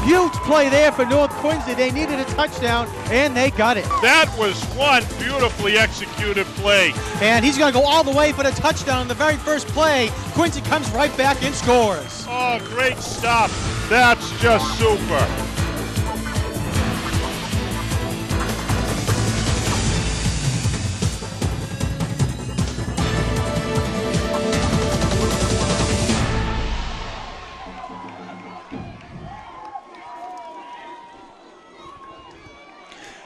Huge play there for North Quincy. They needed a touchdown, and they got it. That was one beautifully executed play. And he's going to go all the way for the touchdown on the very first play. Quincy comes right back and scores. Oh, great stuff. That's just super.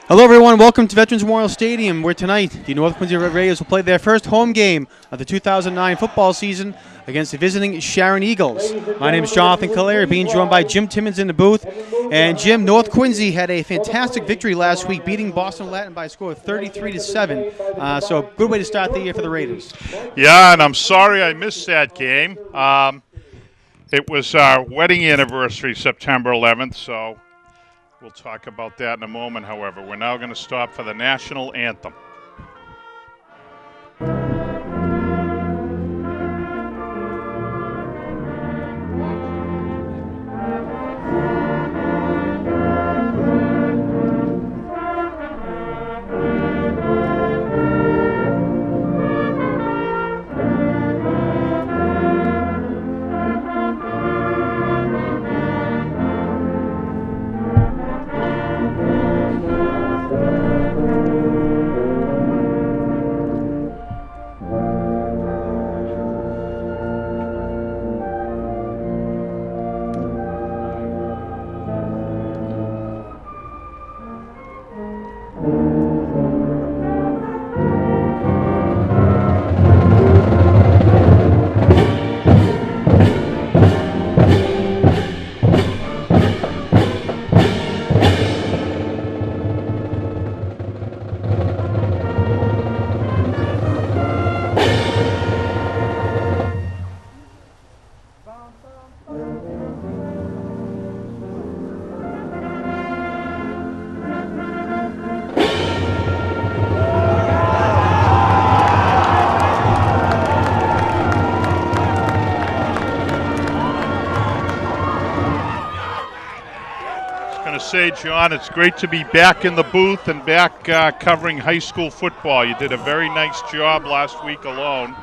Hello, everyone. Welcome to Veterans Memorial Stadium, where tonight the North Quincy Red Raiders will play their first home game of the 2009 football season against the visiting Sharon Eagles. My name is Jonathan Calleri, being joined by Jim Timmons in the booth. And Jim, North Quincy had a fantastic victory last week, beating Boston Latin by a score of 33-7. So, good way to start the year for the Raiders. Yeah, and I'm sorry I missed that game. It was our wedding anniversary, September 11th, so we'll talk about that in a moment. However, we're now going to stop for the national anthem. Say, John, it's great to be back in the booth and back covering high school football. You did a very nice job last week alone.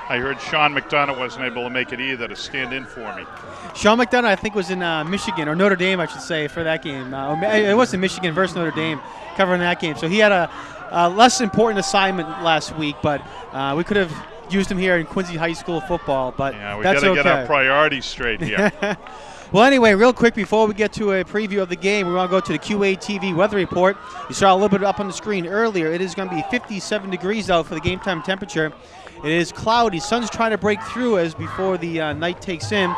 I heard Sean McDonough wasn't able to make it either to stand in for me. Sean McDonough, I think, was in Michigan, or Notre Dame, I should say, for that game. It was in Michigan versus Notre Dame, covering that game. So he had a less important assignment last week, but we could have used him here in Quincy High School football, but yeah, we that's got to okay. get our priorities straight here. Well, anyway, real quick before we get to a preview of the game, we want to go to the QATV weather report. You saw a little bit up on the screen earlier. It is going to be 57 degrees out for the game time temperature. It is cloudy. Sun's trying to break through as before the night takes in.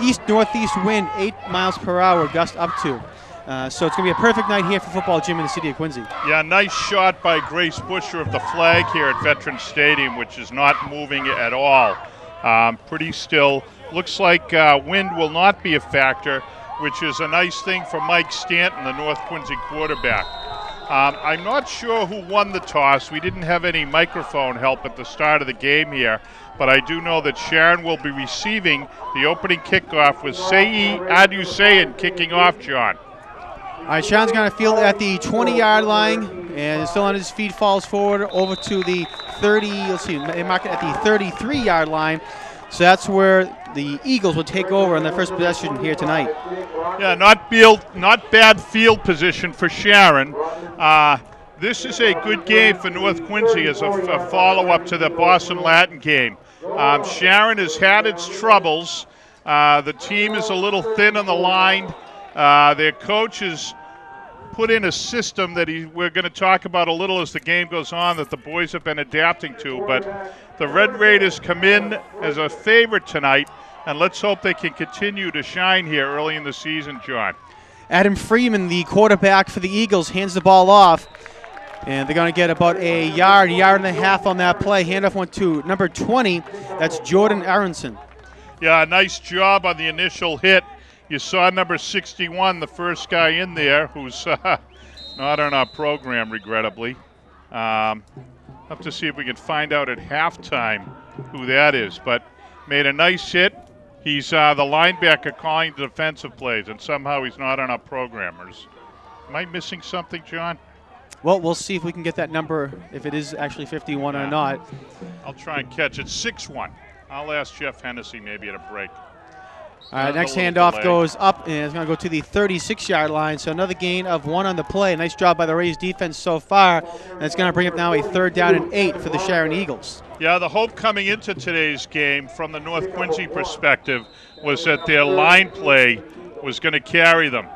East-northeast wind, 8 miles per hour, gust up to. So it's going to be a perfect night here for football, Jim, in the city of Quincy. Yeah, nice shot by Grace Busher of the flag here at Veterans Stadium, which is not moving at all. Pretty still. Looks like wind will not be a factor, which is a nice thing for Mike Stanton, the North Quincy quarterback. I'm not sure who won the toss. We didn't have any microphone help at the start of the game here, but I do know that Sharon will be receiving the opening kickoff with Sei Adusayan kicking off, John. All right, Sharon's going to field at the 20-yard line, and still on his feet, falls forward over to the 30. Let's see, they mark it at the 33-yard line. So that's where the Eagles will take over on their first possession here tonight. Yeah, not bad field position for Sharon. This is a good game for North Quincy as a follow-up to the Boston Latin game. Sharon has had its troubles. The team is a little thin on the line. Their coach has put in a system that we're going to talk about a little as the game goes on that the boys have been adapting to. But the Red Raiders come in as a favorite tonight, and let's hope they can continue to shine here early in the season, John. Adam Freeman, the quarterback for the Eagles, hands the ball off. And they're going to get about a yard and a half on that play. Handoff went to number 20. That's Jordan Aronson. Yeah, nice job on the initial hit. You saw number 61, the first guy in there, who's not on our program, regrettably. Have to see if we can find out at halftime who that is. But made a nice hit, He's the linebacker calling the defensive plays, and somehow he's not on our programmers. Am I missing something, John? Well, we'll see if we can get that number, if it is actually 51 or not. I'll try and catch it. 6-1. I'll ask Jeff Hennessy maybe at a break. All right, next handoff goes up, and it's going to go to the 36-yard line. So another gain of 1 on the play. Nice job by the Rays defense so far. And it's going to bring up now a 3rd down and 8 for the Sharon Eagles. Yeah, the hope coming into today's game from the North Quincy perspective was that their line play was going to carry them.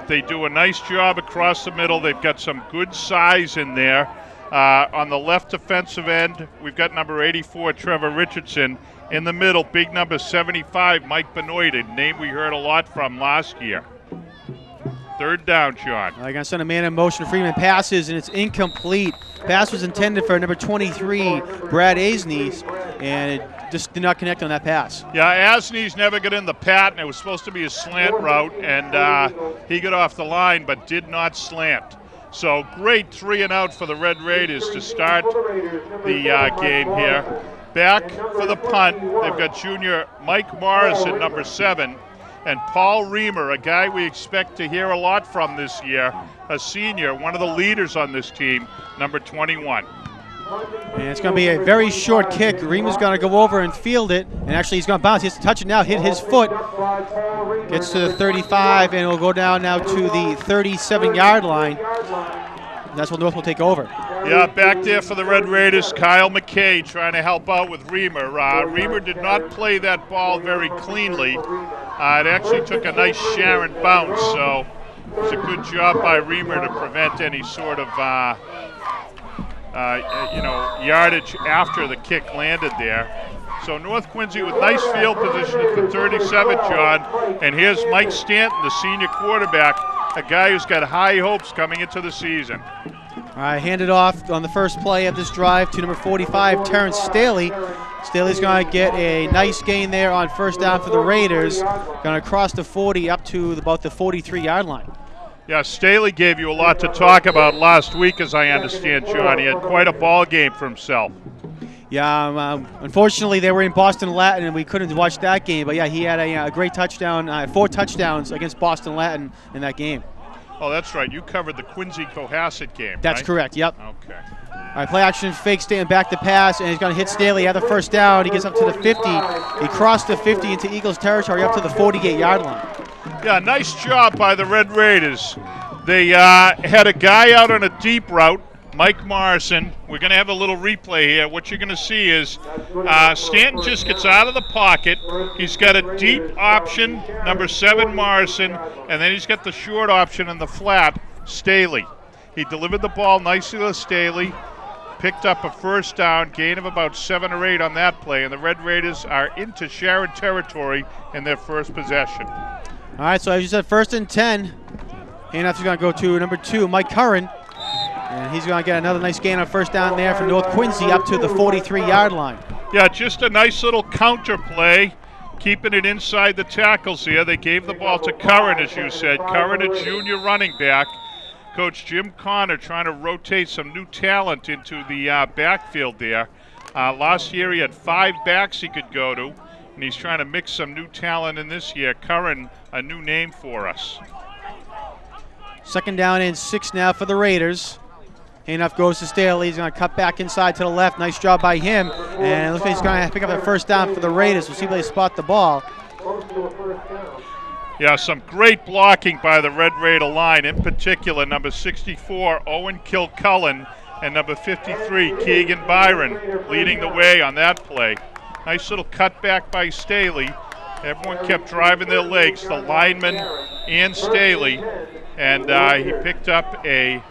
They do a nice job across the middle. They've got some good size in there. On the left defensive end, we've got number 84, Trevor Richardson. In the middle, big number 75, Mike Benoit, a name we heard a lot from last year. 3rd down, John. They're going to send a man in motion. Freeman passes, and it's incomplete. Pass was intended for number 23, Brad Asnes, and it just did not connect on that pass. Yeah, Asnes never got in the pattern. It was supposed to be a slant route, and he got off the line but did not slant. So great 3 and out for the Red Raiders to start the game here. Back for the punt, they've got junior Mike Morrison, number 7, and Paul Reamer, a guy we expect to hear a lot from this year, a senior, one of the leaders on this team, number 21. And it's going to be a very short kick. Reamer's going to go over and field it, and actually he's going to bounce. He has to touch it now, hit his foot. Gets to the 35, and it'll go down now to the 37-yard line. That's when North will take over. Yeah, back there for the Red Raiders, Kyle McKay trying to help out with Reamer. Reamer did not play that ball very cleanly. It actually took a nice Sharon bounce, so it was a good job by Reamer to prevent any sort of yardage after the kick landed there. So North Quincy with nice field position at the 37, John. And here's Mike Stanton, the senior quarterback, a guy who's got high hopes coming into the season. All right, handed off on the first play of this drive to number 45, Terrence Staley. Staley's going to get a nice gain there on 1st down for the Raiders. Going to cross the 40 up to about the 43-yard line. Yeah, Staley gave you a lot to talk about last week, as I understand, John. He had quite a ball game for himself. Yeah, unfortunately, they were in Boston Latin, and we couldn't watch that game. But, yeah, he had a great touchdown, 4 touchdowns against Boston Latin in that game. Oh, that's right. You covered the Quincy-Cohasset game, That's right? correct, yep. Okay. All right, play action, fake, stand back to pass, and he's going to hit Staley at the 1st down. He gets up to the 50. He crossed the 50 into Eagles territory up to the 48-yard line. Yeah, nice job by the Red Raiders. They had a guy out on a deep route, Mike Morrison. We're going to have a little replay here. What you're going to see is Stanton just gets out of the pocket. He's got a deep option, number 7 Morrison, and then he's got the short option in the flat, Staley. He delivered the ball nicely to Staley, picked up a 1st down, gain of about 7 or 8 on that play, and the Red Raiders are into Sharon territory in their first possession. All right, so as you said, 1st and 10. Handoff is going to go to number 2, Mike Curran. And he's going to get another nice gain on 1st down there for North Quincy up to the 43-yard line. Yeah, just a nice little counter play, keeping it inside the tackles here. They gave the ball to Curran, as you said. Curran, a junior running back. Coach Jim Connor trying to rotate some new talent into the backfield there. Last year he had 5 backs he could go to, and he's trying to mix some new talent in this year. Curran, a new name for us. 2nd down and 6 now for the Raiders. Handoff goes to Staley. He's going to cut back inside to the left. Nice job by him. And it looks like he's going to pick up that 1st down for the Raiders. We'll see if they spot the ball. Yeah, some great blocking by the Red Raider line, in particular number 64, Owen Kilcullen, and number 53, Keegan Byron, leading the way on that play. Nice little cutback by Staley. Everyone kept driving their legs, the lineman and Staley, and he picked up a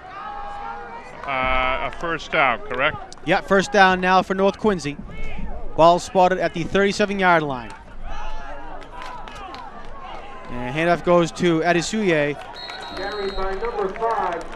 1st down, correct? Yeah, 1st down now for North Quincy. Ball spotted at the 37-yard line. And handoff goes to Adisuye.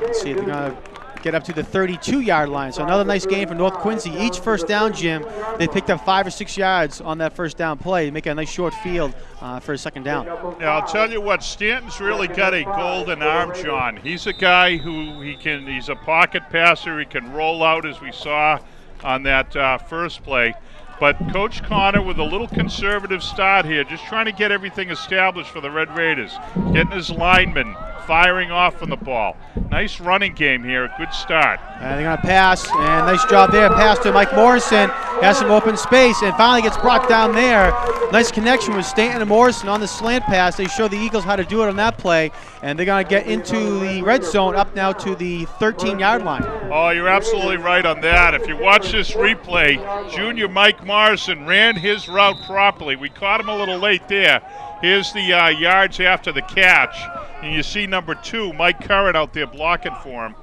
Let's see if they're going to get up to the 32-yard line. So another nice game for North Quincy. Each 1st down, Jim, they picked up 5 or 6 yards on that 1st down play, make a nice short field for a 2nd down. Yeah, I'll tell you what, Stanton's really got a golden arm, John. He's a guy who he's a pocket passer. He can roll out, as we saw on that first play. But Coach Connor with a little conservative start here, just trying to get everything established for the Red Raiders. Getting his linemen firing off on the ball. Nice running game here, a good start. They're going to pass, and nice job there. Pass to Mike Morrison. Has some open space, and finally gets brought down there. Nice connection with Stanton and Morrison on the slant pass. They show the Eagles how to do it on that play, and they're going to get into the red zone up now to the 13-yard line. Oh, you're absolutely right on that. If you watch this replay, junior Mike Morrison ran his route properly. We caught him a little late there. Here's the yards after the catch, and you see number 2, Mike Curran, out there blocking for him.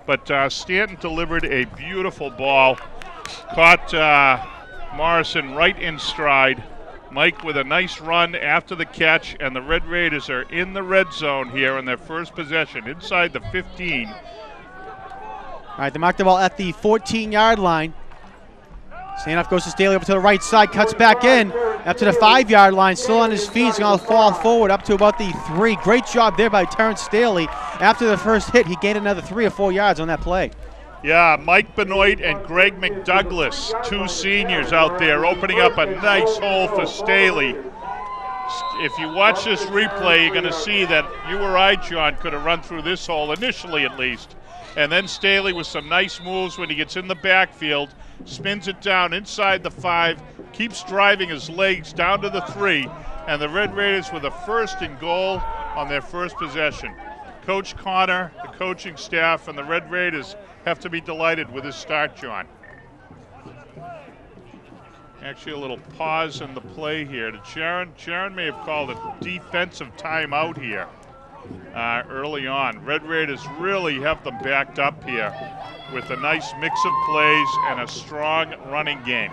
But Stanton delivered a beautiful ball, caught Morrison right in stride. Mike with a nice run after the catch, and the Red Raiders are in the red zone here on their first possession, inside the 15. All right, they mark the ball at the 14-yard line. Standoff goes to Staley over to the right side, cuts back in up to the 5-yard line, still on his feet. He's going to fall forward up to about the 3. Great job there by Terrence Staley. After the first hit, he gained another 3 or 4 yards on that play. Yeah, Mike Benoit and Greg McDouglas, 2 seniors out there, opening up a nice hole for Staley. If you watch this replay, you're going to see that you or I, John, could have run through this hole, initially at least. And then Staley with some nice moves when he gets in the backfield, spins it down inside the 5, keeps driving his legs down to the 3, and the Red Raiders with a 1st and goal on their first possession. Coach Connor, the coaching staff, and the Red Raiders have to be delighted with his start, John. Actually, a little pause in the play here to Sharon. Sharon may have called a defensive timeout here early on. Red Raiders really have them backed up here with a nice mix of plays and a strong running game.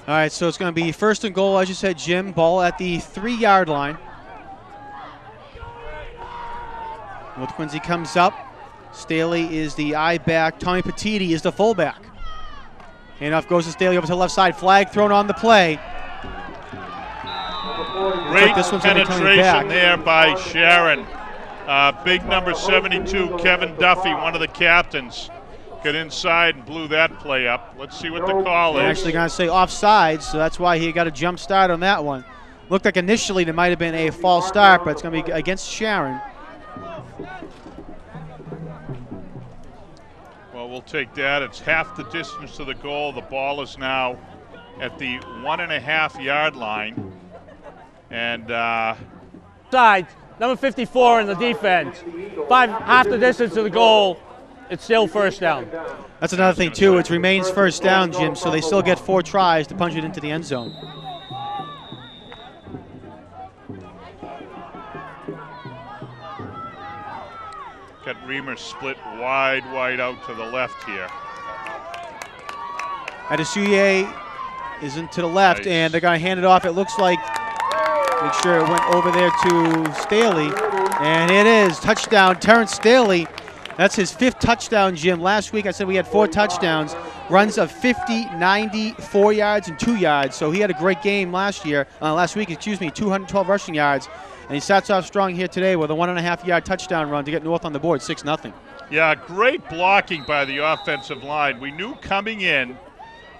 All right, so it's going to be 1st and goal, as you said, Jim. Ball at the 3-yard line. North Quincy comes up. Staley is the I-back. Tommy Petiti is the fullback. Handoff goes to Staley over to the left side. Flag thrown on the play. Great penetration there by Sharon. Big number 72, Kevin Duffy, one of the captains, got inside and blew that play up. Let's see what the call is. They're actually going to say offside, so that's why he got a jump start on that one. Looked like initially there might have been a false start, but it's going to be against Sharon. Well, we'll take that. It's half the distance to the goal. The ball is now at the 1.5-yard line. And side, number 54 in the defense. Half the distance to the goal. It's still 1st down. That's another thing, too. It remains 1st down, Jim, so they still get 4 tries to punch it into the end zone. Got Reamer split wide out to the left here. Adesanya is into the left, nice. And they're going to hand it off. It looks like, make sure it went over there to Staley. And it is. Touchdown, Terrence Staley. That's his 5th touchdown, Jim. Last week I said we had 4 touchdowns. Runs of 50, 90, 4 yards, and 2 yards. So he had a great game last week, 212 rushing yards. And he starts off strong here today with a 1.5-yard touchdown run to get North on the board, 6-0. Yeah, great blocking by the offensive line. We knew coming in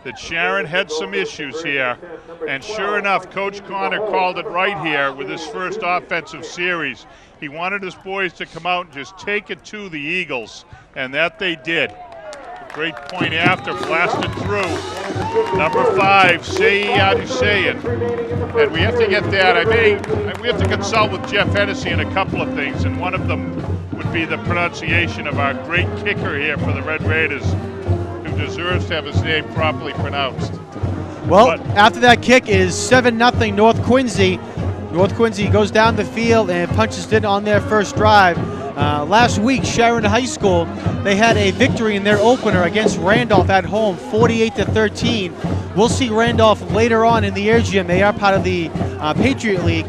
that Sharon had some issues here. And sure enough, Coach Connor called it right here with his first offensive series. He wanted his boys to come out and just take it to the Eagles, and that they did. Great point after, blasted through. Number 5, Seyi Adesanya. And we have to get that. We have to consult with Jeff Hennessy on a couple of things, and one of them would be the pronunciation of our great kicker here for the Red Raiders, who deserves to have his name properly pronounced. Well, after that kick is 7-0 North Quincy. North Quincy goes down the field and punches it on their first drive. Last week, Sharon High School, they had a victory in their opener against Randolph at home, 48-13. We'll see Randolph later on in the year, Jim. They are part of the Patriot League.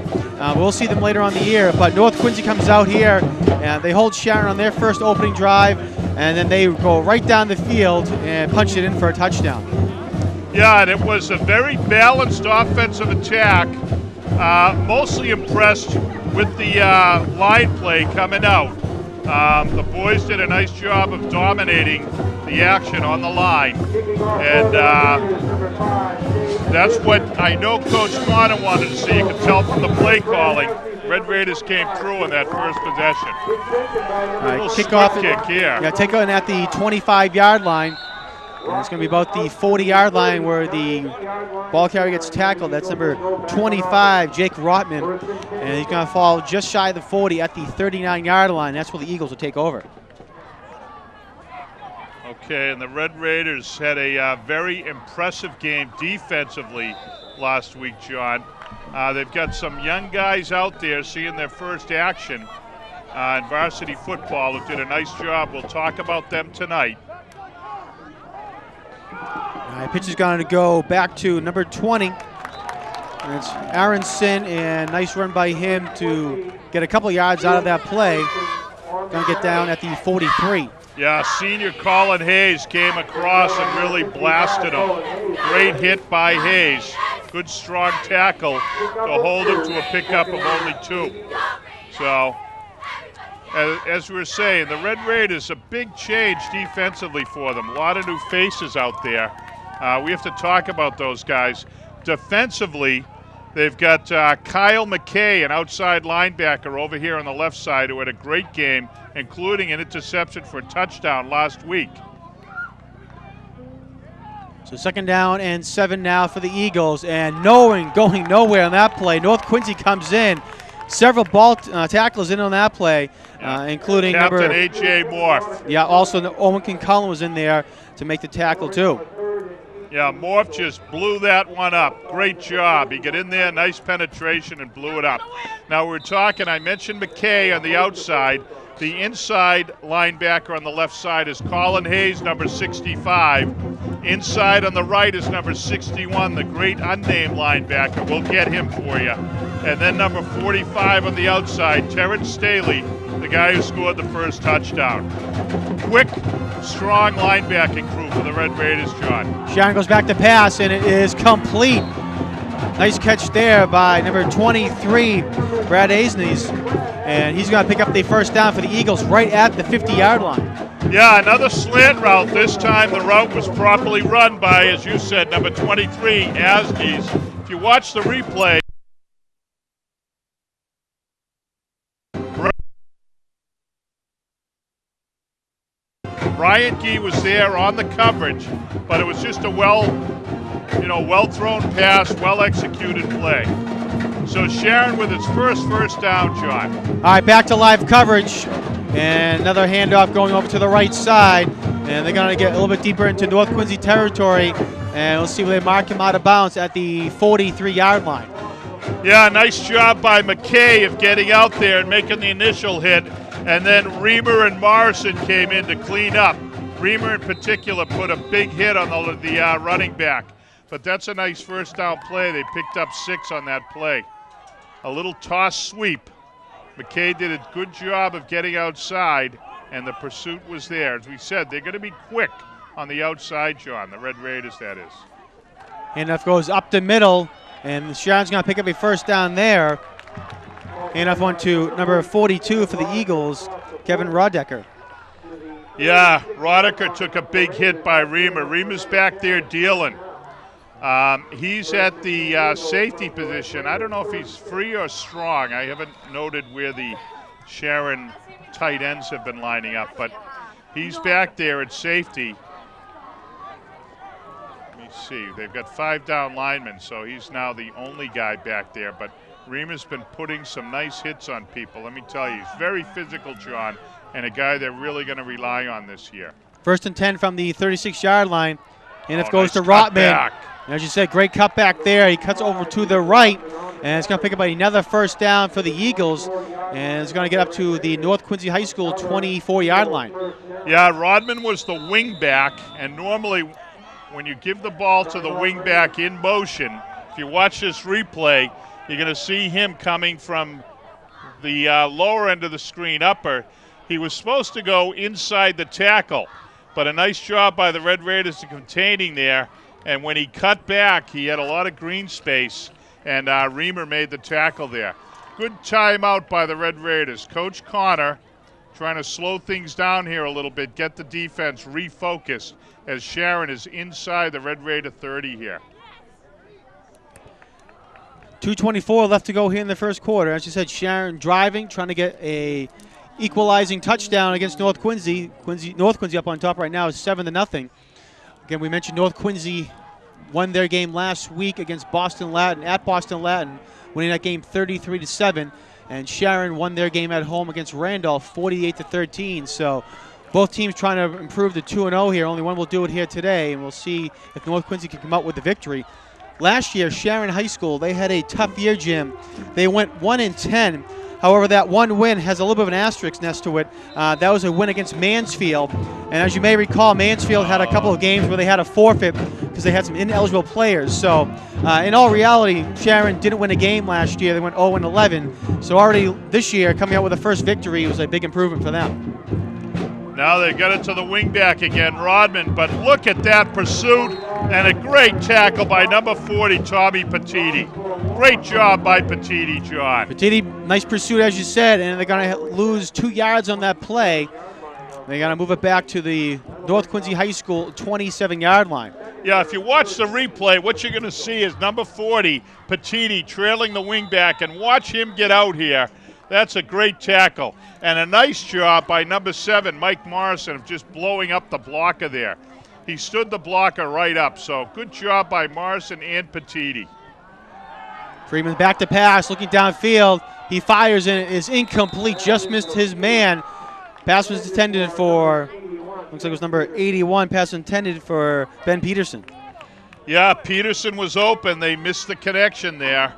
We'll see them later on in the year. But North Quincy comes out here, and they hold Sharon on their first opening drive, and then they go right down the field and punch it in for a touchdown. Yeah, and it was a very balanced offensive attack. Mostly impressed with the line play coming out. The boys did a nice job of dominating the action on the line. And that's what I know Coach Connor wanted to see. You can tell from the play calling. Red Raiders came through in that first possession. Little Kickoff kick here. Yeah, take on at the 25-yard line. And it's going to be about the 40-yard line where the ball carrier gets tackled. That's number 25, Jake Rotman. And he's going to fall just shy of the 40 at the 39-yard line. That's where the Eagles will take over. Okay, and the Red Raiders had a very impressive game defensively last week, John. They've got some young guys out there seeing their first action in varsity football who did a nice job. We'll talk about them tonight. Pitch is going to go back to number 20. And it's Aronson, and nice run by him to get a couple yards out of that play. Going to get down at the 43. Yeah, senior Colin Hayes came across and really blasted him. Great hit by Hayes. Good strong tackle to hold him to a pickup of only 2. So, as we were saying, the Red Raiders, a big change defensively for them. A lot of new faces out there. We have to talk about those guys. Defensively, they've got Kyle McKay, an outside linebacker over here on the left side, who had a great game, including an interception for a touchdown last week. So 2nd down and 7 now for the Eagles, and going nowhere on that play. North Quincy comes in. Several ball tacklers in on that play, including Captain number A.J. Morph. Yeah, also Owen Cullen was in there to make the tackle too. Yeah, Morph just blew that one up. Great job. He got in there, nice penetration, and blew it up. Now we're talking, I mentioned McKay on the outside. The inside linebacker on the left side is Colin Hayes, number 65. Inside on the right is number 61, the great unnamed linebacker. We'll get him for you. And then number 45 on the outside, Terrence Staley, the guy who scored the first touchdown. Quick, strong linebacking crew for the Red Raiders, John. Sharon goes back to pass, and it is complete. Nice catch there by number 23, Brad Aisnes. And he's going to pick up the first down for the Eagles right at the 50-yard line. Yeah, another slant route. This time the route was properly run by, as you said, number 23, Aisnes. If you watch the replay, Brian Gee was there on the coverage, but it was just a well-thrown pass, well-executed play. So Sharon with its first down, John. All right, back to live coverage. And another handoff going over to the right side. And they're going to get a little bit deeper into North Quincy territory. And we'll see where they mark him out of bounds at the 43-yard line. Yeah, nice job by McKay of getting out there and making the initial hit. And then Reamer and Morrison came in to clean up. Reamer in particular put a big hit on the running back. But that's a nice first down play. They picked up 6 on that play. A little toss sweep. McKay did a good job of getting outside, and the pursuit was there. As we said, they're going to be quick on the outside, John, the Red Raiders, that is. Handoff goes up the middle, and Sharon's going to pick up a first down there. Handoff went to number 42 for the Eagles, Kevin Rodecker. Yeah, Rodecker took a big hit by Reamer. Reamer's back there dealing. He's at the safety position. I don't know if he's free or strong. I haven't noted where the Sharon tight ends have been lining up, but he's back there at safety. Let me see. They've got 5 down linemen, so he's now the only guy back there. But Reamer's been putting some nice hits on people. Let me tell you, he's very physical, John, and a guy they're really going to rely on this year. 1st and 10 from the 36-yard line. And it goes nice to Rotman. Back. And as you said, great cutback there. He cuts over to the right, and it's going to pick up another first down for the Eagles, and it's going to get up to the North Quincy High School 24-yard line. Yeah, Rodman was the wing back, and normally when you give the ball to the wing back in motion, if you watch this replay, you're going to see him coming from the lower end of the screen, upper. He was supposed to go inside the tackle, but a nice job by the Red Raiders in containing there. And when he cut back, he had a lot of green space, and Reamer made the tackle there. Good timeout by the Red Raiders. Coach Connor trying to slow things down here a little bit, get the defense refocused as Sharon is inside the Red Raider 30 here. 2:24 left to go here in the first quarter. As you said, Sharon driving, trying to get a equalizing touchdown against North Quincy. North Quincy up on top right now is 7-0. Again, we mentioned North Quincy won their game last week against Boston Latin, at Boston Latin, winning that game 33-7. And Sharon won their game at home against Randolph 48-13. So both teams trying to improve to 2-0 here. Only one will do it here today, and we'll see if North Quincy can come out with the victory. Last year, Sharon High School, they had a tough year, Jim. They went 1-10. However, that one win has a little bit of an asterisk next to it. That was a win against Mansfield. And as you may recall, Mansfield had a couple of games where they had a forfeit because they had some ineligible players. So in all reality, Sharon didn't win a game last year. They went 0-11. So already this year, coming out with a first victory was a big improvement for them. Now they got it to the wingback again, Rodman. But look at that pursuit and a great tackle by number 40, Tommy Petiti. Great job by Petiti, John. Petiti, nice pursuit, as you said, and they're going to lose 2 yards on that play. They're going to move it back to the North Quincy High School 27-yard line. Yeah, if you watch the replay, what you're going to see is number 40, Petiti, trailing the wingback, and watch him get out here. That's a great tackle. And a nice job by number 7, Mike Morrison, of just blowing up the blocker there. He stood the blocker right up, so good job by Morrison and Petiti. Freeman back to pass, looking downfield. He fires and it is incomplete, just missed his man. Pass was intended for, looks like it was number 81, pass intended for Ben Peterson. Yeah, Peterson was open. They missed the connection there.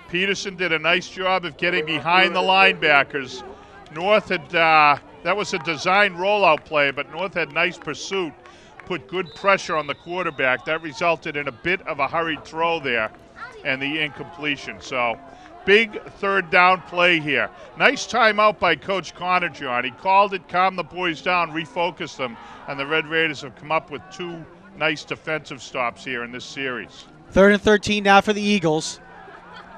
Peterson did a nice job of getting behind the linebackers. North had, that was a designed rollout play, but North had nice pursuit, put good pressure on the quarterback. That resulted in a bit of a hurried throw there and the incompletion. So big third down play here. Nice timeout by Coach Connor, John. He called it, calmed the boys down, refocused them, and the Red Raiders have come up with 2 nice defensive stops here in this series. 3rd and 13 now for the Eagles.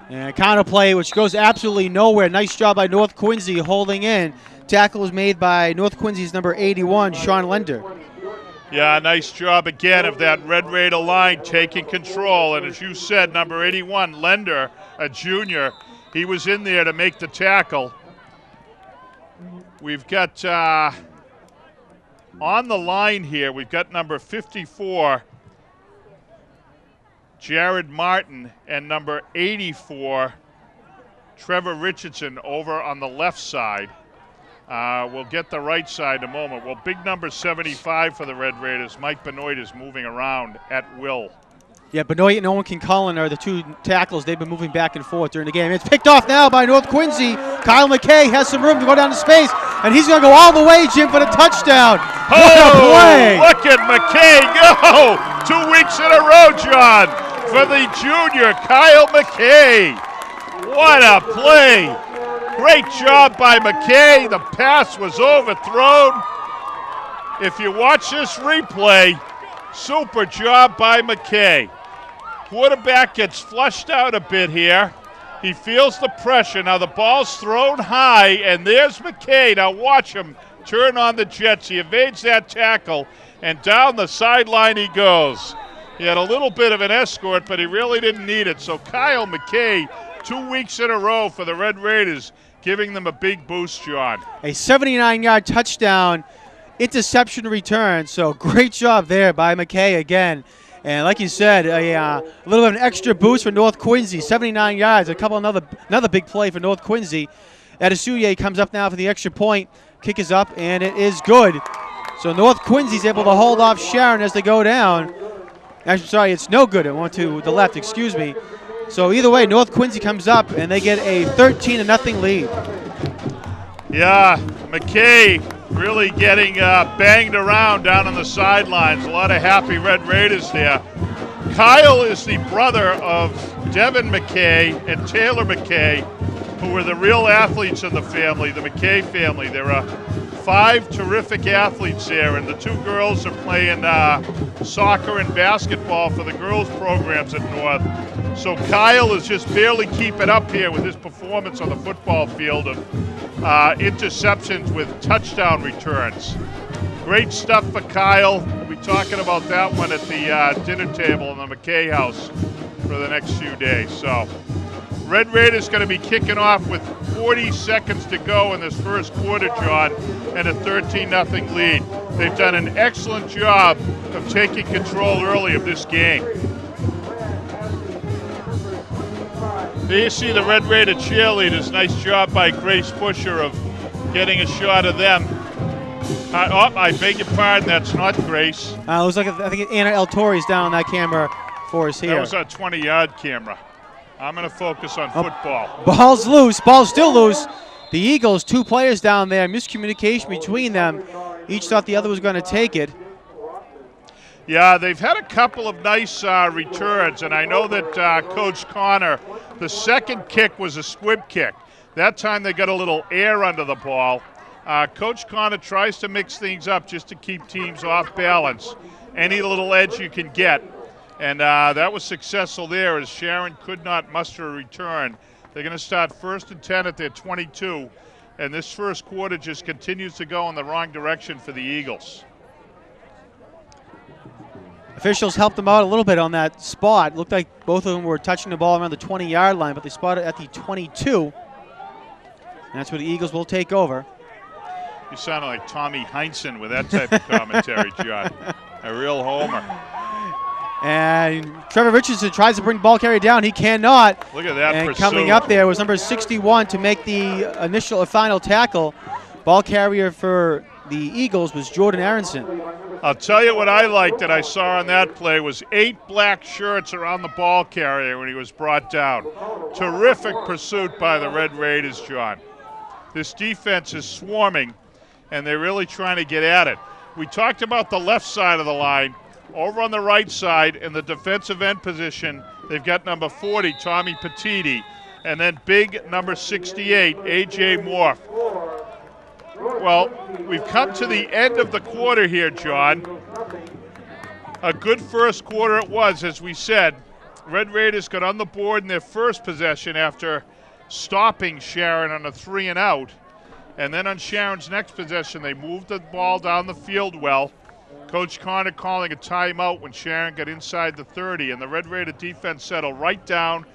And a counter play, which goes absolutely nowhere. Nice job by North Quincy holding in. Tackle was made by North Quincy's number 81, Sean Lender. Yeah, nice job again of that Red Raider line taking control. And as you said, number 81, Lender, a junior, he was in there to make the tackle. We've got on the line here, we've got number 54, Jared Martin, and number 84, Trevor Richardson, over on the left side. We'll get the right side in a moment. Well, big number 75 for the Red Raiders, Mike Benoit, is moving around at will. Yeah, Benoit and Owen Cullen are the 2 tackles. They've been moving back and forth during the game. It's picked off now by North Quincy. Kyle McKay has some room to go down to space, and he's going to go all the way, Jim, for the touchdown. Oh, what a play! Look at McKay go! 2 weeks in a row, John, for the junior, Kyle McKay. What a play! Great job by McKay. The pass was overthrown. If you watch this replay, super job by McKay. Quarterback gets flushed out a bit here. He feels the pressure. Now the ball's thrown high, and there's McKay. Now watch him turn on the Jets. He evades that tackle, and down the sideline he goes. He had a little bit of an escort, but he really didn't need it. So Kyle McKay, 2 weeks in a row for the Red Raiders, giving them a big boost, John. A 79-yard touchdown interception return. So great job there by McKay again. And like you said, a little bit of an extra boost for North Quincy. 79 yards, another big play for North Quincy. Adesouye comes up now for the extra point. Kick is up, and it is good. So North Quincy's able to hold off Sharon as they go down. Actually, sorry, it's no good. It went to the left, excuse me. So either way, North Quincy comes up, and they get a 13-0 lead. Yeah, McKay really getting banged around down on the sidelines. A lot of happy Red Raiders there. Kyle is the brother of Devin McKay and Taylor McKay, who are the real athletes in the family, the McKay family. There are 5 terrific athletes there, and the 2 girls are playing soccer and basketball for the girls' programs at North. So Kyle is just barely keeping up here with his performance on the football field of interceptions with touchdown returns. Great stuff for Kyle. We'll be talking about that one at the dinner table in the McKay house for the next few days. So, Red Raiders going to be kicking off with 40 seconds to go in this first quarter, John, and a 13-0 lead. They've done an excellent job of taking control early of this game. There you see the Red Raider cheerleaders. Nice job by Grace Busher of getting a shot of them. I beg your pardon, that's not Grace. It was like, I think Anna El Torre's down on that camera for us here. That was our 20-yard camera. I'm going to focus on football. Ball's loose. Ball's still loose. The Eagles, 2 players down there. Miscommunication between them. Each thought the other was going to take it. Yeah, they've had a couple of nice returns, and I know that Coach Connor, the second kick was a squib kick. That time they got a little air under the ball. Coach Connor tries to mix things up just to keep teams off balance. Any little edge you can get. And that was successful there as Sharon could not muster a return. They're going to start 1st and 10 at their 22. And this first quarter just continues to go in the wrong direction for the Eagles. Officials helped them out a little bit on that spot. Looked like both of them were touching the ball around the 20-yard line, but they spotted at the 22. And that's where the Eagles will take over. You sound like Tommy Heinsohn with that type of commentary, John. A real homer. And Trevor Richardson tries to bring ball carrier down. He cannot. Look at that and pursuit. Coming up there was number 61 to make the initial or final tackle. Ball carrier for the Eagles was Jordan Aronson. I'll tell you what I liked that I saw on that play was 8 black shirts around the ball carrier when he was brought down. Terrific pursuit by the Red Raiders, John. This defense is swarming, and they're really trying to get at it. We talked about the left side of the line. Over on the right side in the defensive end position, they've got number 40, Tommy Petiti, and then big number 68, A.J. Morph. Well, we've come to the end of the quarter here, John. A good first quarter it was, as we said. Red Raiders got on the board in their first possession after stopping Sharon on a 3-and-out. And then on Sharon's next possession, they moved the ball down the field well. Coach Connor calling a timeout when Sharon got inside the 30, and the Red Raider defense settled right down,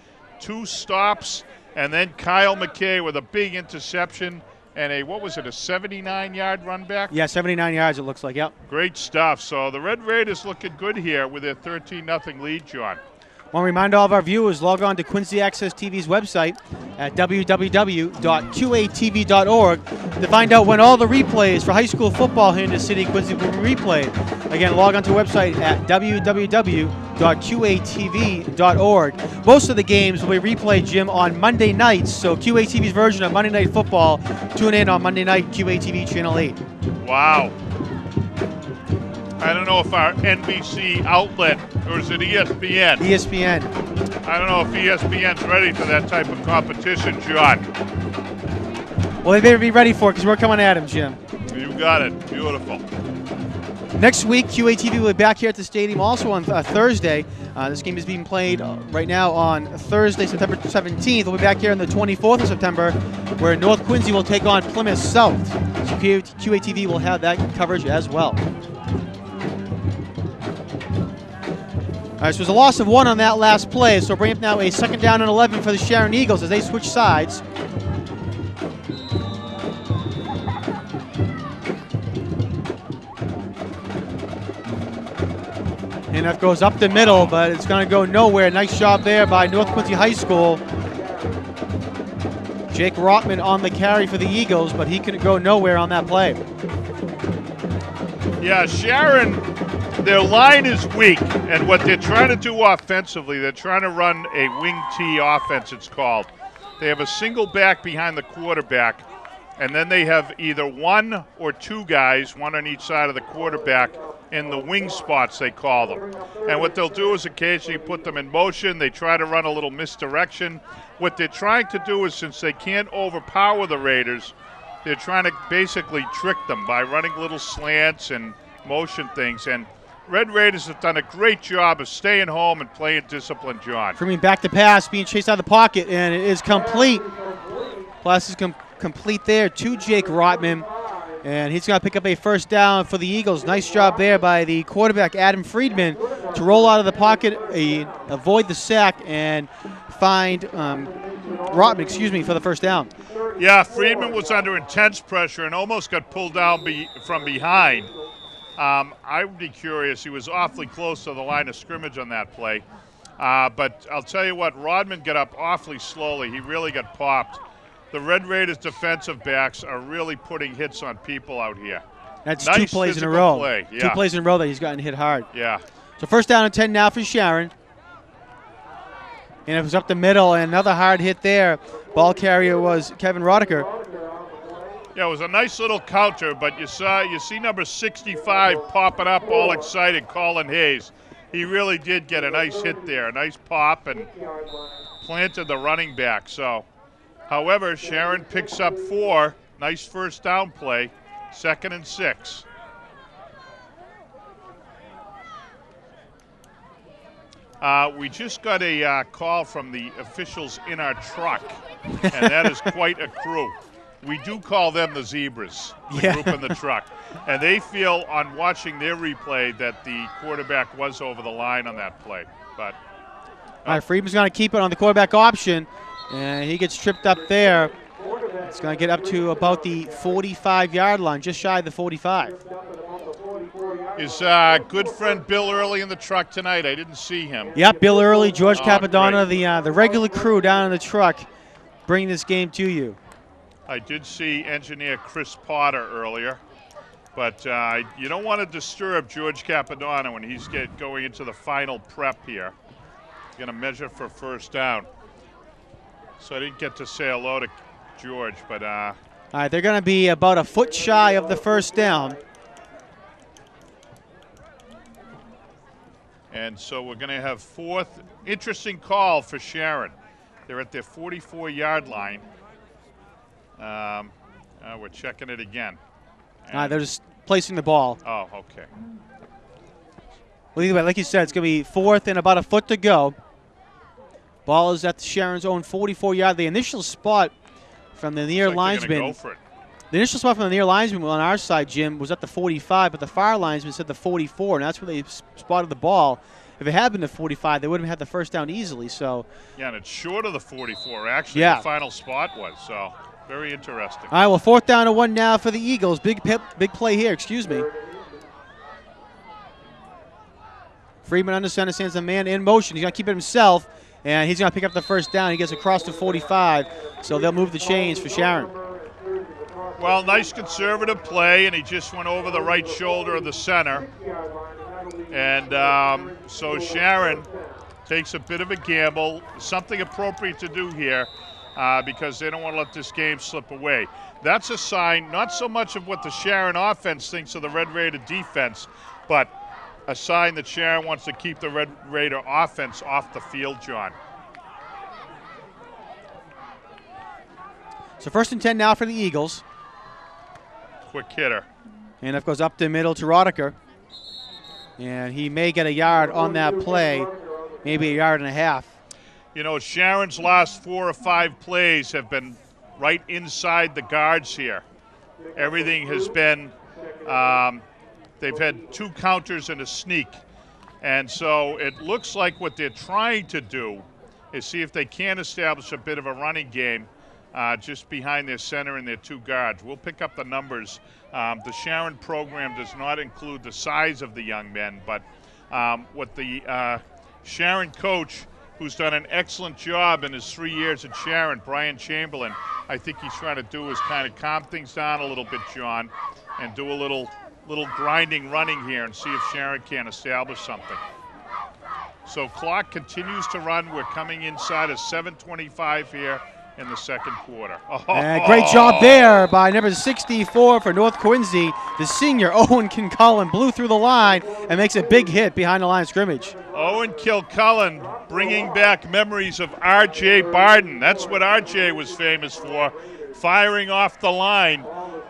2 stops, and then Kyle McKay with a big interception and a 79-yard run back? Yeah, 79 yards it looks like, yep. Great stuff. So the Red Raiders looking good here with their 13-0 lead, John. I want to remind all of our viewers, log on to Quincy Access TV's website at www.qatv.org to find out when all the replays for high school football here in the city of Quincy will be replayed. Again, log on to our website at www.qatv.org. Most of the games will be replayed, Jim, on Monday nights, so QATV's version of Monday Night Football, tune in on Monday night, QATV Channel 8. Wow. I don't know if our NBC outlet, or is it ESPN? ESPN. I don't know if ESPN's ready for that type of competition, John. Well, they better be ready for it because we're coming at them, Jim. You got it. Beautiful. Next week, QATV will be back here at the stadium also on Thursday. This game is being played right now on Thursday, September 17th. We'll be back here on the 24th of September, where North Quincy will take on Plymouth South. So QATV will have that coverage as well. All right, so there's a loss of 1 on that last play, so bring up now a 2nd down and 11 for the Sharon Eagles as they switch sides. And that goes up the middle, but it's going to go nowhere. Nice job there by North Quincy High School. Jake Rotman on the carry for the Eagles, but he couldn't go nowhere on that play. Yeah, Sharon, their line is weak, and what they're trying to do offensively, they're trying to run a wing T offense, it's called. They have a single back behind the quarterback, and then they have either 1 or 2 guys, 1 on each side of the quarterback, in the wing spots, they call them. And what they'll do is occasionally put them in motion. They try to run a little misdirection. What they're trying to do is, since they can't overpower the Raiders, they're trying to basically trick them by running little slants and motion things. And Red Raiders have done a great job of staying home and playing discipline, John. Freeman back to pass, being chased out of the pocket, and it is complete. Pass is complete there to Jake Rotman. And he's going to pick up a first down for the Eagles. Nice job there by the quarterback, Adam Friedman, to roll out of the pocket, avoid the sack, and find Rotman, for the first down. Yeah, Friedman was under intense pressure and almost got pulled down from behind. I would be curious. He was awfully close to the line of scrimmage on that play. But I'll tell you what, Rodman got up awfully slowly. He really got popped. The Red Raiders defensive backs are really putting hits on people out here. That's nice 2 plays in a row. Play. Yeah. 2 plays in a row that he's gotten hit hard. Yeah. So first down and 10 now for Sharon. And it was up the middle, and another hard hit there. Ball carrier was Kevin Rodeker. Yeah, it was a nice little counter, but you see number 65 popping up all excited, Colin Hayes. He really did get a nice hit there, a nice pop, and planted the running back. So, however, Sharon picks up 4. Nice first down play, 2nd and 6. We just got a call from the officials in our truck, and that is quite a crew. We do call them the Zebras, the group in the truck. And they feel on watching their replay that the quarterback was over the line on that play. But all right, Friedman's going to keep it on the quarterback option, and he gets tripped up there. It's going to get up to about the 45-yard line, just shy of the 45. Is good friend Bill Early in the truck tonight? I didn't see him. Yep, Bill Early, George Capadonna, great. the regular crew down in the truck, bringing this game to you. I did see engineer Chris Potter earlier, but you don't want to disturb George Capadonna when he's going into the final prep here. He's going to measure for first down. So I didn't get to say hello to George, but all right, they're going to be about a foot shy of the first down. And so we're going to have 4th. Interesting call for Sharon. They're at their 44-yard line. We're checking it again. They're just placing the ball. Oh, okay. Well, either way, like you said, it's going to be 4th and about a foot to go. Ball is at Sharon's own 44-yard. The initial spot from the near linesman. Go for it. The initial spot from the near linesman on our side, Jim, was at the 45, but the far linesman said the 44, and that's where they spotted the ball. If it had been the 45, they would have had the first down easily. So yeah, and it's short of the 44. Actually, yeah. The final spot was. So very interesting. All right, well, 4th down and 1 now for the Eagles. Big play here, excuse me. Friedman under center stands a man in motion. He's going to keep it himself, and he's going to pick up the first down. He gets across the 45, so they'll move the chains for Sharon. Well, nice conservative play, and he just went over the right shoulder of the center. And so Sharon takes a bit of a gamble, something appropriate to do here because they don't want to let this game slip away. That's a sign not so much of what the Sharon offense thinks of the Red Raider defense, but a sign that Sharon wants to keep the Red Raider offense off the field, John. So 1st and 10 now for the Eagles. Quick hitter. And it goes up the middle to Rodeker. And he may get a yard on that play, maybe a yard and a half. You know, Sharon's last 4 or 5 plays have been right inside the guards here. Everything has been, they've had 2 counters and a sneak. And so it looks like what they're trying to do is see if they can establish a bit of a running game just behind their center and their 2 guards. We'll pick up the numbers. The Sharon program does not include the size of the young men, but what the Sharon coach, who's done an excellent job in his 3 years at Sharon, Brian Chamberlain, I think he's trying to do is kind of calm things down a little bit, John, and do a little grinding running here and see if Sharon can establish something. So clock continues to run. We're coming inside of 7:25 here in the second quarter. Great job there by number 64 for North Quincy. The senior, Owen Kilcullen, blew through the line and makes a big hit behind the line of scrimmage. Owen Kilcullen bringing back memories of R.J. Barden. That's what R.J. was famous for, firing off the line.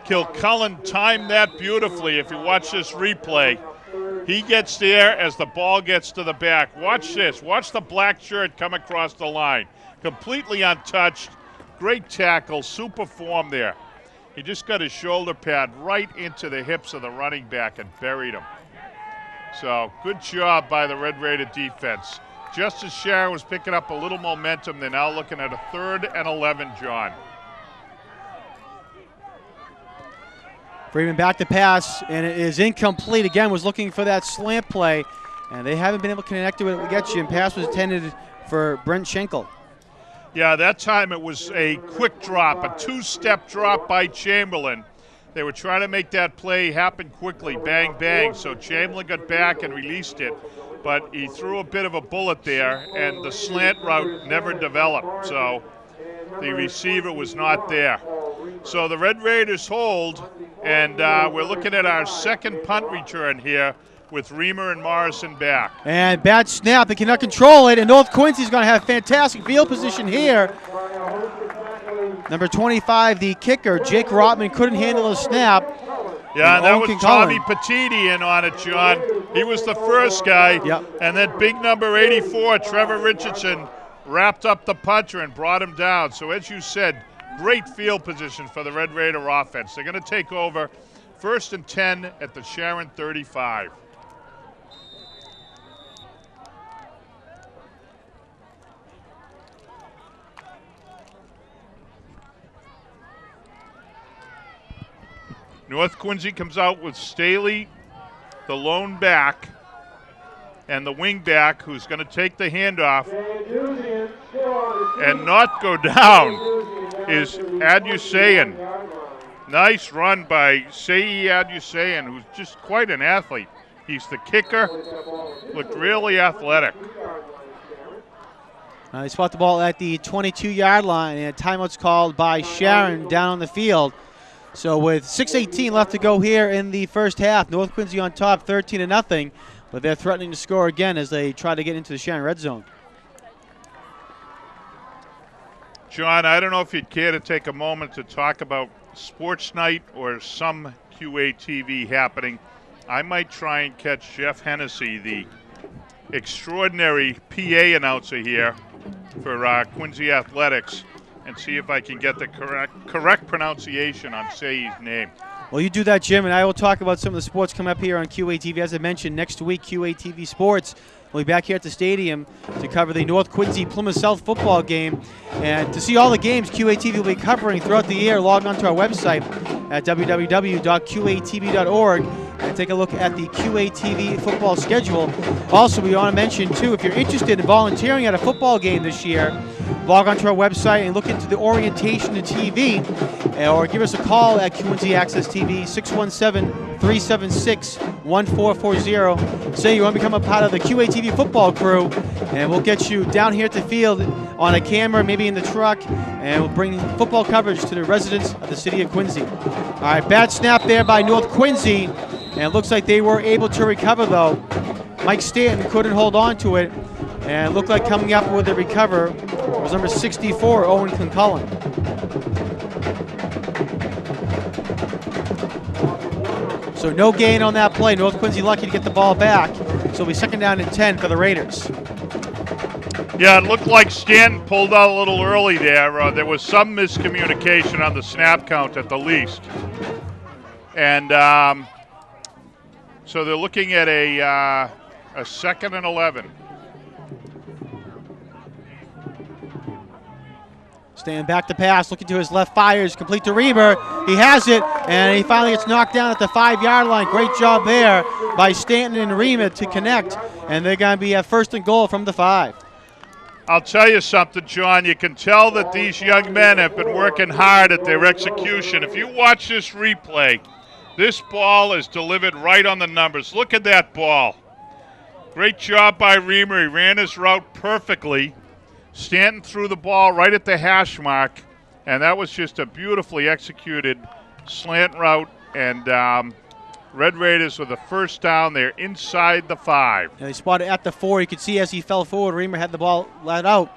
Kilcullen timed that beautifully. If you watch this replay, he gets there as the ball gets to the back. Watch this. Watch the black shirt come across the line. Completely untouched. great tackle, super form there. He just got his shoulder pad right into the hips of the running back and buried him. So good job by the Red Raider defense. Just as Sharon was picking up a little momentum, they're now looking at a 3rd and 11, John. Freeman back to pass, and it is incomplete. Again, was looking for that slant play, and they haven't been able to connect to it to get you, and pass was intended for Brent Schenkel. Yeah, that time it was a quick drop, a 2-step drop by Chamberlain. They were trying to make that play happen quickly, bang, bang. So Chamberlain got back and released it, but he threw a bit of a bullet there, and the slant route never developed. So the receiver was not there. So the Red Raiders hold, and we're looking at our second punt return here with Reamer and Morrison back. And bad snap. They cannot control it, and North Quincy's going to have fantastic field position here. Number 25, the kicker, Jake Rotman, couldn't handle the snap. Yeah, and that was Tommy Petiti in on it, John. He was the first guy. Yep. And then big number 84, Trevor Richardson, wrapped up the punter and brought him down. So as you said, great field position for the Red Raider offense. They're going to take over 1st and 10 at the Sharon 35. North Quincy comes out with Staley, the lone back, and the wing back who's going to take the handoff and not go down is Adusayan. Nice run by Sei Adusayan, who's just quite an athlete. He's the kicker, looked really athletic. They spot the ball at the 22-yard line, and a timeout's called by Sharon down on the field. So with 6:18 left to go here in the first half, North Quincy on top 13-0, but they're threatening to score again as they try to get into the Sharon red zone. John, I don't know if you'd care to take a moment to talk about Sports Night or some QATV happening. I might try and catch Jeff Hennessy, the extraordinary PA announcer here for Quincy Athletics, and see if I can get the correct pronunciation on Sei's name. Well, you do that, Jim, and I will talk about some of the sports coming up here on QATV. As I mentioned, next week, QATV Sports will be back here at the stadium to cover the North Quincy Plymouth South football game. And to see all the games QATV will be covering throughout the year, log on to our website at www.qatv.org and take a look at the QATV football schedule. Also, we want to mention, too, if you're interested in volunteering at a football game this year, log on to our website and look into the orientation to TV, or give us a call at Quincy Access TV, 617-376-1440. Say you want to become a part of the QATV football crew, and we'll get you down here at the field on a camera, maybe in the truck, and we'll bring football coverage to the residents of the city of Quincy. All right, bad snap there by North Quincy, and it looks like they were able to recover, though. Mike Stanton couldn't hold on to it, and it looked like coming up with a recover was number 64, Owen Concullen. So no gain on that play. North Quincy lucky to get the ball back. So it'll be 2nd down and 10 for the Raiders. Yeah, it looked like Stanton pulled out a little early there. There was some miscommunication on the snap count at the least. And so they're looking at a 2nd and 11. Staying back to pass, looking to his left, fires, complete to Reamer. He has it, and he finally gets knocked down at the 5-yard line. Great job there by Stanton and Reamer to connect, and they're going to be at 1st and goal from the 5. I'll tell you something, John. You can tell that these young men have been working hard at their execution. If you watch this replay, this ball is delivered right on the numbers. Look at that ball. Great job by Reamer. He ran his route perfectly. Stanton threw the ball right at the hash mark, and that was just a beautifully executed slant route. And Red Raiders with the 1st down. They're inside the 5. And they spotted at the 4. You could see as he fell forward, Reamer had the ball let out.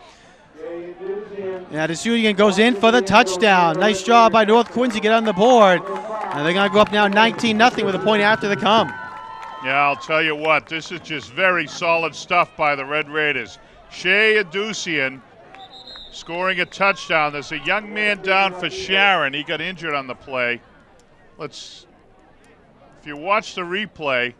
Now Desudian goes in for the touchdown. Nice job by North Quincy to get on the board. And they're going to go up now 19-0 with a point after the come. Yeah, I'll tell you what. This is just very solid stuff by the Red Raiders. Shea Adusian scoring a touchdown. There's a young man down for Sharon. He got injured on the play. If you watch the replay,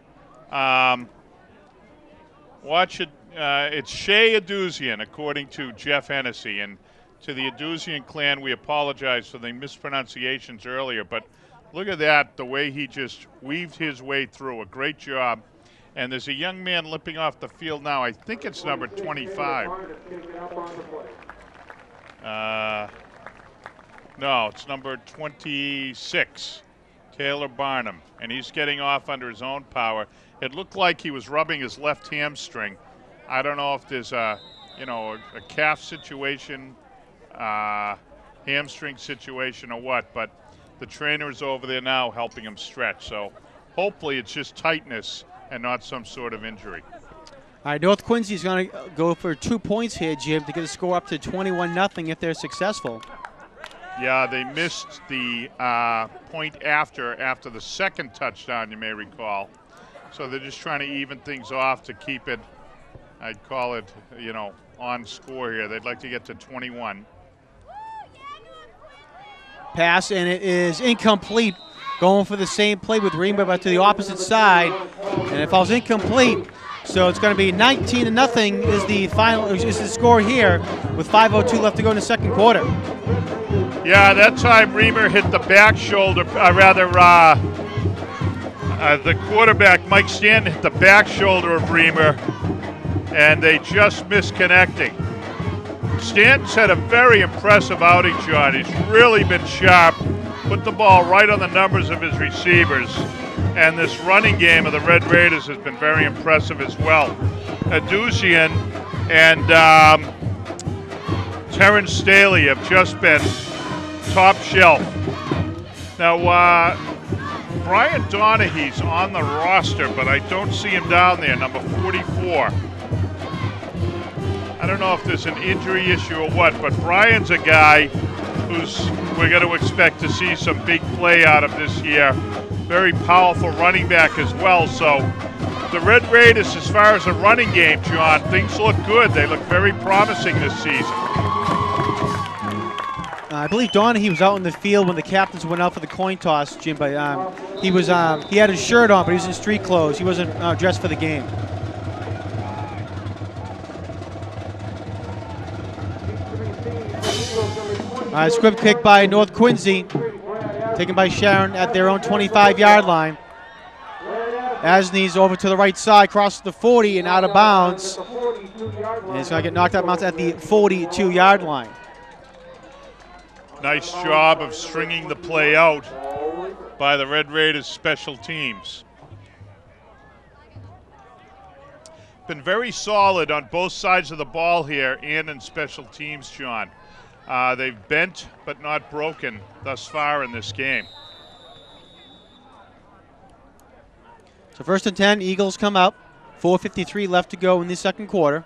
watch it. It's Shea Aduzian, according to Jeff Hennessy. And to the Aduzian clan, we apologize for the mispronunciations earlier. But look at that, the way he just weaved his way through. A great job. And there's a young man limping off the field now. I think it's number 25. No, it's number 26, Taylor Barnum. And he's getting off under his own power. It looked like he was rubbing his left hamstring. I don't know if there's a calf situation, hamstring situation or what, but the trainer is over there now helping him stretch. So hopefully it's just tightness and not some sort of injury. All right, North Quincy is going to go for 2 points here, Jim, to get the score up to 21-0 if they're successful. Yeah, they missed the point after the second touchdown, you may recall. So they're just trying to even things off to keep it, I'd call it, on score here. They'd like to get to 21. Pass, and it is incomplete. Going for the same play with Rima, but to the opposite side. And it falls incomplete. So it's going to be 19-0 is the final, is the score here with 5:02 left to go in the second quarter. Yeah, that time Reamer hit the back shoulder, the quarterback, Mike Stanton, hit the back shoulder of Reamer, and they just missed connecting. Stanton's had a very impressive outing, John. He's really been sharp, put the ball right on the numbers of his receivers, and this running game of the Red Raiders has been very impressive as well. Aduzian and Terrence Staley have just been top shelf. Now, Brian Donaghy's on the roster, but I don't see him down there, number 44. I don't know if there's an injury issue or what, but Brian's a guy we're going to expect to see some big play out of this year. Very powerful running back as well. So the Red Raiders, as far as a running game, John, things look good. They look very promising this season. I believe Donaghy was out in the field when the captains went out for the coin toss, Jim. But he had his shirt on, but he was in street clothes. He wasn't dressed for the game. Script kick by North Quincy, taken by Sharon at their own 25-yard line. Asney's over to the right side, crosses the 40 and out of bounds. And he's going to get knocked out of bounds at the 42-yard line. Nice job of stringing the play out by the Red Raiders special teams. Been very solid on both sides of the ball here and in special teams, John. They've bent but not broken thus far in this game. So 1st and 10, Eagles come up. 4:53 left to go in the second quarter.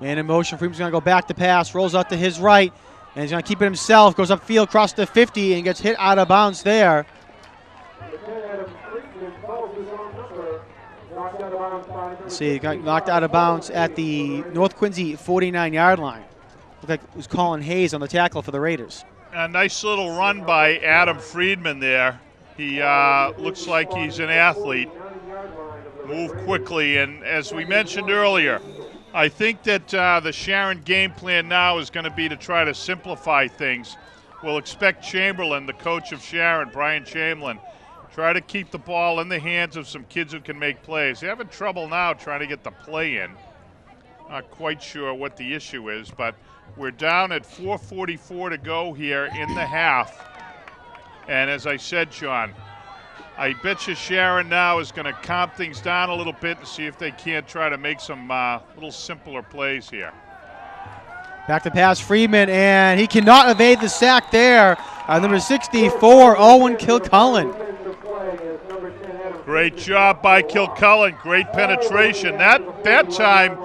Man in motion. Freeman's going to go back to pass. Rolls out to his right. And he's going to keep it himself. Goes upfield, across the 50, and gets hit out of bounds there. Let's see, he got knocked out of bounds at the North Quincy 49-yard line. Looked like it was Colin Hayes on the tackle for the Raiders. A nice little run by Adam Friedman there. He looks like he's an athlete. Move quickly, and as we mentioned earlier, I think that the Sharon game plan now is going to be to try to simplify things. We'll expect Chamberlain, the coach of Sharon, Brian Chamberlain, try to keep the ball in the hands of some kids who can make plays. They're having trouble now trying to get the play in. Not quite sure what the issue is, but we're down at 4:44 to go here in the half. And as I said, John, I bet you Sharon now is going to calm things down a little bit and see if they can't try to make some little simpler plays here. Back to pass, Freeman, and he cannot evade the sack there. Number 64, Owen Kilcullen. Great job by Kilcullen. Great penetration. That time,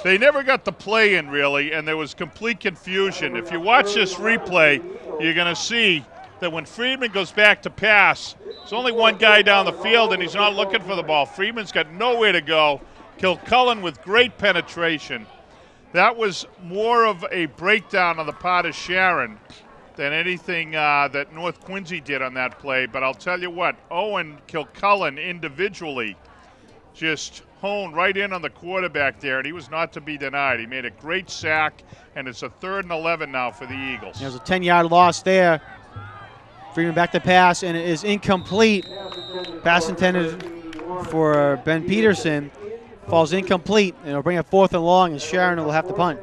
they never got the play in, really, and there was complete confusion. If you watch this replay, you're going to see that when Friedman goes back to pass, there's only one guy down the field, and he's not looking for the ball. Friedman's got nowhere to go. Kilcullen with great penetration. That was more of a breakdown on the part of Sharon than anything that North Quincy did on that play. But I'll tell you what, Owen Kilcullen individually just honed right in on the quarterback there, and he was not to be denied. He made a great sack, and it's a 3rd and 11 now for the Eagles. There's a 10-yard loss there. Freeman back to pass, and it is incomplete. Pass intended for Ben Peterson. Falls incomplete, and it'll bring it 4th and long, and Sharon will have to punt.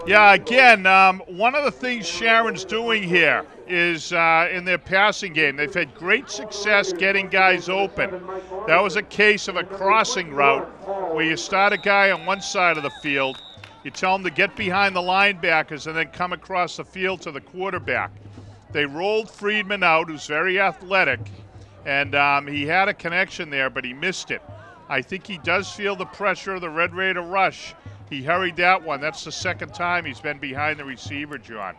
Yeah, again, one of the things Sharon's doing here is in their passing game, they've had great success getting guys open. That was a case of a crossing route where you start a guy on one side of the field, you tell him to get behind the linebackers and then come across the field to the quarterback. They rolled Friedman out, who's very athletic, and he had a connection there, but he missed it. I think he does feel the pressure of the Red Raider rush. He hurried that one. That's the 2nd time he's been behind the receiver, John.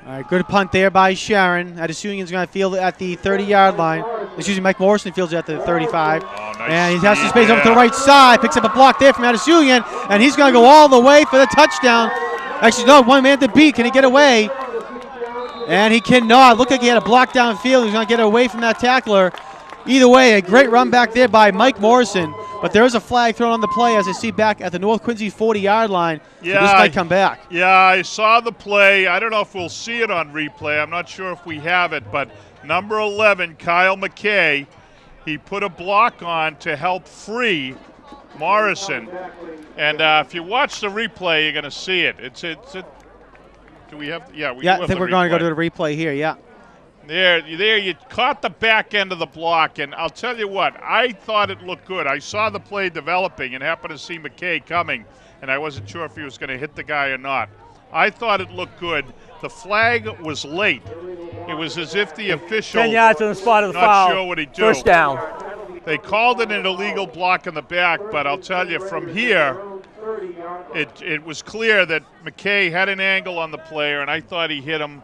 All right, good punt there by Sharon. Addisunian's going to field it at the 30-yard line. Excuse me, Mike Morrison fields it at the 35. Oh, nice. And he has some space over to the right side. Picks up a block there from Addisunian, and he's going to go all the way for the touchdown. Actually, no, one man to beat. Can he get away? And he cannot. Looked like he had a block downfield. He's going to get away from that tackler. Either way, a great run back there by Mike Morrison. But there is a flag thrown on the play, as I see back at the North Quincy 40-yard line. Yeah, so this might come back. Yeah, I saw the play. I don't know if we'll see it on replay. I'm not sure if we have it. But number 11, Kyle McKay, he put a block on to help free Morrison. And if you watch the replay, you're going to see it. Do we have? Yeah, we do have I think the we're going to go replay. to the replay here, yeah. There, you caught the back end of the block, and I'll tell you what, I thought it looked good. I saw the play developing and happened to see McKay coming, and I wasn't sure if he was going to hit the guy or not. I thought it looked good. The flag was late. It was as if the official 10 yards on the spot of the not foul. sure what he'd do. First down. They called it an illegal block in the back, but I'll tell you from here, it was clear that McKay had an angle on the player, and I thought he hit him.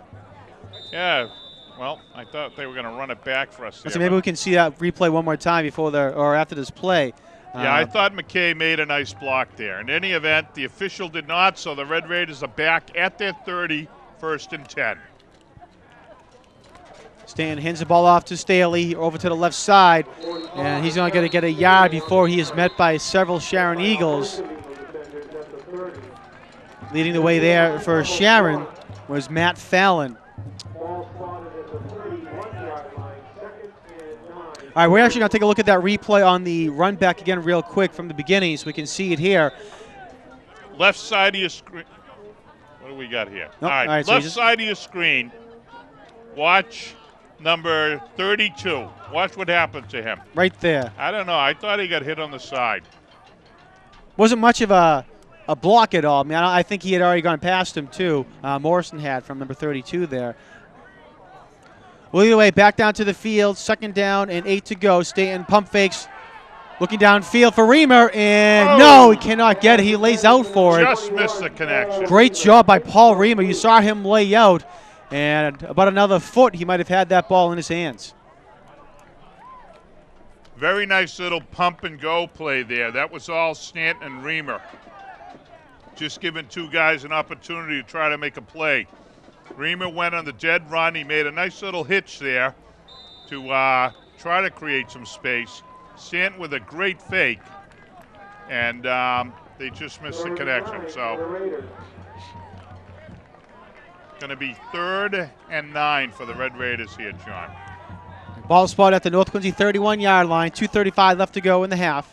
Yeah. Well, I thought they were going to run it back for us there. So maybe we can see that replay one more time before or after this play. Yeah, I thought McKay made a nice block there. In any event, the official did not, so the Red Raiders are back at their 30, 1st and 10. Stan hands the ball off to Staley over to the left side, and he's going to get a yard before he is met by several Sharon Eagles. Leading the way there for Sharon was Matt Fallon. All right, we're actually going to take a look at that replay on the run back again real quick from the beginning so we can see it here. Left side of your screen. What do we got here? Nope. All right, All right, so left side of your screen. Watch number 32. Watch what happened to him. Right there. I don't know. I thought he got hit on the side. Wasn't much of a block at all. I mean, I think he had already gone past him, too. Morrison had from number 32 there. Well, either way, back down to the field. 2nd down and 8 to go. Stanton pump fakes. Looking downfield for Reamer, and no, he cannot get it. He lays out for it. Just missed the connection. Great job by Paul Reamer. You saw him lay out, and about another foot, he might have had that ball in his hands. Very nice little pump and go play there. That was all Stanton and Reamer. Just giving two guys an opportunity to try to make a play. Reamer went on the dead run. He made a nice little hitch there to try to create some space. Stanton with a great fake, and they just missed the connection. So going to be 3rd and 9 for the Red Raiders here, John. Ball spot at the North Quincy 31-yard line. 2:35 left to go in the half.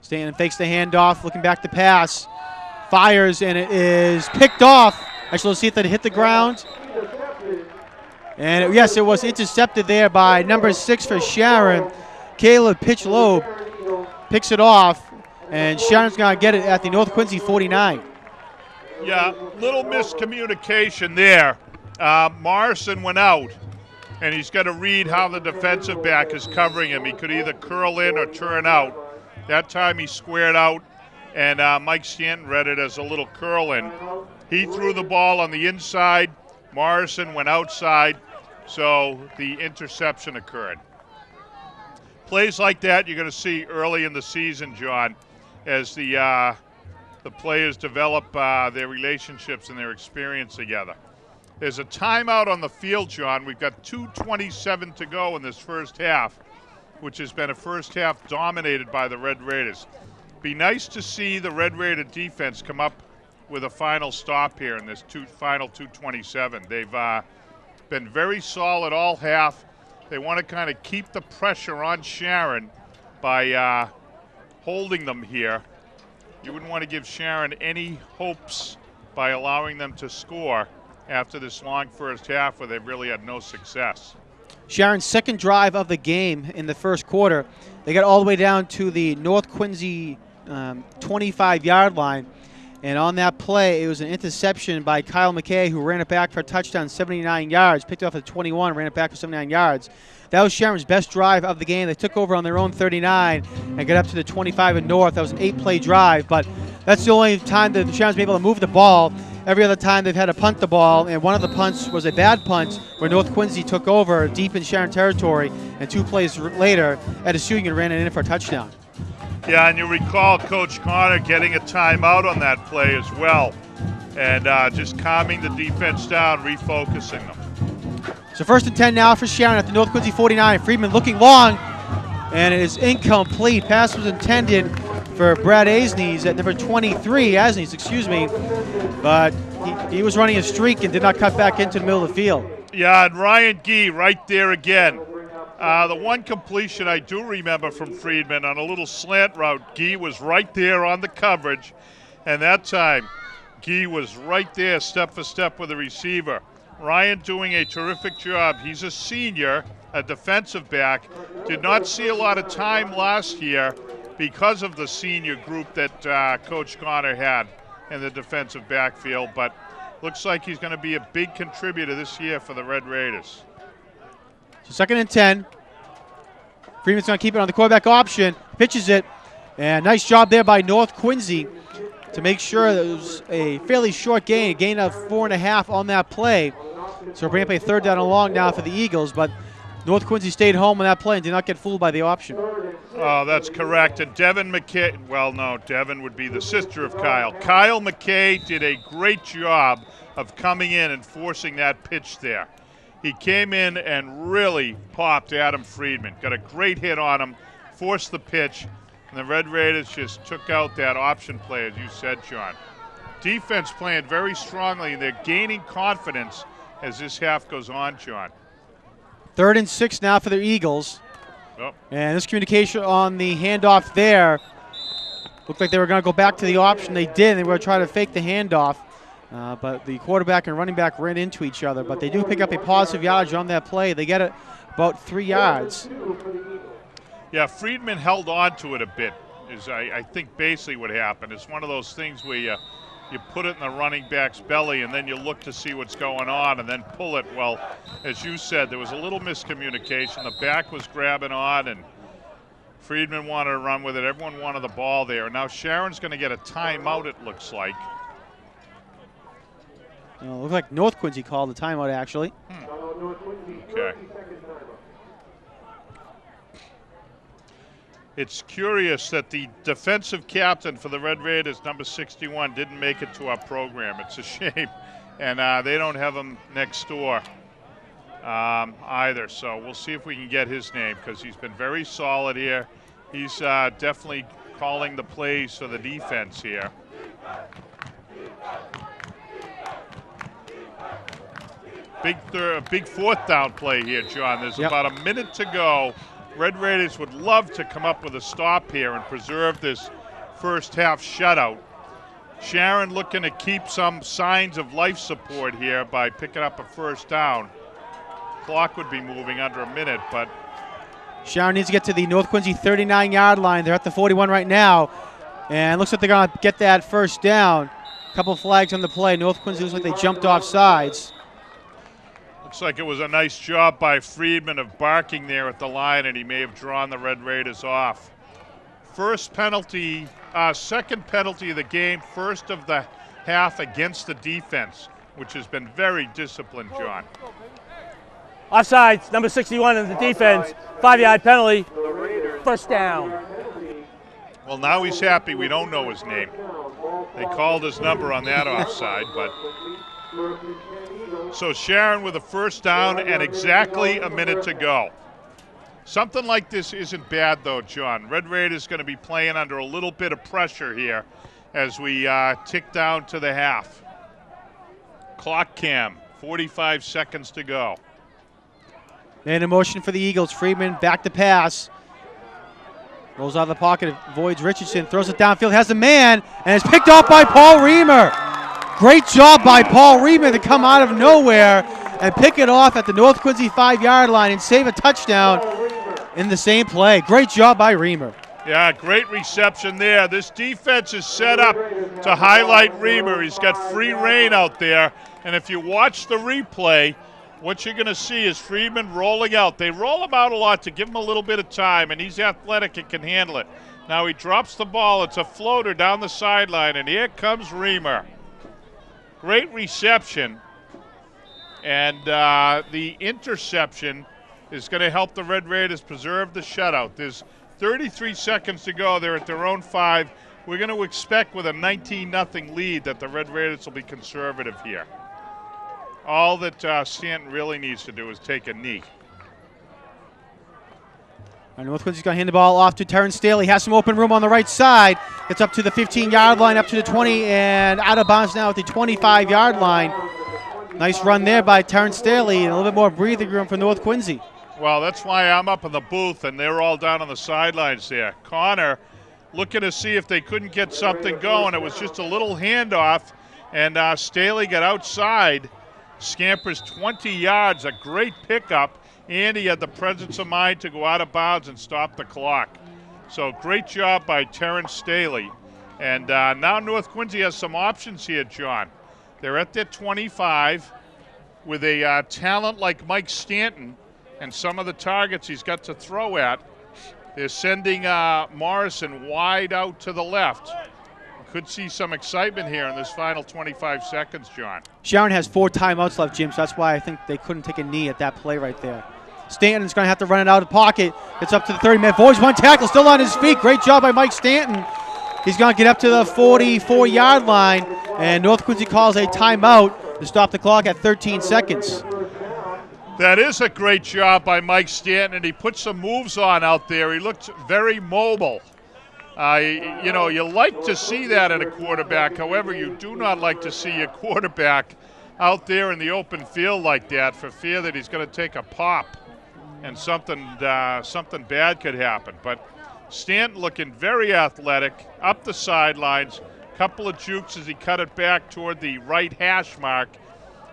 Stanton fakes the handoff, looking back to pass. Fires, and it is picked off. Actually, let's see if it hit the ground. And yes, it was intercepted there by number 6 for Sharon. Caleb Pitchlobe picks it off, and Sharon's going to get it at the North Quincy 49. Yeah, little miscommunication there. Morrison went out, and he's got to read how the defensive back is covering him. He could either curl in or turn out. That time he squared out, and Mike Stanton read it as a little curl in. He threw the ball on the inside. Morrison went outside, so the interception occurred. Plays like that you're going to see early in the season, John, as the players develop their relationships and their experience together. There's a timeout on the field, John. We've got 2:27 to go in this first half, which has been a first half dominated by the Red Raiders. Be nice to see the Red Raider defense come up with a final stop here in this final 2:27. They've been very solid all half. They want to kind of keep the pressure on Sharon by holding them here. You wouldn't want to give Sharon any hopes by allowing them to score after this long first half where they've really had no success. Sharon's second drive of the game in the first quarter. They got all the way down to the North Quincy 25-yard line. And on that play, it was an interception by Kyle McKay, who ran it back for a touchdown, 79 yards, picked it off at 21, ran it back for 79 yards. That was Sharon's best drive of the game. They took over on their own 39 and got up to the 25 and north. That was an 8-play drive, but that's the only time that Sharon's been able to move the ball. Every other time they've had to punt the ball, and one of the punts was a bad punt where North Quincy took over deep in Sharon territory, and 2 plays later, Ed Asugian ran it in for a touchdown. Yeah, and you recall Coach Connor getting a timeout on that play as well, and just calming the defense down, refocusing them. So 1st and 10 now for Sharon at the North Quincy 49. Friedman looking long, and it is incomplete. Pass was intended for Brad Asnes at number 23, but he was running a streak and did not cut back into the middle of the field. Yeah, and Ryan Gee right there again. The one completion I do remember from Friedman on a little slant route, Gee was right there on the coverage, and that time Gee was right there step for step with the receiver. Ryan doing a terrific job. He's a senior, a defensive back. Did not see a lot of time last year because of the senior group that Coach Connor had in the defensive backfield, but looks like he's going to be a big contributor this year for the Red Raiders. So 2nd and 10. Freeman's going to keep it on the quarterback option, pitches it, and nice job there by North Quincy to make sure that it was a fairly short gain, a gain of 4.5 on that play. So we're bringing up a 3rd down and long now for the Eagles, but North Quincy stayed home on that play and did not get fooled by the option. Oh, that's correct. And Devin McKay, well, no, Devin would be the sister of Kyle. Kyle McKay did a great job of coming in and forcing that pitch there. He came in and really popped Adam Friedman. Got a great hit on him, forced the pitch, and the Red Raiders just took out that option play, as you said, John. Defense playing very strongly, and they're gaining confidence as this half goes on, John. 3rd and 6 now for the Eagles. Oh. And this communication on the handoff there looked like they were going to go back to the option. They did. They were going to try to fake the handoff. But the quarterback and running back ran into each other. But they do pick up a positive yardage on that play. They get it about 3 yards. Yeah, Friedman held on to it a bit, is I think basically what happened. It's one of those things where you put it in the running back's belly and then you look to see what's going on and then pull it. Well, as you said, there was a little miscommunication. The back was grabbing on and Friedman wanted to run with it. Everyone wanted the ball there. Now Sharon's going to get a timeout, it looks like. Looks like North Quincy called the timeout, actually. Okay. It's curious that the defensive captain for the Red Raiders, number 61, didn't make it to our program. It's a shame. And they don't have him next door either. So we'll see if we can get his name because he's been very solid here. He's definitely calling the plays for the defense here. Big 4th down play here, John. There's about a minute to go. Red Raiders would love to come up with a stop here and preserve this first half shutout. Sharon looking to keep some signs of life support here by picking up a 1st down. Clock would be moving under a minute, but Sharon needs to get to the North Quincy 39-yard line. They're at the 41 right now. And looks like they're going to get that 1st down. A couple flags on the play. North Quincy looks like they jumped off sides. Looks like it was a nice job by Friedman of barking there at the line, and he may have drawn the Red Raiders off. 1st penalty, 2nd penalty of the game, 1st of the half against the defense, which has been very disciplined, John. Offsides, number 61 in the defense. 5-yard penalty. First down. Well, now he's happy we don't know his name. They called his number on that offside, but. So Sharon with a first down and exactly a minute to go. Something like this isn't bad, though, John. Red Raiders going to be playing under a little bit of pressure here as we tick down to the half. Clock cam, 45 seconds to go. And in motion for the Eagles. Freeman back to pass. Rolls out of the pocket, avoids Richardson, throws it downfield, has a man, and it's picked off by Paul Reamer. Great job by Paul Reamer to come out of nowhere and pick it off at the North Quincy 5-yard line and save a touchdown in the same play. Great job by Reamer. Yeah, great reception there. This defense is set up to highlight Reamer. He's got free reign out there, and if you watch the replay, what you're going to see is Freeman rolling out. They roll him out a lot to give him a little bit of time, and he's athletic and can handle it. Now he drops the ball. It's a floater down the sideline, and here comes Reamer. Great reception, and the interception is going to help the Red Raiders preserve the shutout. There's 33 seconds to go. They're at their own 5. We're going to expect with a 19-0 lead that the Red Raiders will be conservative here. All that Stanton really needs to do is take a knee. And North Quincy's going to hand the ball off to Terrence Staley. Has some open room on the right side. Gets up to the 15-yard line, up to the 20, and out of bounds now at the 25-yard line. Nice run there by Terrence Staley, and a little bit more breathing room for North Quincy. Well, that's why I'm up in the booth, and they're all down on the sidelines there. Connor looking to see if they couldn't get something going. It was just a little handoff, and Staley got outside. Scampers 20 yards, a great pickup, and he had the presence of mind to go out of bounds and stop the clock. So great job by Terrence Staley. And now North Quincy has some options here, John. They're at their 25 with a talent like Mike Stanton and some of the targets he's got to throw at. They're sending Morrison wide out to the left. Could see some excitement here in this final 25 seconds, John. Sharon has 4 timeouts left, Jim, so that's why I think they couldn't take a knee at that play right there. Stanton's going to have to run it out of the pocket. It's up to the 30-man. Boys, one tackle, still on his feet. Great job by Mike Stanton. He's going to get up to the 44-yard line, and North Quincy calls a timeout to stop the clock at 13 seconds. That is a great job by Mike Stanton, and he put some moves on out there. He looked very mobile. You know, you like to see that in a quarterback. However, you do not like to see a quarterback out there in the open field like that for fear that he's going to take a pop and something bad could happen. But Stanton looking very athletic, up the sidelines, couple of jukes as he cut it back toward the right hash mark.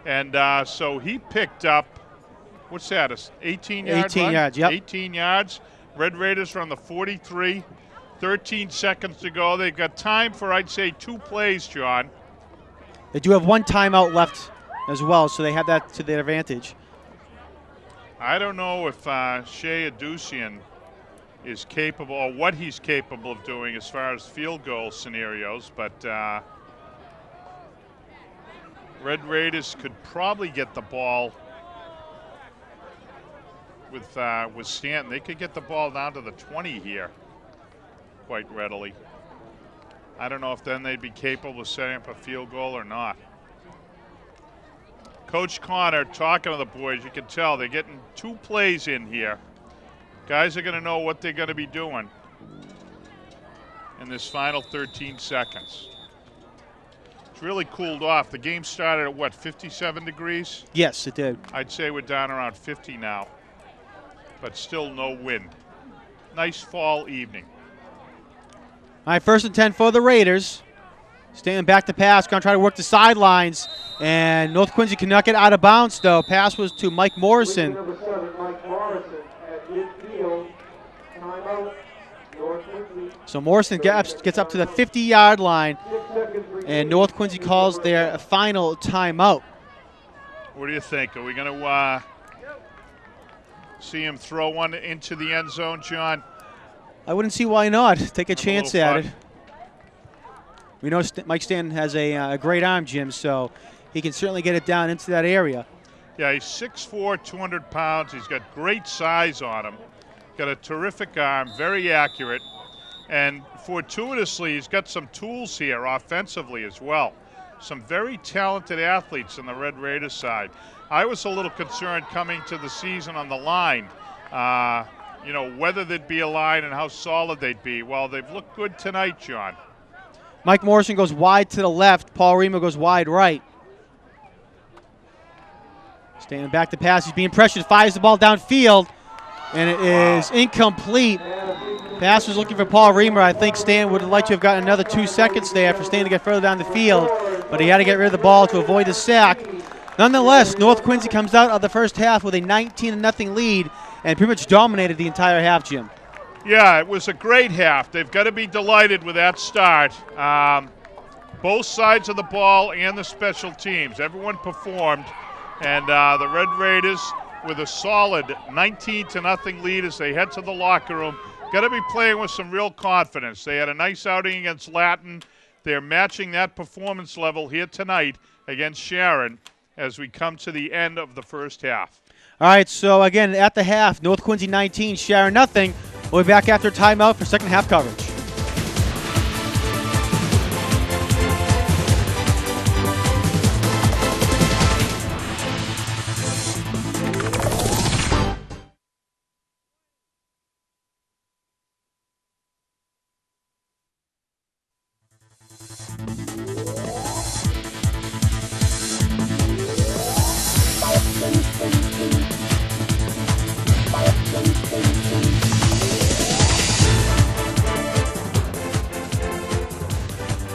And so he picked up, what's that, 18-yard 18 run? yards, yep. 18 yards. Red Raiders are on the 43. 13 seconds to go. They've got time for, I'd say, 2 plays, John. They do have 1 timeout left as well, so they have that to their advantage. I don't know if Shea Adusian is capable, or what he's capable of doing as far as field goal scenarios, but Red Raiders could probably get the ball with Stanton. They could get the ball down to the 20 here quite readily. I don't know if then they'd be capable of setting up a field goal or not. Coach Connor talking to the boys. You can tell they're getting 2 plays in here. Guys are going to know what they're going to be doing in this final 13 seconds. It's really cooled off. The game started at, what, 57 degrees? Yes, it did. I'd say we're down around 50 now, but still no wind. Nice fall evening. All right, 1st and 10 for the Raiders. Stanton back to pass, going to try to work the sidelines. And North Quincy cannot get out of bounds, though. Pass was to Mike Morrison. So Morrison gets up to the 50-yard line, and North Quincy calls their final timeout. What do you think? Are we going to see him throw one into the end zone, John? I wouldn't see why not. Take a chance at it. We know Mike Stanton has a great arm, Jim, so he can certainly get it down into that area. Yeah, he's 6'4", 200 pounds. He's got great size on him. Got a terrific arm, very accurate. And fortuitously, he's got some tools here offensively as well. Some very talented athletes on the Red Raiders side. I was a little concerned coming to the season on the line, whether there'd be a line and how solid they'd be. Well, they've looked good tonight, John. Mike Morrison goes wide to the left. Paul Rima goes wide right. Standing back to pass. He's being pressured. Fires the ball downfield. And it is incomplete. Pass was looking for Paul Reamer. I think Stan would have liked to have gotten another 2 seconds there for Stan to get further down the field, but he had to get rid of the ball to avoid the sack. Nonetheless, North Quincy comes out of the first half with a 19-0 lead and pretty much dominated the entire half, Jim. Yeah, it was a great half. They've got to be delighted with that start. Both sides of the ball and the special teams. Everyone performed, and the Red Raiders with a solid 19-0 lead as they head to the locker room. Got to be playing with some real confidence. They had a nice outing against Latin. They're matching that performance level here tonight against Sharon as we come to the end of the first half. All right, so again, at the half, North Quincy 19, Sharon nothing. We'll be back after timeout for second half coverage.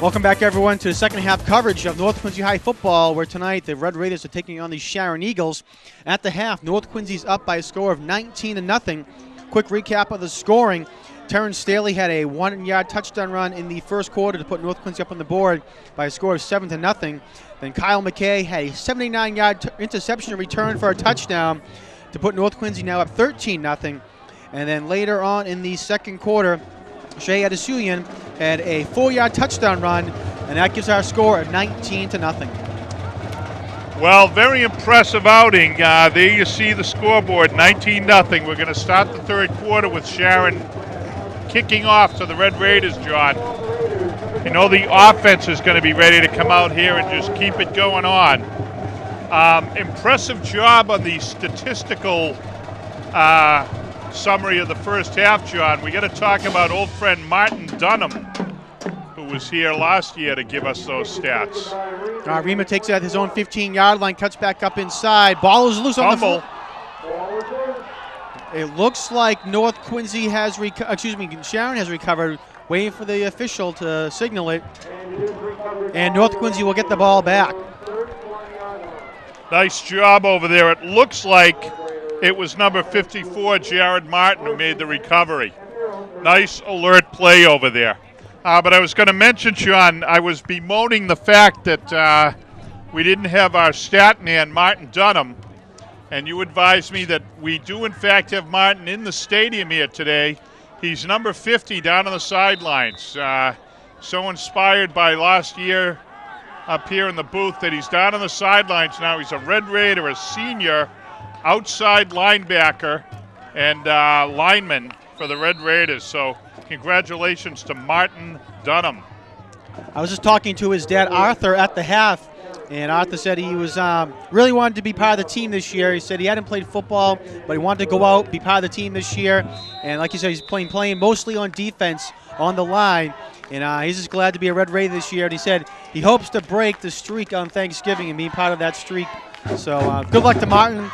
Welcome back, everyone, to the second half coverage of North Quincy High football, where tonight the Red Raiders are taking on the Sharon Eagles. At the half, North Quincy's up by a score of 19-0. Quick recap of the scoring. Terrence Staley had a 1-yard touchdown run in the first quarter to put North Quincy up on the board by a score of 7-0. Then Kyle McKay had a 79-yard interception return for a touchdown to put North Quincy now up 13-0. And then later on in the second quarter, Shea Adesunian had a 4-yard touchdown run, and that gives our score of 19-0. Well, very impressive outing. There you see the scoreboard, 19-0. We're going to start the third quarter with Sharon kicking off to the Red Raiders, John. You know the offense is going to be ready to come out here and just keep it going on. Impressive job on the statistical summary of the first half, John. We got to talk about old friend Martin Dunham, who was here last year to give us those stats. Rima takes it at his own 15-yard line, cuts back up inside. Ball is loose on the floor. It looks like North Quincy has Sharon has recovered, waiting for the official to signal it. And North Quincy will get the ball back. Nice job over there. It looks like it was number 54, Jared Martin, who made the recovery. Nice alert play over there. But I was going to mention, Sean, I was bemoaning the fact that we didn't have our stat man, Martin Dunham, and you advised me that we do, in fact, have Martin in the stadium here today. He's number 50 down on the sidelines. So inspired by last year up here in the booth that he's down on the sidelines now. He's a Red Raider, a senior outside linebacker and lineman for the Red Raiders. So congratulations to Martin Dunham. I was just talking to his dad, Arthur, at the half, and Arthur said he was really wanted to be part of the team this year. He said he hadn't played football, but he wanted to go out, be part of the team this year. And like you said, he's playing mostly on defense on the line. And he's just glad to be a Red Raider this year. And he said he hopes to break the streak on Thanksgiving and be part of that streak. So good luck to Martin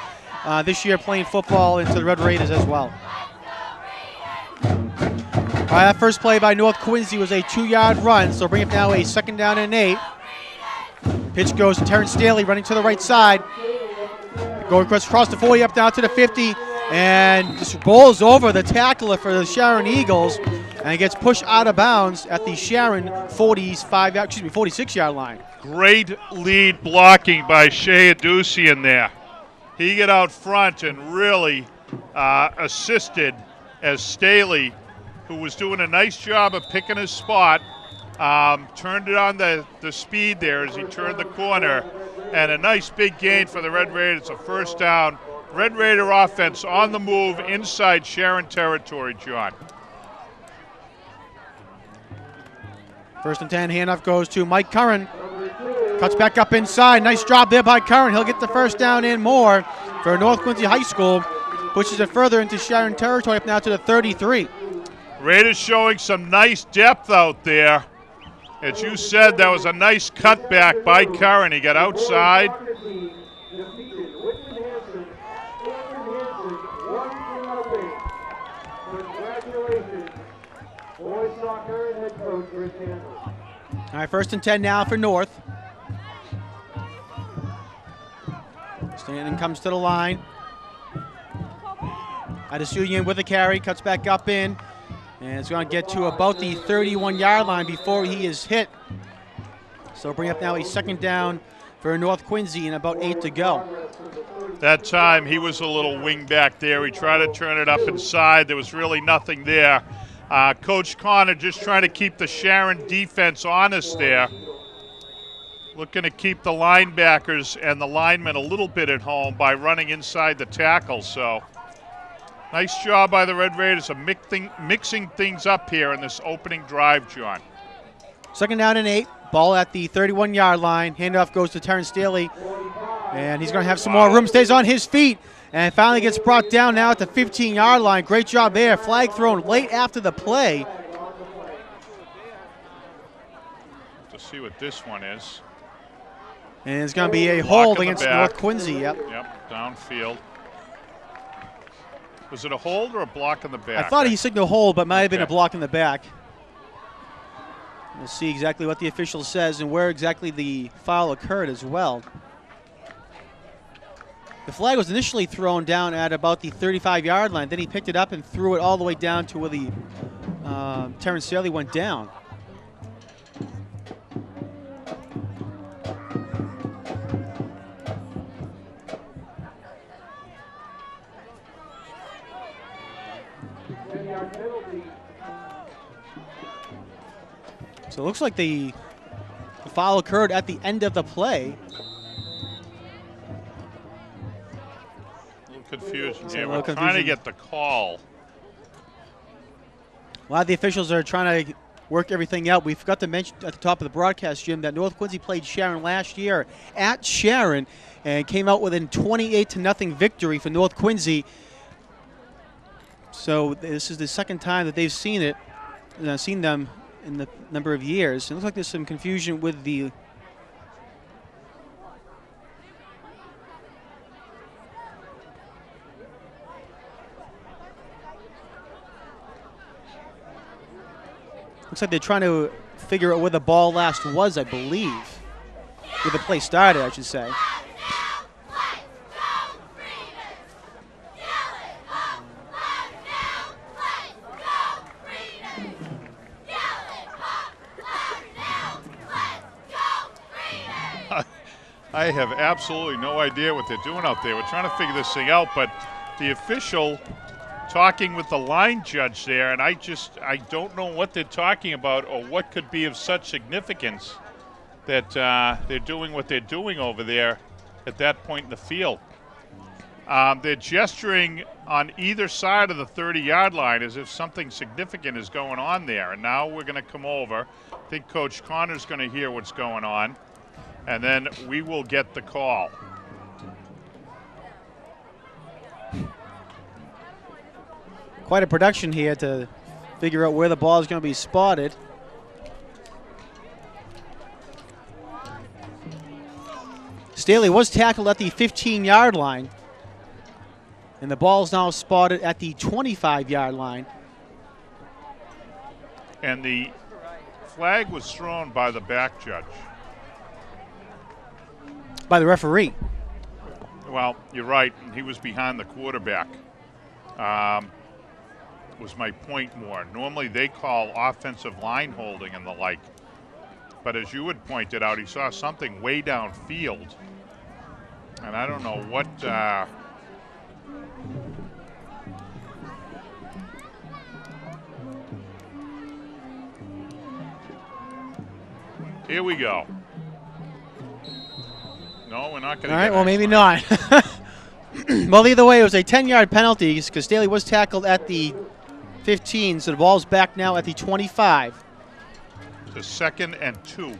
this year playing football and to the Red Raiders as well. All right, that first play by North Quincy was a 2-yard run, so bring up now a 2nd down and 8. Pitch goes to Terrence Staley running to the right side. Going across the 40 up down to the 50, and just bowls over the tackler for the Sharon Eagles, and he gets pushed out of bounds at the Sharon 46-yard line. Great lead blocking by Shea Adusey there. He got out front and really assisted as Staley, who was doing a nice job of picking his spot, Turned it on the speed there as he turned the corner. And a nice big gain for the Red Raiders, a first down. Red Raider offense on the move inside Sharon territory, John. 1st and 10, handoff goes to Mike Curran. Cuts back up inside. Nice job there by Curran. He'll get the first down and more for North Quincy High School. Pushes it further into Sharon territory up now to the 33. Raiders showing some nice depth out there. As you said, that was a nice cutback by Curran. He got outside. All right, 1st and 10 now for North. Stanton comes to the line. Adesunian with a carry, cuts back up in. And it's going to get to about the 31-yard line before he is hit. So bring up now a 2nd down for North Quincy and about 8 to go. That time he was a little wing back there. He tried to turn it up inside. There was really nothing there. Coach Connor just trying to keep the Sharon defense honest there. Looking to keep the linebackers and the linemen a little bit at home by running inside the tackle. So nice job by the Red Raiders of mixing things up here in this opening drive, John. 2nd down and 8. Ball at the 31-yard line. Handoff goes to Terrence Staley. And he's going to have some more room. Stays on his feet. And finally gets brought down now at the 15-yard line. Great job there. Flag thrown late after the play. Let's see what this one is. And it's going to be a hold against North Quincy. Yep, downfield. Was it a hold or a block in the back? I thought he signaled hold, but might have been a block in the back. We'll see exactly what the official says and where exactly the foul occurred as well. The flag was initially thrown down at about the 35-yard line. Then he picked it up and threw it all the way down to where the Terrence Staley went down. So it looks like the foul occurred at the end of the play. A little confusion here. We're trying to get the call. A lot of the officials are trying to work everything out. We forgot to mention at the top of the broadcast, Jim, that North Quincy played Sharon last year at Sharon and came out with a 28-0 victory for North Quincy. So this is the second time that they've seen them in the number of years. It looks like there's some confusion with the looks like they're trying to figure out where the ball last was, I believe. Where the play started, I should say. I have absolutely no idea what they're doing out there. We're trying to figure this thing out, but the official talking with the line judge there, and I don't know what they're talking about or what could be of such significance that they're doing what they're doing over there at that point in the field. They're gesturing on either side of the 30-yard line as if something significant is going on there, and now we're going to come over. I think Coach Connor's going to hear what's going on, and then we will get the call. Quite a production here to figure out where the ball is going to be spotted. Staley was tackled at the 15-yard line, and the ball is now spotted at the 25-yard line. And the flag was thrown by the back judge. By the referee. Well, you're right. He was behind the quarterback. Was my point more. Normally they call offensive line holding and the like. But as you had pointed out, he saw something way downfield. And I don't know what... Here we go. No, we're not going to. All right, well, maybe not. Well, either way, it was a 10-yard penalty because Staley was tackled at the 15, so the ball's back now at the 25. To 2nd and 2.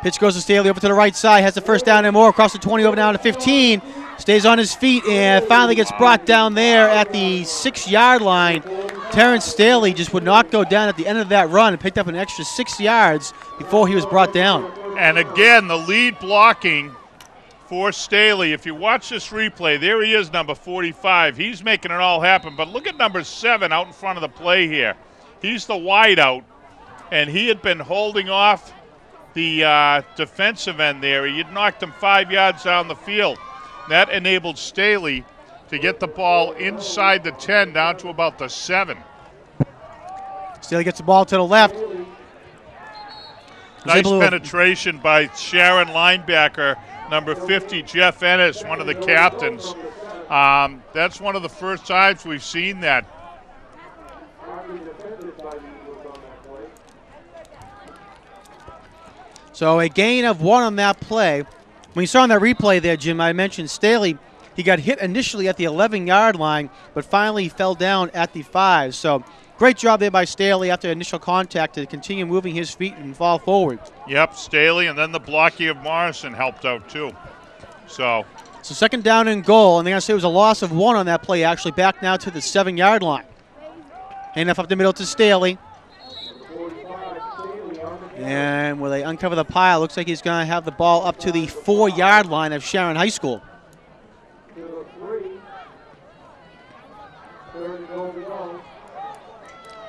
Pitch goes to Staley over to the right side, has the first down and more, across the 20 over down to 15. Stays on his feet and finally gets brought down there at the 6-yard line. Terrence Staley just would not go down at the end of that run and picked up an extra 6 yards before he was brought down. And again, the lead blocking for Staley. If you watch this replay, there he is, number 45. He's making it all happen. But look at number 7 out in front of the play here. He's the wideout, and he had been holding off the defensive end there. He had knocked him 5 yards down the field. That enabled Staley to get the ball inside the 10 down to about the 7. Staley gets the ball to the left. Nice penetration by Sharon linebacker, number 50, Jeff Ennis, one of the captains. That's one of the first times we've seen that. So a gain of 1 on that play. When you saw on that replay there, Jim, I mentioned Staley. He got hit initially at the 11-yard line, but finally fell down at the 5. So great job there by Staley after initial contact to continue moving his feet and fall forward. Yep, Staley, and then the blocking of Morrison helped out too. So 2nd down and goal, and they're going to say it was a loss of 1 on that play, actually back now to the 7-yard line. Handoff up the middle to Staley. And will they uncover the pile? Looks like he's going to have the ball up to the 4-yard line of Sharon High School.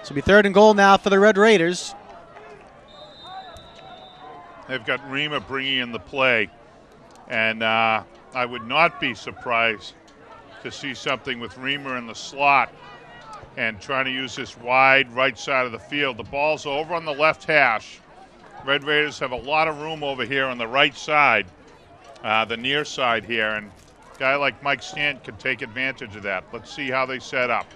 So it'll be 3rd and goal now for the Red Raiders. They've got Rima bringing in the play. And I would not be surprised to see something with Rima in the slot and trying to use this wide right side of the field. The ball's over on the left hash. Red Raiders have a lot of room over here on the right side, the near side here, and a guy like Mike Stanton can take advantage of that. Let's see how they set up.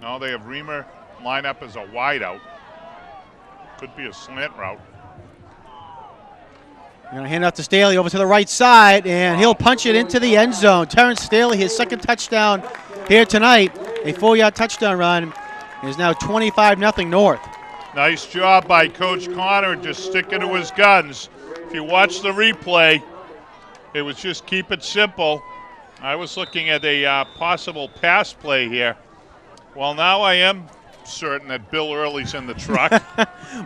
No, they have Reamer line up as a wideout. Could be a slant route. They're going to hand off to Staley over to the right side, and he'll punch it into the end zone. Terrence Staley, his 2nd touchdown here tonight, a 4-yard touchdown run. It is now 25-0 North. Nice job by Coach Connor, just sticking to his guns. If you watch the replay, it was just keep it simple. I was looking at a possible pass play here. Well, now I am certain that Bill Early's in the truck.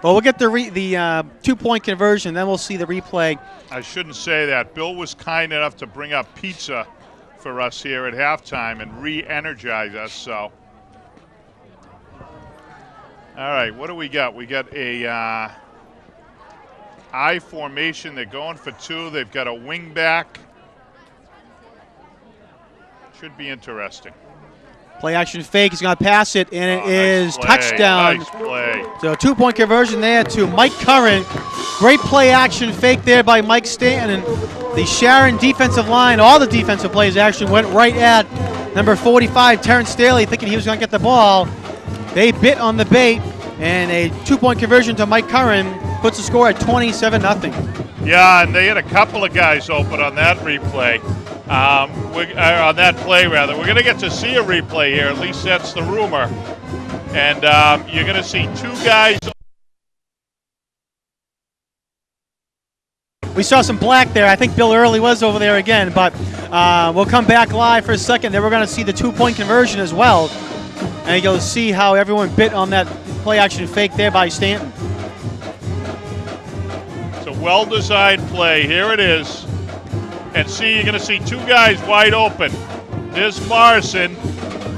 Well, we'll get the 2-point conversion, then we'll see the replay. I shouldn't say that. Bill was kind enough to bring up pizza for us here at halftime and re-energize us, so. All right, what do we got? We got a I formation. They're going for 2. They've got a wing back. Should be interesting. Play action fake. He's going to pass it, and it is nice touchdown. Nice play. So 2-point conversion there to Mike Curran. Great play action fake there by Mike Stanton. The Sharon defensive line, all the defensive players actually went right at number 45, Terrence Staley, thinking he was going to get the ball. They bit on the bait, and a 2-point conversion to Mike Curran puts the score at 27-0. Yeah, and they had a couple of guys open on that replay. On that play, rather. We're going to get to see a replay here. At least that's the rumor. And you're going to see 2 guys. We saw some black there. I think Bill Early was over there again, but we'll come back live for a second. Then we're going to see the 2-point conversion as well. And you'll see how everyone bit on that play action fake there by Stanton. It's a well-designed play. Here it is. And see, you're going to see 2 guys wide open. There's Morrison,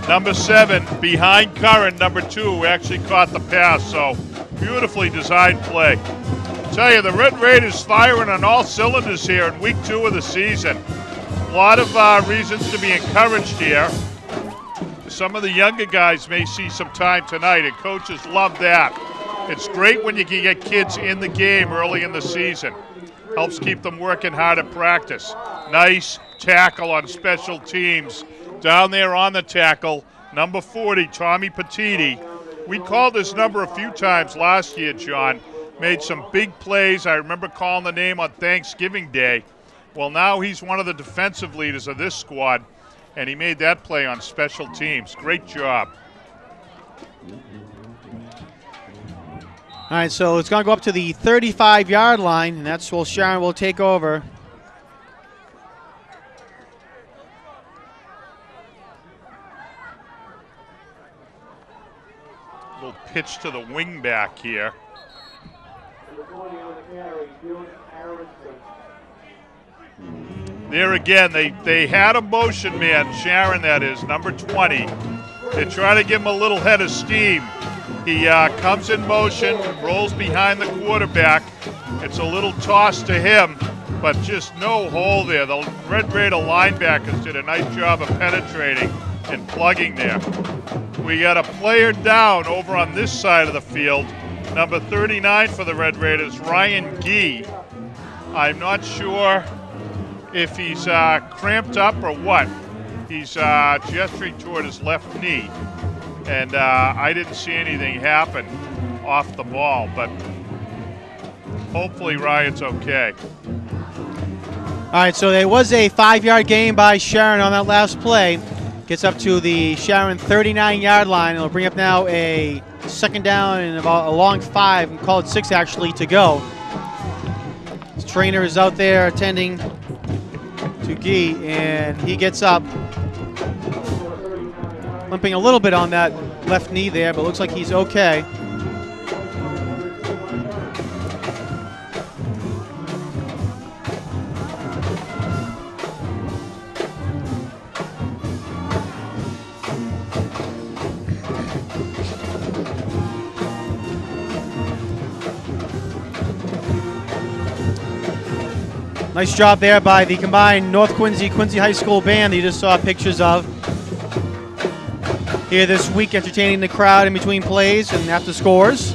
number 7, behind Curran, number 2, who actually caught the pass. So, beautifully designed play. I tell you, the Red Raiders firing on all cylinders here in week 2 of the season. A lot of reasons to be encouraged here. Some of the younger guys may see some time tonight, and coaches love that. It's great when you can get kids in the game early in the season. Helps keep them working hard at practice. Nice tackle on special teams. Down there on the tackle, Number 40, Tommy Petiti. We called this number a few times last year, John. Made some big plays. I remember calling the name on Thanksgiving Day. Well, now he's one of the defensive leaders of this squad, and he made that play on special teams. Great job. All right, so it's going to go up to the 35-yard line, and that's where Sharon will take over. Little pitch to the wing back here. There again, they had a motion man, Sharon that is, number 20. They try to give him a little head of steam. He comes in motion, rolls behind the quarterback. It's a little toss to him, but just no hole there. The Red Raider linebackers did a nice job of penetrating and plugging there. We got a player down over on this side of the field. Number 39 for the Red Raiders, Ryan Gee. I'm not sure if he's cramped up or what. He's gesturing toward his left knee. And I didn't see anything happen off the ball, but hopefully Ryan's okay. All right, so there was a 5-yard gain by Sharon on that last play. Gets up to the Sharon 39-yard line. It'll bring up now a second down and about a long 5, and call it 6 actually, to go. His trainer is out there attending to Gee, and he gets up, limping a little bit on that left knee there, but looks like he's okay. Nice job there by the combined North Quincy High School band that you just saw pictures of here this week, entertaining the crowd in between plays and after scores.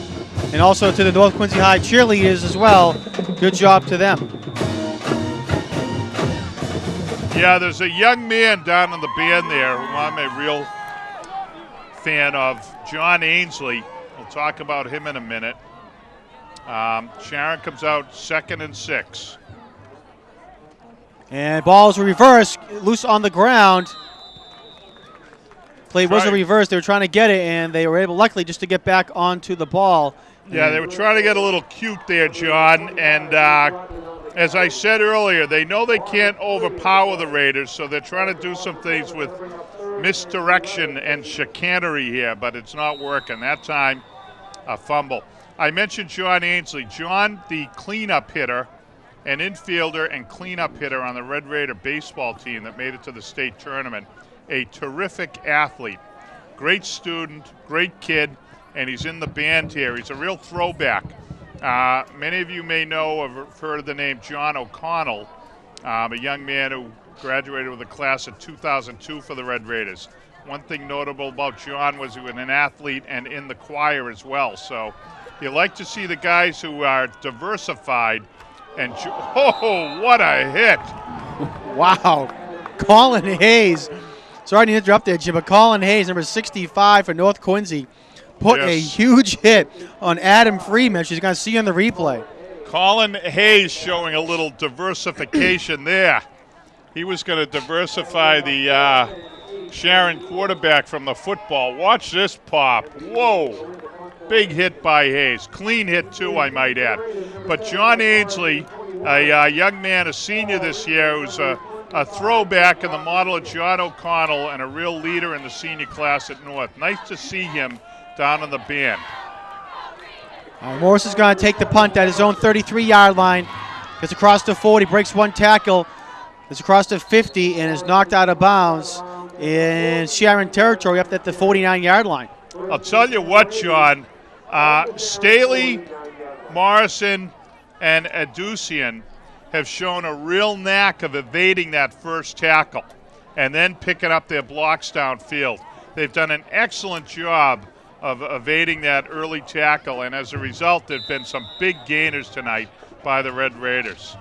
And also to the North Quincy High cheerleaders as well. Good job to them. Yeah, there's a young man down in the band there who I'm a real fan of, John Ainsley. We'll talk about him in a minute. Sharon comes out 2nd and 6. And balls were reversed, loose on the ground. Play wasn't reversed. They were trying to get it, and they were able, luckily, just to get back onto the ball. Yeah, they were trying to get a little cute there, John. And as I said earlier, they know they can't overpower the Raiders, so they're trying to do some things with misdirection and chicanery here, but it's not working. That time, a fumble. I mentioned John Ainsley. John, the cleanup hitter, an infielder and cleanup hitter on the Red Raider baseball team that made it to the state tournament. A terrific athlete. Great student, great kid, and he's in the band here. He's a real throwback. Many of you may know or have heard of the name John O'Connell, a young man who graduated with a class of 2002 for the Red Raiders. One thing notable about John was he was an athlete and in the choir as well. So you like to see the guys who are diversified. And oh, what a hit! Wow. Colin Hayes. Sorry to interrupt there, Jim, but Colin Hayes, number 65 for North Quincy, put a huge hit on Adam Freeman. She's going to see on the replay. Colin Hayes showing a little diversification there. He was going to diversify the Sharon quarterback from the football. Watch this pop. Whoa. Big hit by Hayes. Clean hit, too, I might add. But John Ainsley, a young man, a senior this year, who's a throwback in the model of John O'Connell and a real leader in the senior class at North. Nice to see him down in the band. Morris is going to take the punt at his own 33-yard line. Gets across the 40, breaks one tackle. Gets across the 50 and is knocked out of bounds in Sharon territory up at the 49-yard line. I'll tell you what, John. Staley, Morrison, and Adusian have shown a real knack of evading that first tackle and then picking up their blocks downfield. They've done an excellent job of evading that early tackle, and as a result, there have been some big gainers tonight by the Red Raiders.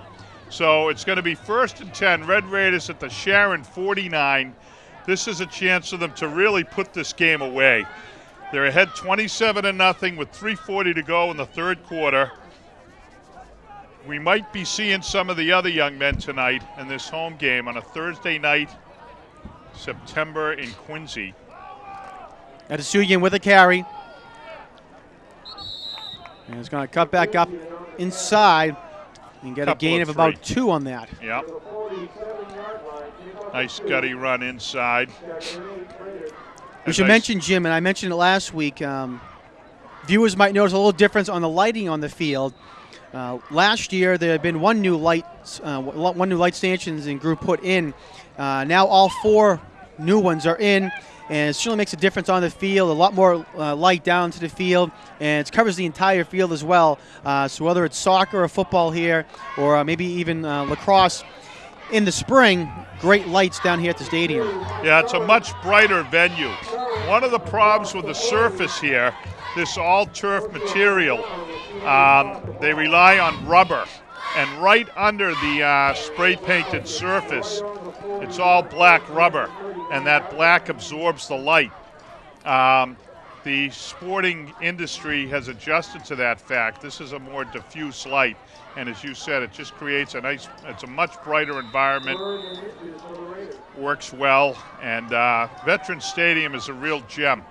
So it's going to be 1st and 10, Red Raiders at the Sharon 49. this is a chance for them to really put this game away. They're ahead 27-0 with 3:40 to go in the third quarter. We might be seeing some of the other young men tonight in this home game on a Thursday night, September in Quincy. Adesugyan with a carry. And he's going to cut back up inside and get a gain of about 2 on that. Yep. Nice gutty run inside. We should mention, Jim, and I mentioned it last week, viewers might notice a little difference on the lighting on the field. Last year, there had been one new light stanchions and group put in. Now all 4 new ones are in, and it certainly makes a difference on the field. A lot more light down to the field, and it covers the entire field as well. So whether it's soccer or football here, or maybe even lacrosse in the spring, great lights down here at the stadium. Yeah, it's a much brighter venue. One of the problems with the surface here, this all-turf material, they rely on rubber. And right under the spray-painted surface, it's all black rubber, and that black absorbs the light. The sporting industry has adjusted to that fact. This is a more diffuse light, and as you said, it just creates it's a much brighter environment, works well, and Veterans Stadium is a real gem.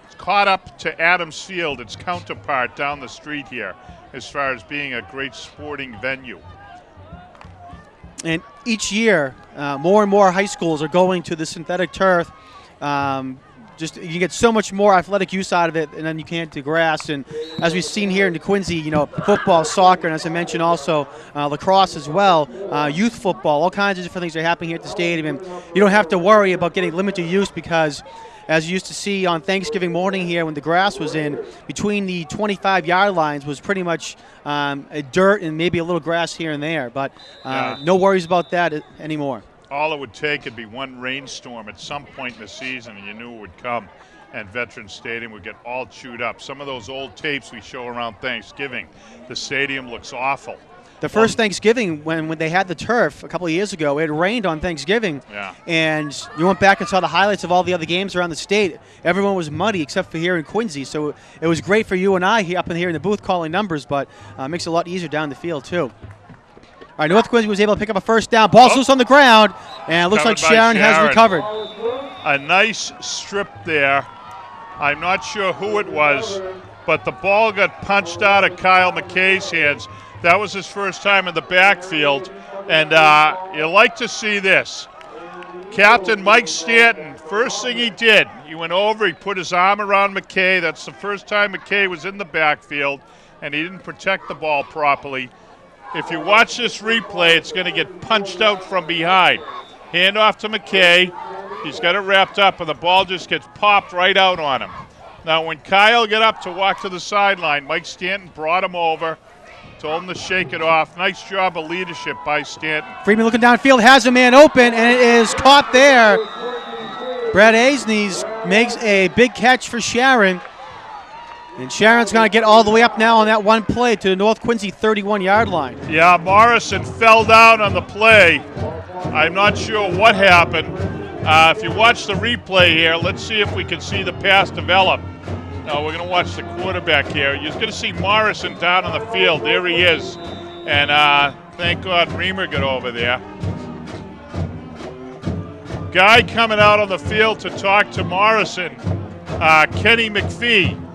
It's caught up to Adams Field, its counterpart down the street here, as far as being a great sporting venue. And each year, more and more high schools are going to the synthetic turf. You get so much more athletic use out of it, and then you can't do grass. And as we've seen here in Quincy, football, soccer, and as I mentioned also, lacrosse as well, youth football, all kinds of different things are happening here at the stadium. And you don't have to worry about getting limited use because, as you used to see on Thanksgiving morning here when the grass was in, between the 25-yard lines was pretty much dirt and maybe a little grass here and there. But no worries about that anymore. All it would take would be one rainstorm at some point in the season, and you knew it would come, and Veterans Stadium would get all chewed up. Some of those old tapes we show around Thanksgiving, the stadium looks awful. The first Thanksgiving, when they had the turf a couple of years ago, it rained on Thanksgiving. Yeah. And you went back and saw the highlights of all the other games around the state. Everyone was muddy except for here in Quincy. So it was great for you and I up in here in the booth calling numbers, but it makes it a lot easier down the field, too. All right, North Quincy was able to pick up a first down. Ball's loose on the ground, and it looks like Sharon has recovered. A nice strip there. I'm not sure who it was, but the ball got punched out of Kyle McKay's hands. That was his first time in the backfield, and you like to see this. Captain Mike Stanton, first thing he did, he went over, he put his arm around McKay. That's the first time McKay was in the backfield, and he didn't protect the ball properly. If you watch this replay, it's going to get punched out from behind. Hand off to McKay. He's got it wrapped up, and the ball just gets popped right out on him. Now, when Kyle got up to walk to the sideline, Mike Stanton brought him over, told him to shake it off. Nice job of leadership by Stanton. Freeman looking downfield, has a man open, and it is caught there. Brad Aisnes makes a big catch for Sharon. And Sharon's going to get all the way up now on that one play to the North Quincy 31-yard line. Yeah, Morrison fell down on the play. I'm not sure what happened. If you watch the replay here, let's see if we can see the pass develop. No, we're going to watch the quarterback here. You're going to see Morrison down on the field. There he is. And thank God Reamer got over there. Guy coming out on the field to talk to Morrison, Kenny McPhee.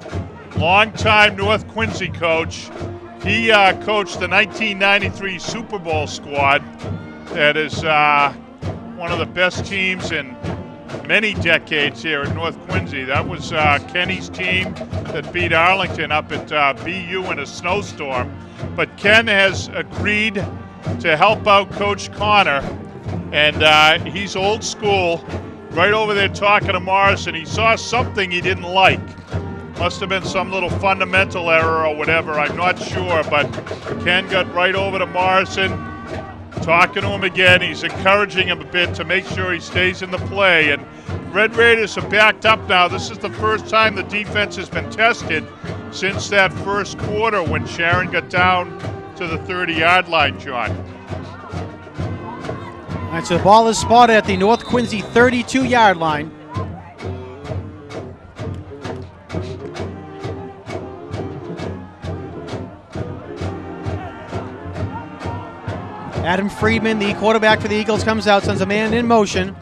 Longtime North Quincy coach. He coached the 1993 Super Bowl squad. That is one of the best teams in many decades here at North Quincy. That was Kenny's team that beat Arlington up at BU in a snowstorm. But Ken has agreed to help out Coach Connor, and he's old school. Right over there talking to Morrison. He saw something he didn't like. Must have been some little fundamental error or whatever, I'm not sure, but Ken got right over to Morrison, talking to him again. He's encouraging him a bit to make sure he stays in the play. And Red Raiders are backed up now. This is the first time the defense has been tested since that first quarter when Sharon got down to the 30-yard line, John. All right, so the ball is spotted at the North Quincy 32-yard line. Adam Friedman, the quarterback for the Eagles, comes out, sends a man in motion.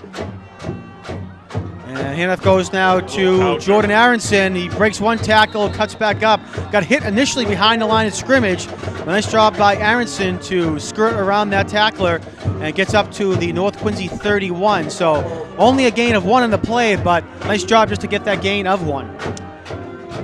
And handoff goes now to Jordan Aronson. He breaks one tackle, cuts back up. Got hit initially behind the line of scrimmage. A nice job by Aronson to skirt around that tackler and gets up to the North Quincy 31. So only a gain of 1 in the play, but nice job just to get that gain of 1.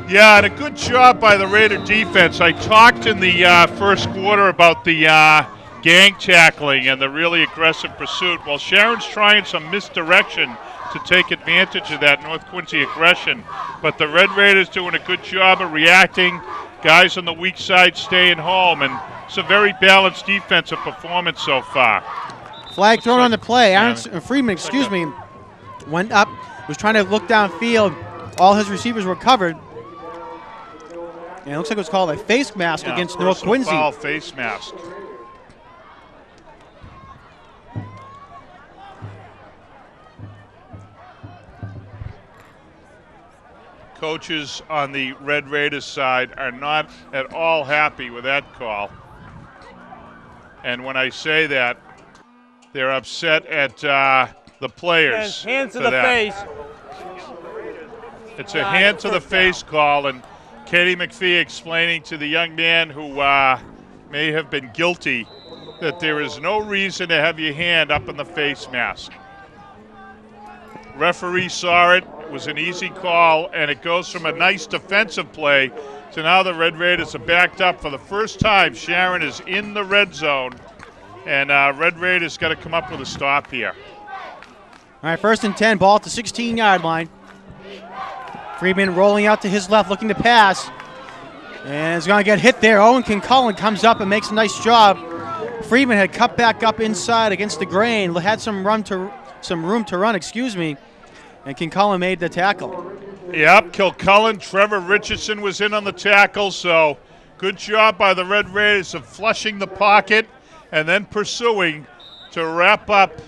Yeah, and a good job by the Raider defense. I talked in the first quarter about the gang tackling and the really aggressive pursuit. Well, Sharon's trying some misdirection to take advantage of that North Quincy aggression, but the Red Raiders doing a good job of reacting. Guys on the weak side staying home, and it's a very balanced defensive performance so far. Flag thrown on the play. Friedman, went up, was trying to look downfield. All his receivers were covered. And it looks like it was called a face mask against North Quincy. Foul, face mask. Coaches on the Red Raiders side are not at all happy with that call. And when I say that, they're upset at the players. Hands to the face. It's a hand to the face call, and Katie McPhee explaining to the young man who may have been guilty that there is no reason to have your hand up in the face mask. Referee saw it. It was an easy call, and it goes from a nice defensive play to now the Red Raiders are backed up for the first time. Sharon is in the red zone, and Red Raiders got to come up with a stop here. All right, 1st and 10, ball at the 16-yard line. Friedman rolling out to his left, looking to pass, and is going to get hit there. Owen Kincullen comes up and makes a nice job. Friedman had cut back up inside against the grain, had some room to run, and Kincullen made the tackle. Yep, Kilcullen, Trevor Richardson was in on the tackle, so good job by the Red Raiders of flushing the pocket and then pursuing to wrap up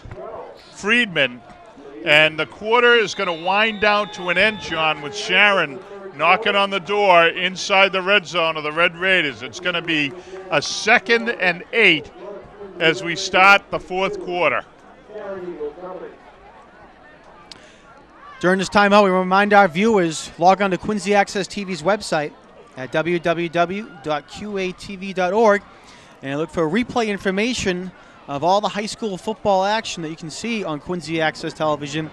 Friedman. And the quarter is going to wind down to an end, John, with Sharon knocking on the door inside the red zone of the Red Raiders. It's going to be a 2nd and 8 as we start the 4th quarter. During this timeout, we remind our viewers, log on to Quincy Access TV's website at www.qatv.org and look for replay information of all the high school football action that you can see on Quincy Access Television.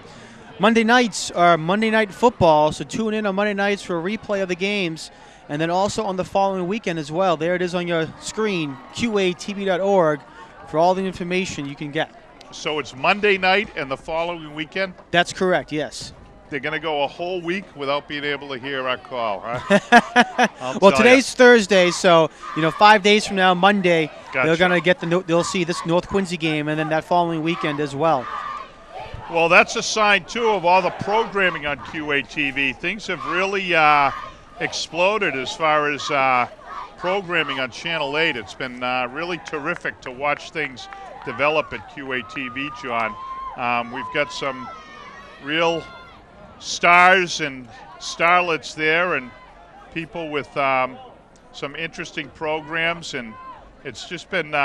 Monday nights are Monday Night Football, so tune in on Monday nights for a replay of the games, and then also on the following weekend as well. There it is on your screen, qatv.org, for all the information you can get. So it's Monday night and the following weekend? That's correct, yes. They're going to go a whole week without being able to hear our call, huh? Well, today's Thursday, so 5 days from now, Monday, Gotcha. they're going to they'll see this North Quincy game, and then that following weekend as well. Well, that's a sign too of all the programming on QATV. Things have really exploded as far as programming on Channel 8. It's been really terrific to watch things develop at QATV, John. We've got some real stars and starlets there and people with some interesting programs, and it's just been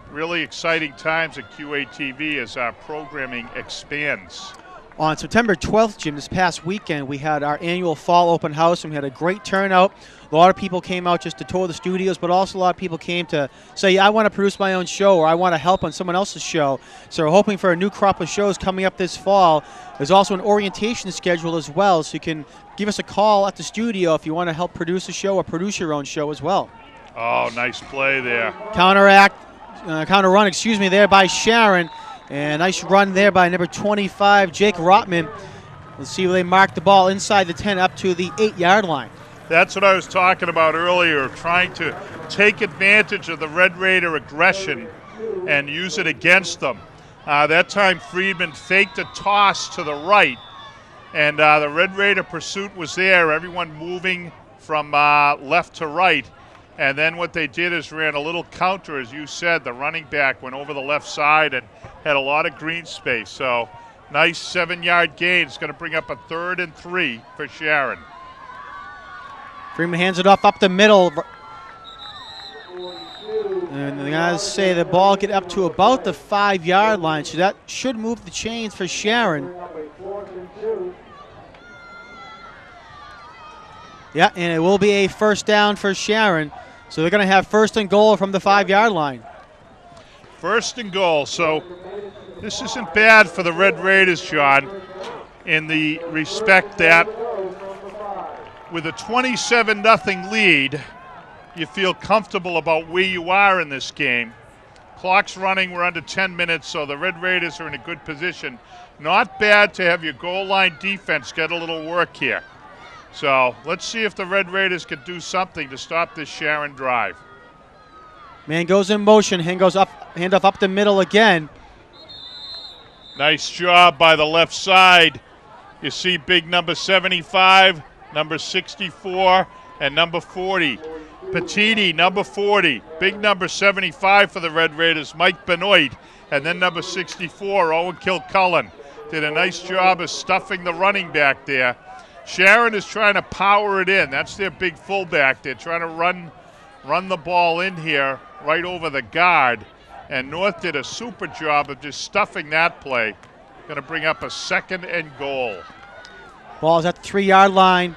really exciting times at QATV as our programming expands. On September 12th, Jim, this past weekend, we had our annual fall open house, and we had a great turnout. A lot of people came out just to tour the studios, but also a lot of people came to say, I want to produce my own show, or I want to help on someone else's show. So we're hoping for a new crop of shows coming up this fall. There's also an orientation schedule as well, so you can give us a call at the studio if you want to help produce a show or produce your own show as well. Oh, nice play there. Counter run, there by Sharon. And nice run there by number 25, Jake Rotman. Let's see where they mark the ball inside the 10 up to the 8-yard line. That's what I was talking about earlier, trying to take advantage of the Red Raider aggression and use it against them. That time Friedman faked a toss to the right, and the Red Raider pursuit was there, everyone moving from left to right. And then what they did is ran a little counter, as you said. The running back went over the left side and had a lot of green space. So nice 7-yard gain. It's going to bring up a 3rd and 3 for Sharon. Freeman hands it off up the middle. And the guys say the ball get up to about the 5-yard line, so that should move the chains for Sharon. Yeah, and it will be a first down for Sharon. So they're going to have 1st and goal from the 5-yard line. 1st and goal. So this isn't bad for the Red Raiders, John, in the respect that with a 27-0 lead, you feel comfortable about where you are in this game. Clock's running, we're under 10 minutes, so the Red Raiders are in a good position. Not bad to have your goal line defense get a little work here. So let's see if the Red Raiders can do something to stop this Sharon drive. Man goes in motion, handoff up the middle again. Nice job by the left side. You see big number 75, number 64, and number 40. Petiti, number 40. Big number 75 for the Red Raiders, Mike Benoit. And then number 64, Owen Kilcullen. Did a nice job of stuffing the running back there. Sharon is trying to power it in. That's their big fullback. They're trying to run the ball in here right over the guard. And North did a super job of just stuffing that play. Going to bring up a 2nd and goal. Ball's at the 3-yard line.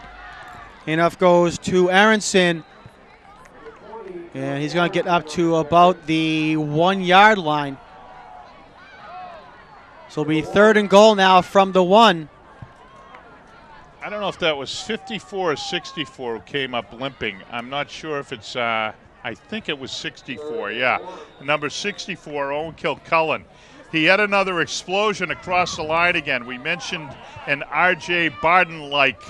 Handoff goes to Aronson. And he's going to get up to about the 1-yard line. So it'll be 3rd and goal now from the 1. I don't know if that was 54 or 64 who came up limping. I'm not sure if it's, I think it was 64, yeah. Number 64, Owen Kilcullen. He had another explosion across the line again. We mentioned an R.J. Barden-like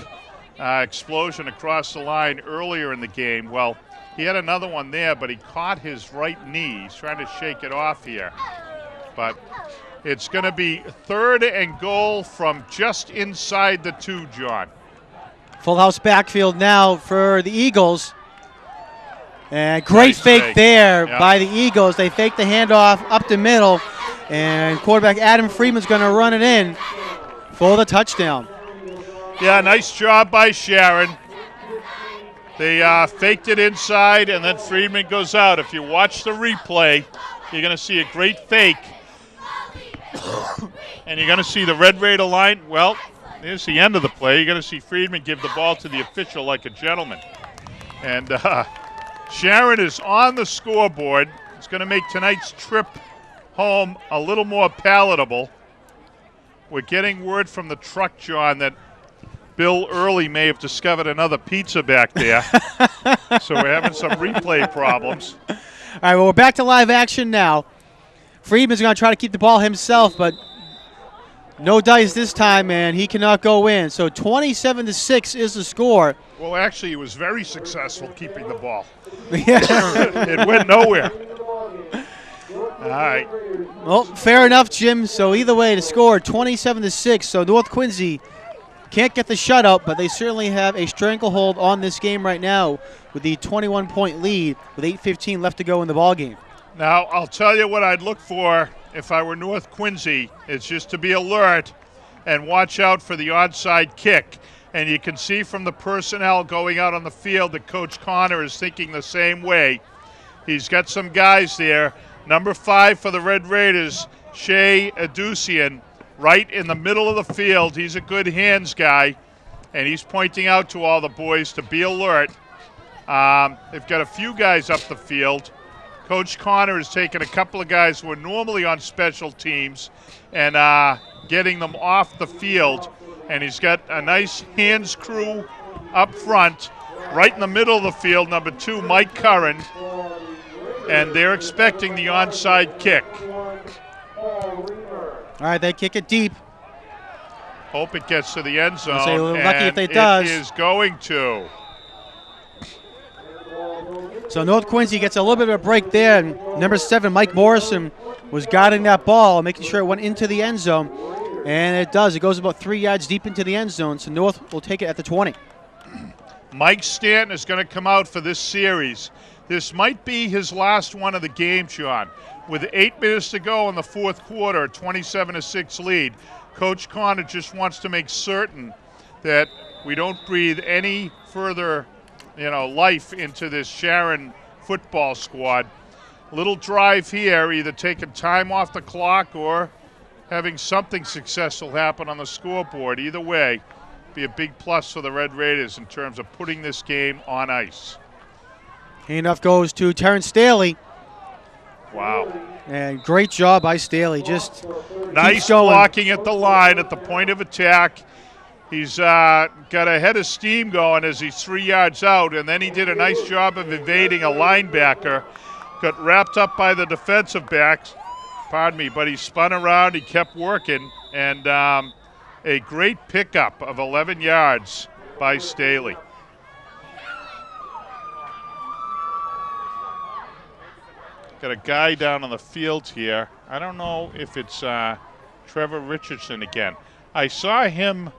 explosion across the line earlier in the game. Well, he had another one there, but he caught his right knee. He's trying to shake it off here. But it's going to be 3rd and goal from just inside the 2, John. Full house backfield now for the Eagles. And great Nice fake there Yep. by the Eagles. They fake the handoff up the middle. And quarterback Adam Freeman's going to run it in for the touchdown. Yeah, nice job by Sharon. They faked it inside, and then Freeman goes out. If you watch the replay, you're going to see a great fake. And you're going to see the Red Raider line. Well, here's the end of the play. You're going to see Freeman give the ball to the official like a gentleman. And Sharon is on the scoreboard. It's going to make tonight's trip home a little more palatable. We're getting word from the truck, John, that Bill Early may have discovered another pizza back there. So we're having some replay problems. All right, well, we're back to live action now. Freeman's going to try to keep the ball himself, but no dice this time, and he cannot go in. So 27-6 is the score. Well, actually, he was very successful keeping the ball. Yeah. It went nowhere. All right. Well, fair enough, Jim. So either way, the score 27-6. So North Quincy can't get the shutout, but they certainly have a stranglehold on this game right now with the 21-point lead with 8:15 left to go in the ballgame. Now, I'll tell you what I'd look for if I were North Quincy. It's just to be alert and watch out for the onside kick. And you can see from the personnel going out on the field that Coach Connor is thinking the same way. He's got some guys there. Number 5 for the Red Raiders, Shea Adusian, right in the middle of the field. He's a good hands guy, and he's pointing out to all the boys to be alert. They've got a few guys up the field. Coach Connor has taken a couple of guys who are normally on special teams and getting them off the field. And he's got a nice hands crew up front, right in the middle of the field, number 2, Mike Curran. And they're expecting the onside kick. All right, they kick it deep. Hope it gets to the end zone. Say a little lucky if and it does. It is going to. So North Quincy gets a little bit of a break there. And number 7, Mike Morrison, was guarding that ball, making sure it went into the end zone. And it does. It goes about 3 yards deep into the end zone. So North will take it at the 20. Mike Stanton is going to come out for this series. This might be his last one of the game, Sean. With 8 minutes to go in the fourth quarter, a 27-6 lead, Coach Connor just wants to make certain that we don't breathe any further, life into this Sharon football squad. Little drive here, either taking time off the clock or having something successful happen on the scoreboard. Either way, be a big plus for the Red Raiders in terms of putting this game on ice. Handoff goes to Terrence Staley. Wow. And great job by Staley. Just nice blocking at the line at the point of attack. He's got a head of steam going as he's 3 yards out, and then he did a nice job of evading a linebacker. Got wrapped up by the defensive backs, but he spun around, he kept working, and a great pickup of 11 yards by Staley. Got a guy down on the field here. I don't know if it's Trevor Richardson again. I saw him a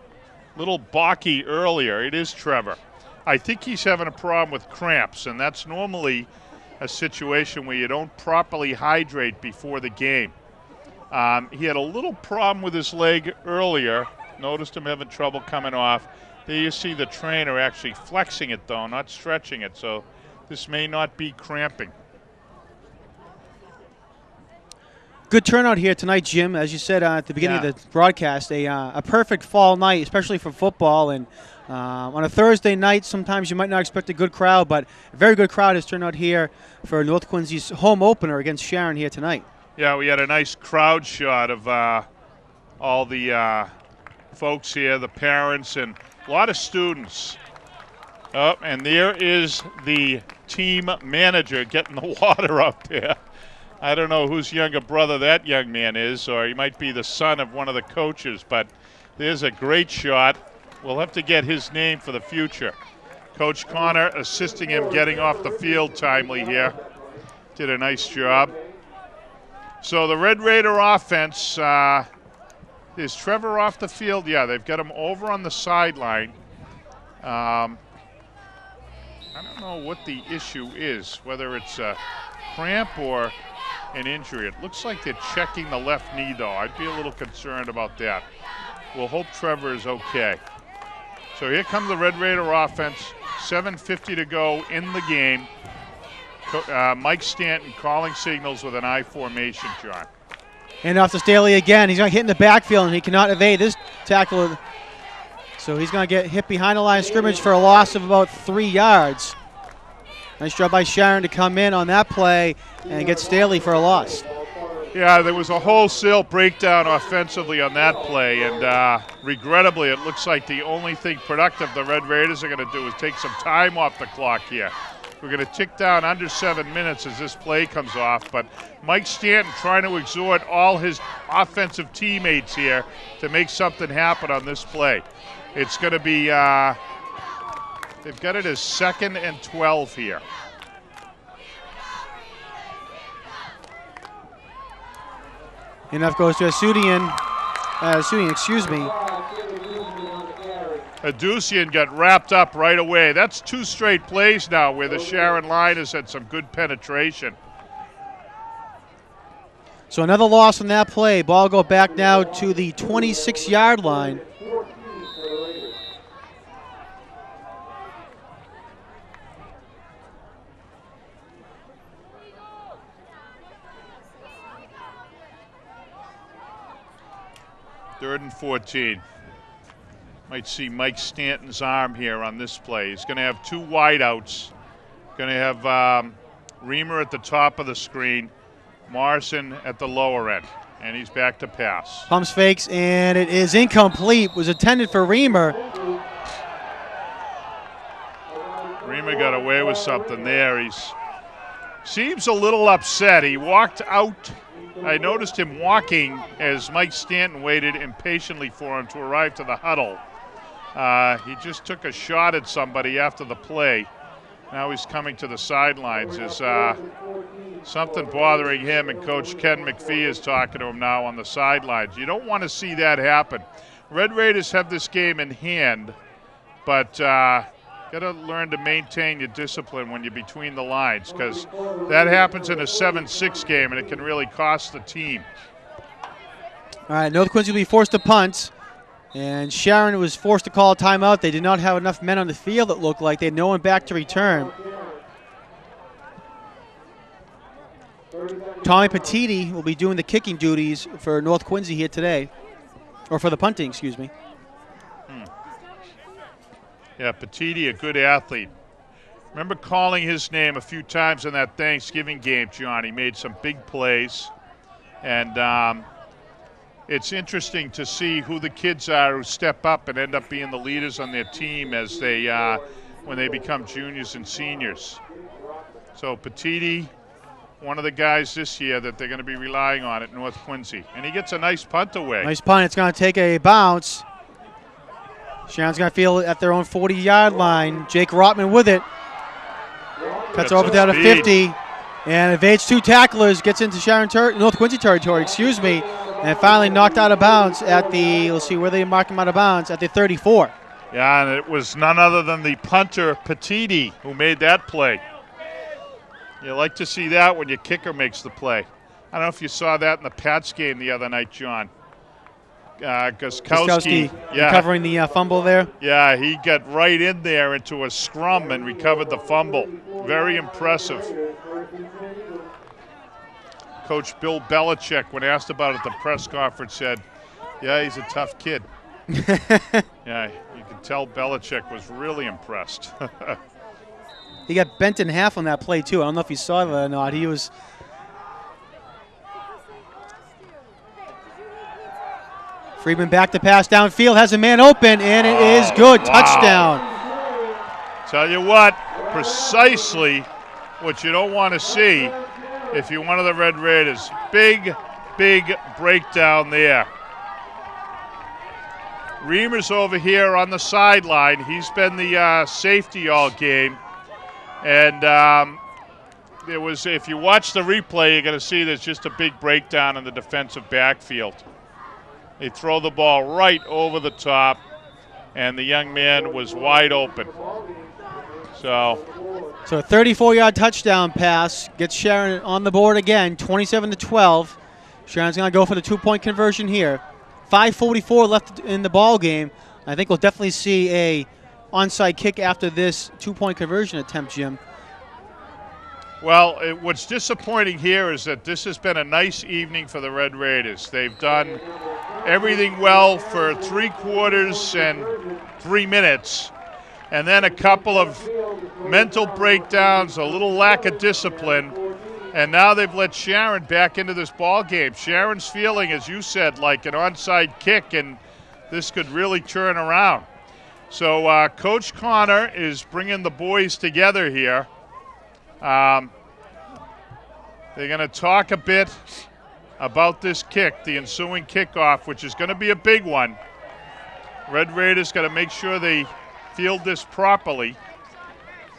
little balky earlier. It is Trevor. I think he's having a problem with cramps, and that's normally a situation where you don't properly hydrate before the game. He had a little problem with his leg earlier. Noticed him having trouble coming off. There you see the trainer actually flexing it, though, not stretching it, so this may not be cramping. Good turnout here tonight, Jim. As you said at the beginning of the broadcast, a perfect fall night, especially for football. And on a Thursday night, sometimes you might not expect a good crowd, but a very good crowd has turned out here for North Quincy's home opener against Sharon here tonight. Yeah, we had a nice crowd shot of all the folks here, the parents, and a lot of students. Oh, and there is the team manager getting the water up there. I don't know whose younger brother that young man is, or he might be the son of one of the coaches, but there's a great shot. We'll have to get his name for the future. Coach Connor assisting him getting off the field timely here. Did a nice job. So the Red Raider offense, is Trevor off the field? Yeah, they've got him over on the sideline. I don't know what the issue is, whether it's a cramp or an injury. It looks like they're checking the left knee, though. I'd be a little concerned about that. We'll hope Trevor is okay. So here comes the Red Raider offense. 7:50 to go in the game. Mike Stanton calling signals with an I formation, John. And off to Staley again. He's going to hit in the backfield, and he cannot evade this tackle. So he's going to get hit behind the line of scrimmage for a loss of about 3 yards. Nice job by Sharon to come in on that play and get Staley for a loss. Yeah, there was a wholesale breakdown offensively on that play, and regrettably, it looks like the only thing productive the Red Raiders are going to do is take some time off the clock here. We're going to tick down under 7 minutes as this play comes off, but Mike Stanton trying to exhort all his offensive teammates here to make something happen on this play. It's going to be, they've got it as 2nd and 12 here. Enough goes to Asudian, Adusian got wrapped up right away. That's 2 straight plays now where the Sharon line has had some good penetration. So another loss on that play. Ball go back now to the 26-yard line. Third and 14. Might see Mike Stanton's arm here on this play. He's going to have 2 wideouts. Going to have Reamer at the top of the screen, Morrison at the lower end, and he's back to pass. Pumps fakes, and it is incomplete. Was intended for Reamer. Reamer got away with something there. He seems a little upset. He walked out. I noticed him walking as Mike Stanton waited impatiently for him to arrive to the huddle. He just took a shot at somebody after the play. Now he's coming to the sidelines. Is something bothering him, and Coach Ken McPhee is talking to him now on the sidelines. You don't want to see that happen. Red Raiders have this game in hand, but got to learn to maintain your discipline when you're between the lines, because that happens in a 7-6 game, and it can really cost the team. All right, North Quincy will be forced to punt, and Sharon was forced to call a timeout. They did not have enough men on the field, it looked like. They had no one back to return. Tommy Petiti will be doing the kicking duties for North Quincy here today, or for the punting, excuse me. Yeah, Petiti, a good athlete. Remember calling his name a few times in that Thanksgiving game, John. He made some big plays. And it's interesting to see who the kids are who step up and end up being the leaders on their team as they when they become juniors and seniors. So Petiti, one of the guys this year that they're going to be relying on at North Quincy. And he gets a nice punt away. Nice punt. It's going to take a bounce. Sharon's going to field it at their own 40-yard line. Jake Rotman with it. Cuts over down to 50. And evades 2 tacklers. Gets into North Quincy territory, and finally knocked out of bounds at the, let's see, where they mark him out of bounds, at the 34. Yeah, and it was none other than the punter, Petiti, who made that play. You like to see that when your kicker makes the play. I don't know if you saw that in the Pats game the other night, John. Gostkowski, recovering the fumble there. Yeah, he got right in there into a scrum and recovered the fumble. Very impressive. Coach Bill Belichick, when asked about it at the press conference, said, yeah, he's a tough kid. Yeah, you can tell Belichick was really impressed. He got bent in half on that play, too. I don't know if you saw that or not. He was... Friedman back to pass downfield, has a man open, and it is good. Wow. Touchdown. Tell you what, precisely what you don't want to see if you're one of the Red Raiders. Big, big breakdown there. Reamer's over here on the sideline. He's been the safety all game. And there was, if you watch the replay, you're going to see there's just a big breakdown in the defensive backfield. They throw the ball right over the top, and the young man was wide open. So a 34-yard touchdown pass gets Sharon on the board again, 27-12. Sharon's going to go for the 2-point conversion here. 5:44 left in the ball game. I think we'll definitely see a onside kick after this 2-point conversion attempt, Jim. Well, what's disappointing here is that this has been a nice evening for the Red Raiders. They've done everything well for 3 quarters and 3 minutes, and then a couple of mental breakdowns, a little lack of discipline, and now they've let Sharon back into this ball game. Sharon's feeling, as you said, like an onside kick, and this could really turn around. So Coach Connor is bringing the boys together here. They're going to talk a bit about this kick, the ensuing kickoff, which is going to be a big one. Red Raiders got to make sure they field this properly.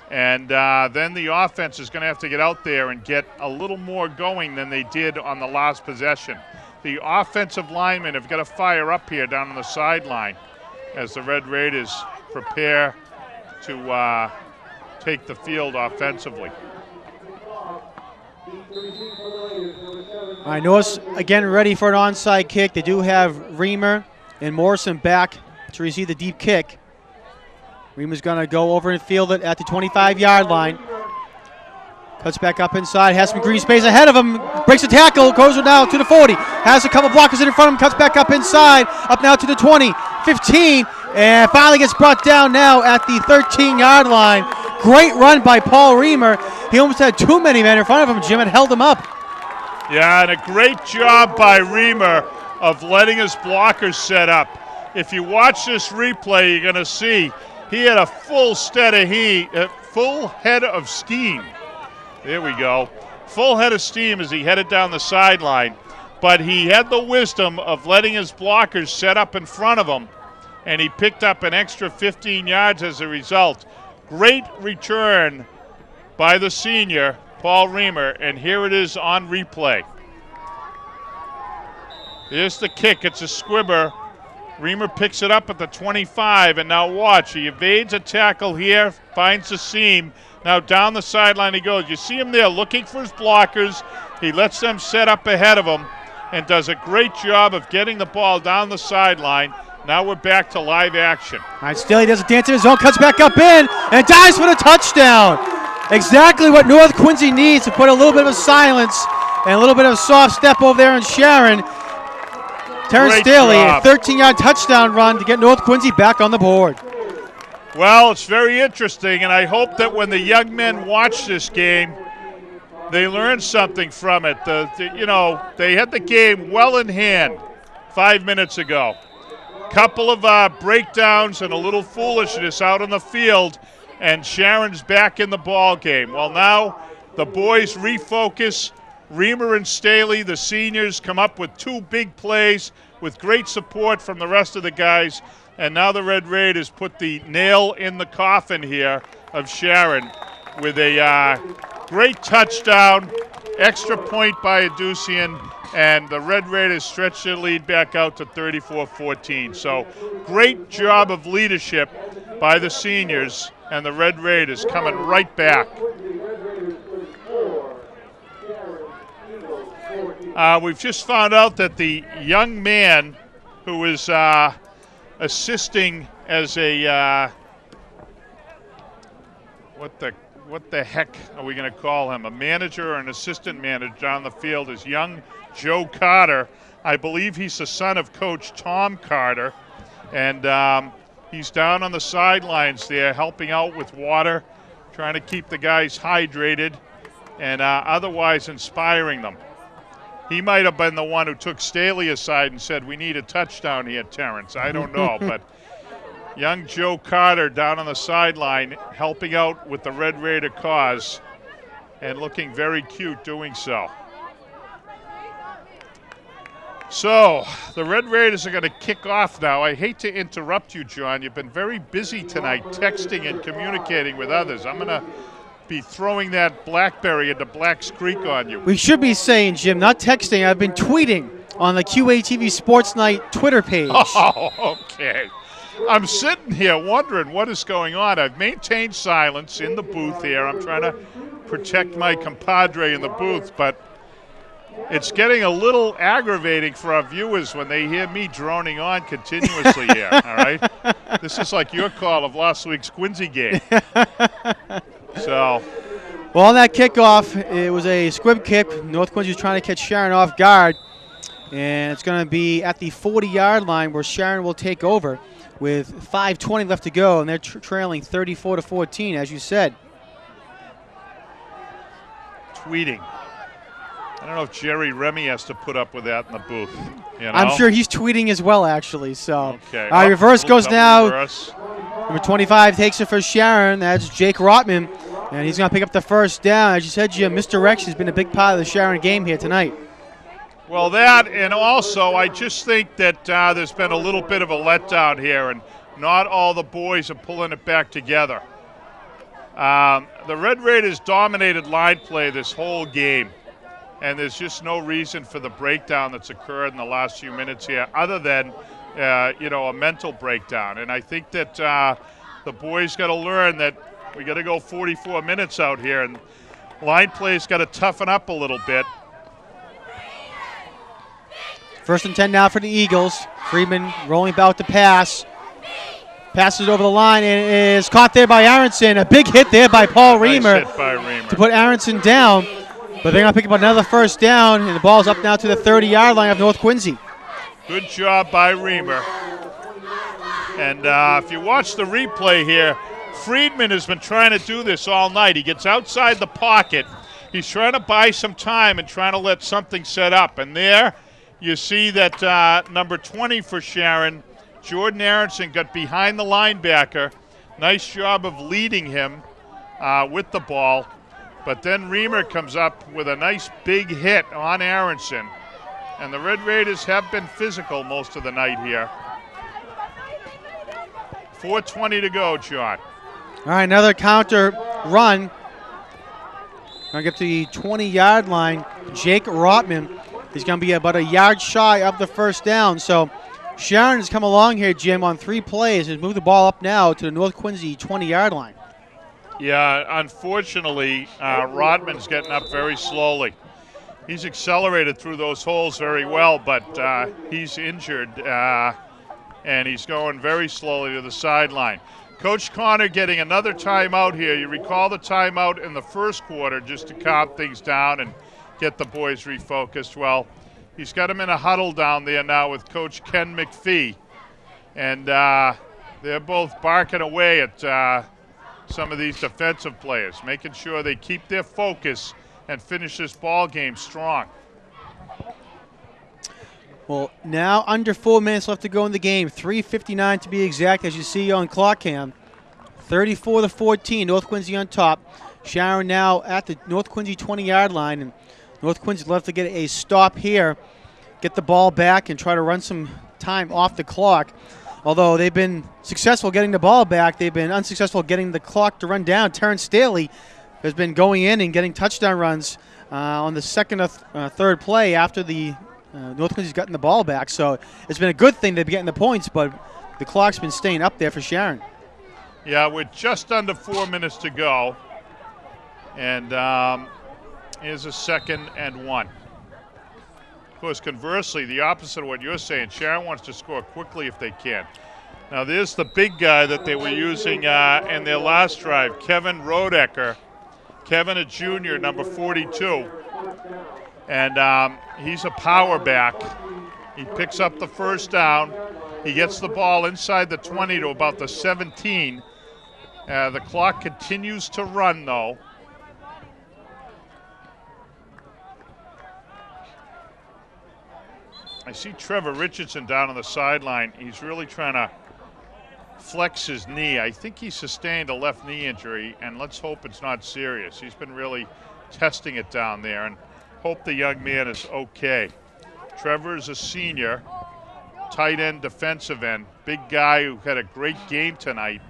And then the offense is going to have to get out there and get a little more going than they did on the last possession. The offensive linemen have got to fire up here down on the sideline as the Red Raiders prepare to take the field offensively. All right, Norris again ready for an onside kick. They do have Reamer and Morrison back to receive the deep kick. Reamer's going to go over and field it at the 25-yard line. Cuts back up inside, has some green space ahead of him, breaks a tackle, goes down to the 40, has a couple blockers in front of him, cuts back up inside, up now to the 20, 15, and finally gets brought down now at the 13-yard line. Great run by Paul Reamer. He almost had too many men in front of him, Jim, and held him up. Yeah, and a great job by Reamer of letting his blockers set up. If you watch this replay, you're going to see he had a full head of steam. There we go. Full head of steam as he headed down the sideline. But he had the wisdom of letting his blockers set up in front of him, and he picked up an extra 15 yards as a result. Great return by the senior, Paul Reamer, and here it is on replay. Here's the kick. It's a squibber, Reamer picks it up at the 25, and now watch. He evades a tackle here, finds the seam. Now down the sideline he goes. You see him there looking for his blockers. He lets them set up ahead of him and does a great job of getting the ball down the sideline. Now we're back to live action. All right, Staley does a dance in his zone, cuts back up in, and dives for the touchdown. Exactly what North Quincy needs to put a little bit of silence and a little bit of soft step over there in Sharon. Terrence Great Staley, job. a 13-yard touchdown run to get North Quincy back on the board. Well, it's very interesting, and I hope that when the young men watch this game, they learn something from it. They had the game well in hand 5 minutes ago. Couple of breakdowns and a little foolishness out on the field, and Sharon's back in the ball game. Well, now the boys refocus. Reamer and Staley, the seniors, come up with 2 big plays with great support from the rest of the guys. And now the Red Raiders put the nail in the coffin here of Sharon with a great touchdown, extra point by Adusian, and the Red Raiders stretch their lead back out to 34-14. So great job of leadership by the seniors, and the Red Raiders coming right back. We've just found out that the young man who is assisting as a what the heck are we going to call him? A manager or an assistant manager on the field is young Joe Carter. I believe he's the son of Coach Tom Carter, and he's down on the sidelines there helping out with water, trying to keep the guys hydrated and otherwise inspiring them. He might have been the one who took Staley aside and said, "We need a touchdown here, Terrence." I don't know, but young Joe Carter down on the sideline helping out with the Red Raider cause and looking very cute doing so. So the Red Raiders are going to kick off now. I hate to interrupt you, John. You've been very busy tonight texting and communicating with others. I'm going to be throwing that BlackBerry into Black's Creek on you. We should be saying, Jim, not texting. I've been tweeting on the QATV Sports Night Twitter page. Oh, okay. I'm sitting here wondering what is going on. I've maintained silence in the booth here. I'm trying to protect my compadre in the booth, but it's getting a little aggravating for our viewers when they hear me droning on continuously here, all right? This is like your call of last week's Quincy game. So, well, on that kickoff, it was a squib kick. North Quincy was trying to catch Sharon off guard, and it's going to be at the 40-yard line where Sharon will take over with 5:20 left to go, and they're trailing 34-14, as you said. Tweeting. I don't know if Jerry Remy has to put up with that in the booth. You know? I'm sure he's tweeting as well, actually. So, okay. Reverse goes now. Reverse. Number 25 takes it for Sharon. That's Jake Rotman, and he's going to pick up the first down. As you said, Jim, misdirection has been a big part of the Sharon game here tonight. Well, that, and also I just think that there's been a little bit of a letdown here, and not all the boys are pulling it back together. The Red Raiders dominated line play this whole game, and there's just no reason for the breakdown that's occurred in the last few minutes here other than, a mental breakdown. And I think that the boys got to learn that we got to go 44 minutes out here, and line play's got to toughen up a little bit. First and 10 now for the Eagles. Friedman rolling about to pass. Passes over the line and is caught there by Aronson. A big hit there by Paul Reamer, Nice hit by Reamer to put Aronson down. But they're going to pick up another first down, and the ball's up now to the 30-yard line of North Quincy. Good job by Reamer. And if you watch the replay here, Friedman has been trying to do this all night. He gets outside the pocket. He's trying to buy some time and trying to let something set up. And there you see that number 20 for Sharon, Jordan Aronson, got behind the linebacker. Nice job of leading him with the ball. But then Reamer comes up with a nice big hit on Aronson. And the Red Raiders have been physical most of the night here. 4:20 to go, John. All right, another counter run. Going to get to the 20-yard line. Jake Rotman is going to be about a yard shy of the first down. So Sharon has come along here, Jim, on 3 plays. Has moved the ball up now to the North Quincy 20-yard line. Yeah, unfortunately, Rodman's getting up very slowly. He's accelerated through those holes very well, but he's injured, and he's going very slowly to the sideline. Coach Connor getting another timeout here. You recall the timeout in the first quarter just to calm things down and get the boys refocused. Well, he's got them in a huddle down there now with Coach Ken McPhee, and they're both barking away at some of these defensive players, making sure they keep their focus and finish this ball game strong. Well, now under 4 minutes left to go in the game. 3:59 to be exact, as you see on clock cam. 34-14, North Quincy on top. Sharon now at the North Quincy 20-yard line, and North Quincy left to get a stop here, get the ball back, and try to run some time off the clock. Although they've been successful getting the ball back, they've been unsuccessful getting the clock to run down. Terrence Staley has been going in and getting touchdown runs on the second or third play after the North Quincy's gotten the ball back. So it's been a good thing they've been getting the points, but the clock's been staying up there for Sharon. Yeah, with just under 4 minutes to go. And here's a 2nd and 1. Of course, conversely, the opposite of what you're saying, Sharon wants to score quickly if they can. Now, there's the big guy that they were using in their last drive, Kevin Rodecker. Kevin, a junior, number 42. And he's a power back. He picks up the first down. He gets the ball inside the 20 to about the 17. The clock continues to run, though. I see Trevor Richardson down on the sideline. He's really trying to flex his knee. I think he sustained a left knee injury, and let's hope it's not serious. He's been really testing it down there, and hope the young man is okay. Trevor is a senior, tight end, defensive end, big guy who had a great game tonight,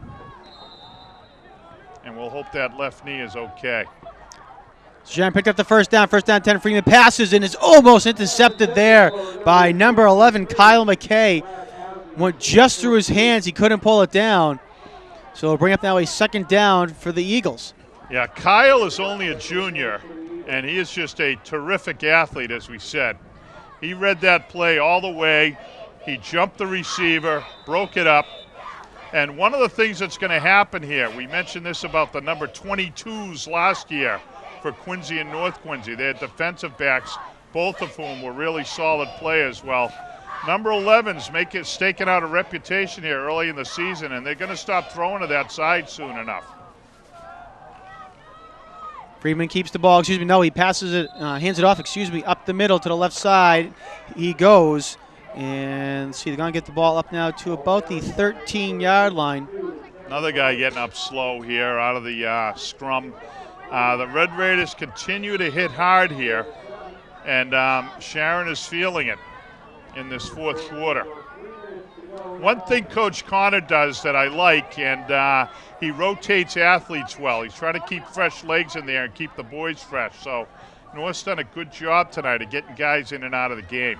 and we'll hope that left knee is okay. Sharon picked up the first down 10. Freeman passes and is almost intercepted there by number 11, Kyle McKay. Went just through his hands. He couldn't pull it down. So it'll bring up now a 2nd down for the Eagles. Yeah, Kyle is only a junior, and he is just a terrific athlete, as we said. He read that play all the way. He jumped the receiver, broke it up. And one of the things that's going to happen here, we mentioned this about the number 22s last year for Quincy and North Quincy. They had defensive backs, both of whom were really solid players. Well, number 11's staking out a reputation here early in the season, and they're going to stop throwing to that side soon enough. Freeman keeps the ball, he passes it, hands it off, up the middle to the left side. He goes, and see, they're going to get the ball up now to about the 13-yard line. Another guy getting up slow here out of the scrum. The Red Raiders continue to hit hard here, and Sharon is feeling it in this 4th quarter. One thing Coach Connor does that I like, and he rotates athletes well. He's trying to keep fresh legs in there and keep the boys fresh. So North's done a good job tonight of getting guys in and out of the game.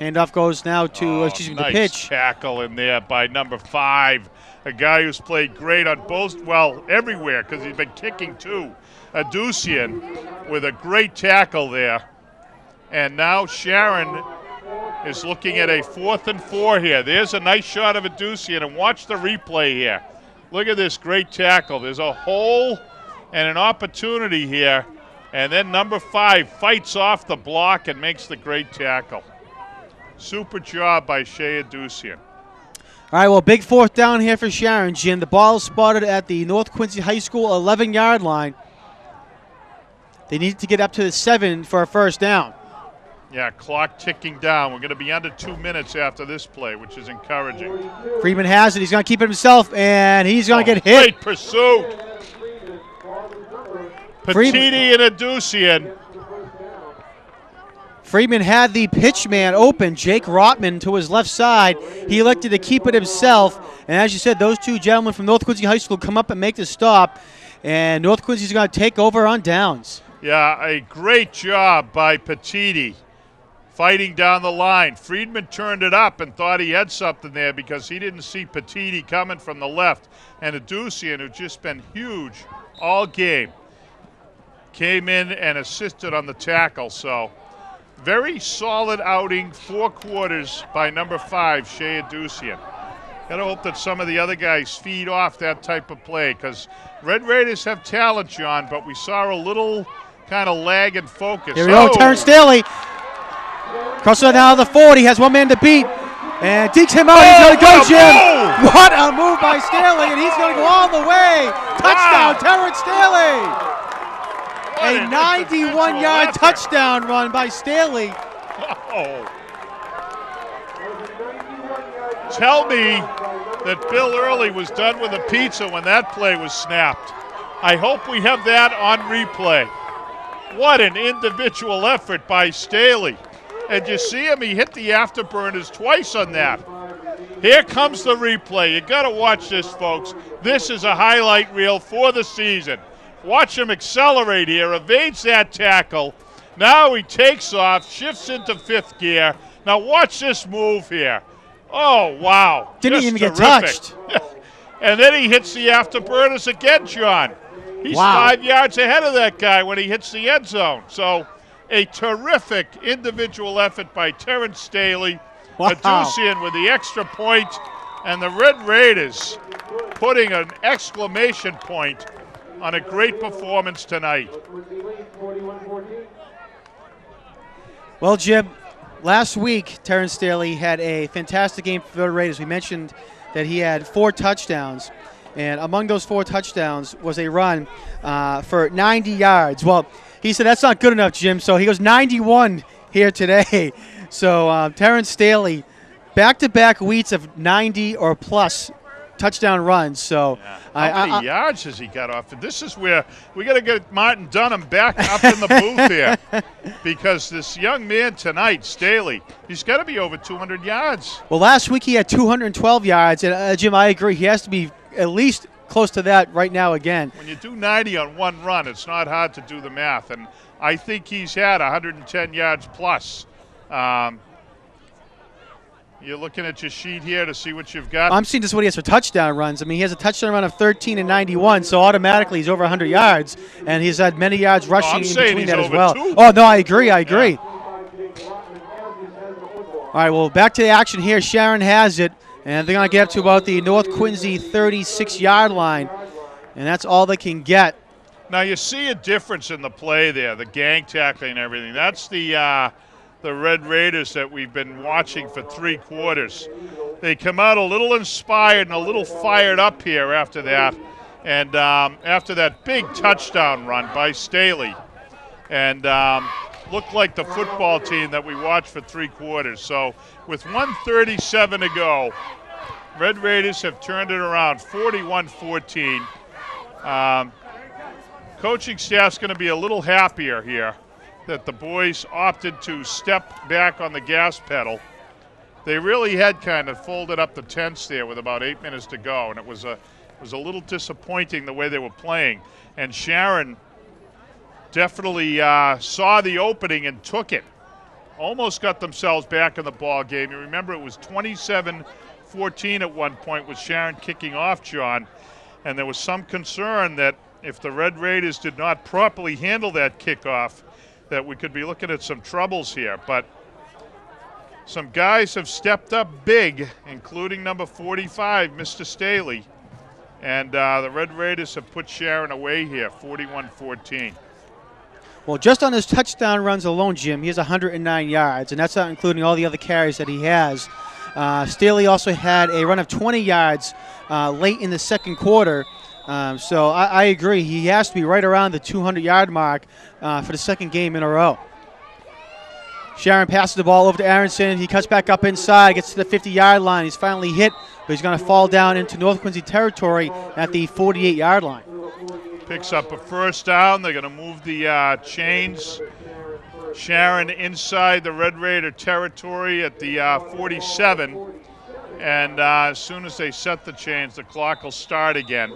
Handoff goes now to nice the pitch. Tackle in there by number 5, a guy who's played great on everywhere because he's been kicking too. Adusian with a great tackle there. And now Sharon is looking at a 4th and 4 here. There's a nice shot of Adusian, and watch the replay here. Look at this great tackle. There's a hole and an opportunity here, and then number 5 fights off the block and makes the great tackle. Super job by Shea Adusian. All right, well, big 4th down here for Sharon, Jim. The ball is spotted at the North Quincy High School 11-yard line. They need to get up to the 7 for a 1st down. Yeah, clock ticking down. We're going to be under 2 minutes after this play, which is encouraging. Freeman has it. He's going to keep it himself, and he's going to get hit. Great pursuit. Petiti and Adusian. Freeman had the pitch man open, Jake Rotman, to his left side. He elected to keep it himself. And as you said, those two gentlemen from North Quincy High School come up and make the stop. And North Quincy's going to take over on downs. Yeah, a great job by Petiti fighting down the line. Friedman turned it up and thought he had something there because he didn't see Petiti coming from the left. And Adusian, who's just been huge all game, came in and assisted on the tackle. So very solid outing, 4 quarters by number 5, Shea Adusian. Gotta hope that some of the other guys feed off that type of play, because Red Raiders have talent, John, but we saw a little kind of lag in focus. Here we go, Terrence Staley. Crosses now the 40, has one man to beat. And dekes him out, he's gonna go, Jim. Move! What a move by Staley, and he's gonna go all the way. Touchdown, Wow. Terrence Staley. What A an 91-yard individual effort. touchdown run by Staley. Oh. Tell me that Bill Early was done with a pizza when that play was snapped. I hope we have that on replay. What an individual effort by Staley. And you see him, he hit the afterburners twice on that. Here comes the replay. You got to watch this, folks. This is a highlight reel for the season. Watch him accelerate here, evades that tackle. Now he takes off, shifts into 5th gear. Now watch this move here. Oh, wow. Didn't Just even get terrific. touched. And then he hits the afterburners again, John. He's Wow. 5 yards ahead of that guy when he hits the end zone. So a terrific individual effort by Terrence Staley. Wow. Adusian with the extra point, and the Red Raiders putting an exclamation point on a great performance tonight. Well, Jim, last week, Terrence Staley had a fantastic game for the Raiders. We mentioned that he had 4 touchdowns, and among those 4 touchdowns was a run for 90 yards. Well, he said that's not good enough, Jim, so he goes 91 here today. So Terrence Staley, back-to-back weeks of 90 or plus touchdown runs. So How many yards has he got off? This is where we got to get Martin Dunham back up in the booth here, because this young man tonight, Staley, he's got to be over 200 yards. Well, last week he had 212 yards, and Jim, I agree. He has to be at least close to that right now again. When you do 90 on one run, it's not hard to do the math, and I think he's had 110 yards plus. You're looking at your sheet here to see what you've got. I'm seeing just what he has for touchdown runs. I mean, he has a touchdown run of 13 and 91, so automatically he's over 100 yards, and he's had many yards rushing in saying between he's that as over well. 2. Oh, no, I agree. All right, well, back to the action here. Sharon has it, and they're going to get up to about the North Quincy 36-yard line, and that's all they can get. Now you see a difference in the play there, the gang tackling and everything. That's the Red Raiders that we've been watching for 3 quarters. They come out a little inspired and a little fired up here after that. And after that big touchdown run by Staley. And looked like the football team that we watched for 3 quarters. So with 1:37 to go, Red Raiders have turned it around, 41-14. Coaching staff's going to be a little happier here that the boys opted to step back on the gas pedal. They really had kind of folded up the tents there with about 8 minutes to go, and it was a little disappointing the way they were playing. And Sharon definitely saw the opening and took it. Almost got themselves back in the ball game. You remember it was 27-14 at one point with Sharon kicking off, John, and there was some concern that if the Red Raiders did not properly handle that kickoff, that we could be looking at some troubles here. But some guys have stepped up big, including number 45, Mr. Staley. And the Red Raiders have put Sharon away here, 41-14. Well, just on his touchdown runs alone, Jim, he has 109 yards, and that's not including all the other carries that he has. Staley also had a run of 20 yards late in the second quarter. So I agree. He has to be right around the 200-yard mark for the second game in a row. Sharon passes the ball over to Aronson. He cuts back up inside, gets to the 50-yard line. He's finally hit, but he's going to fall down into North Quincy territory at the 48-yard line. Picks up a first down. They're going to move the chains. Sharon inside the Red Raider territory at the 47. And as soon as they set the chains, the clock will start again.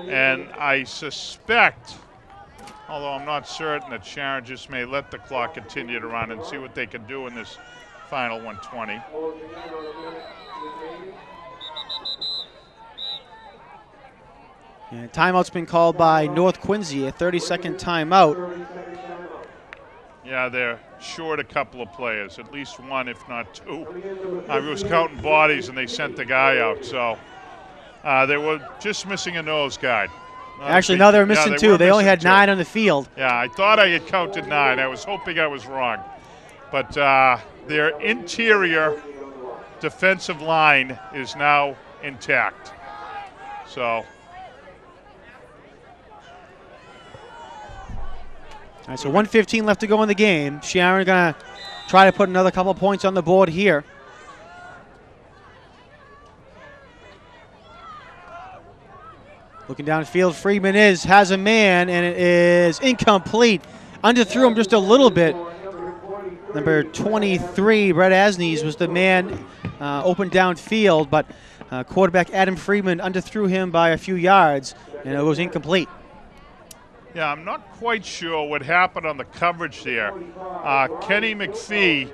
And I suspect Although I'm not certain that Sharon just may let the clock continue to run and see what they can do in this final 120. And timeout's been called by North Quincy, a 30-second timeout. Yeah, they're short a couple of players, at least one, if not two. I was counting bodies, and they sent the guy out, so they were just missing a nose guard. Actually, no, they were missing two. They only had 9 on the field. Yeah, I thought I had counted 9. I was hoping I was wrong. But their interior defensive line is now intact. So. All right, so 1:15 left to go in the game. Sharon going to try to put another couple points on the board here. Looking downfield, Freeman has a man, and it is incomplete. Underthrew him just a little bit. Number 23, Brett Asnes, was the man open downfield, but quarterback Adam Freeman underthrew him by a few yards, and it was incomplete. Yeah, I'm not quite sure what happened on the coverage there. Kenny McPhee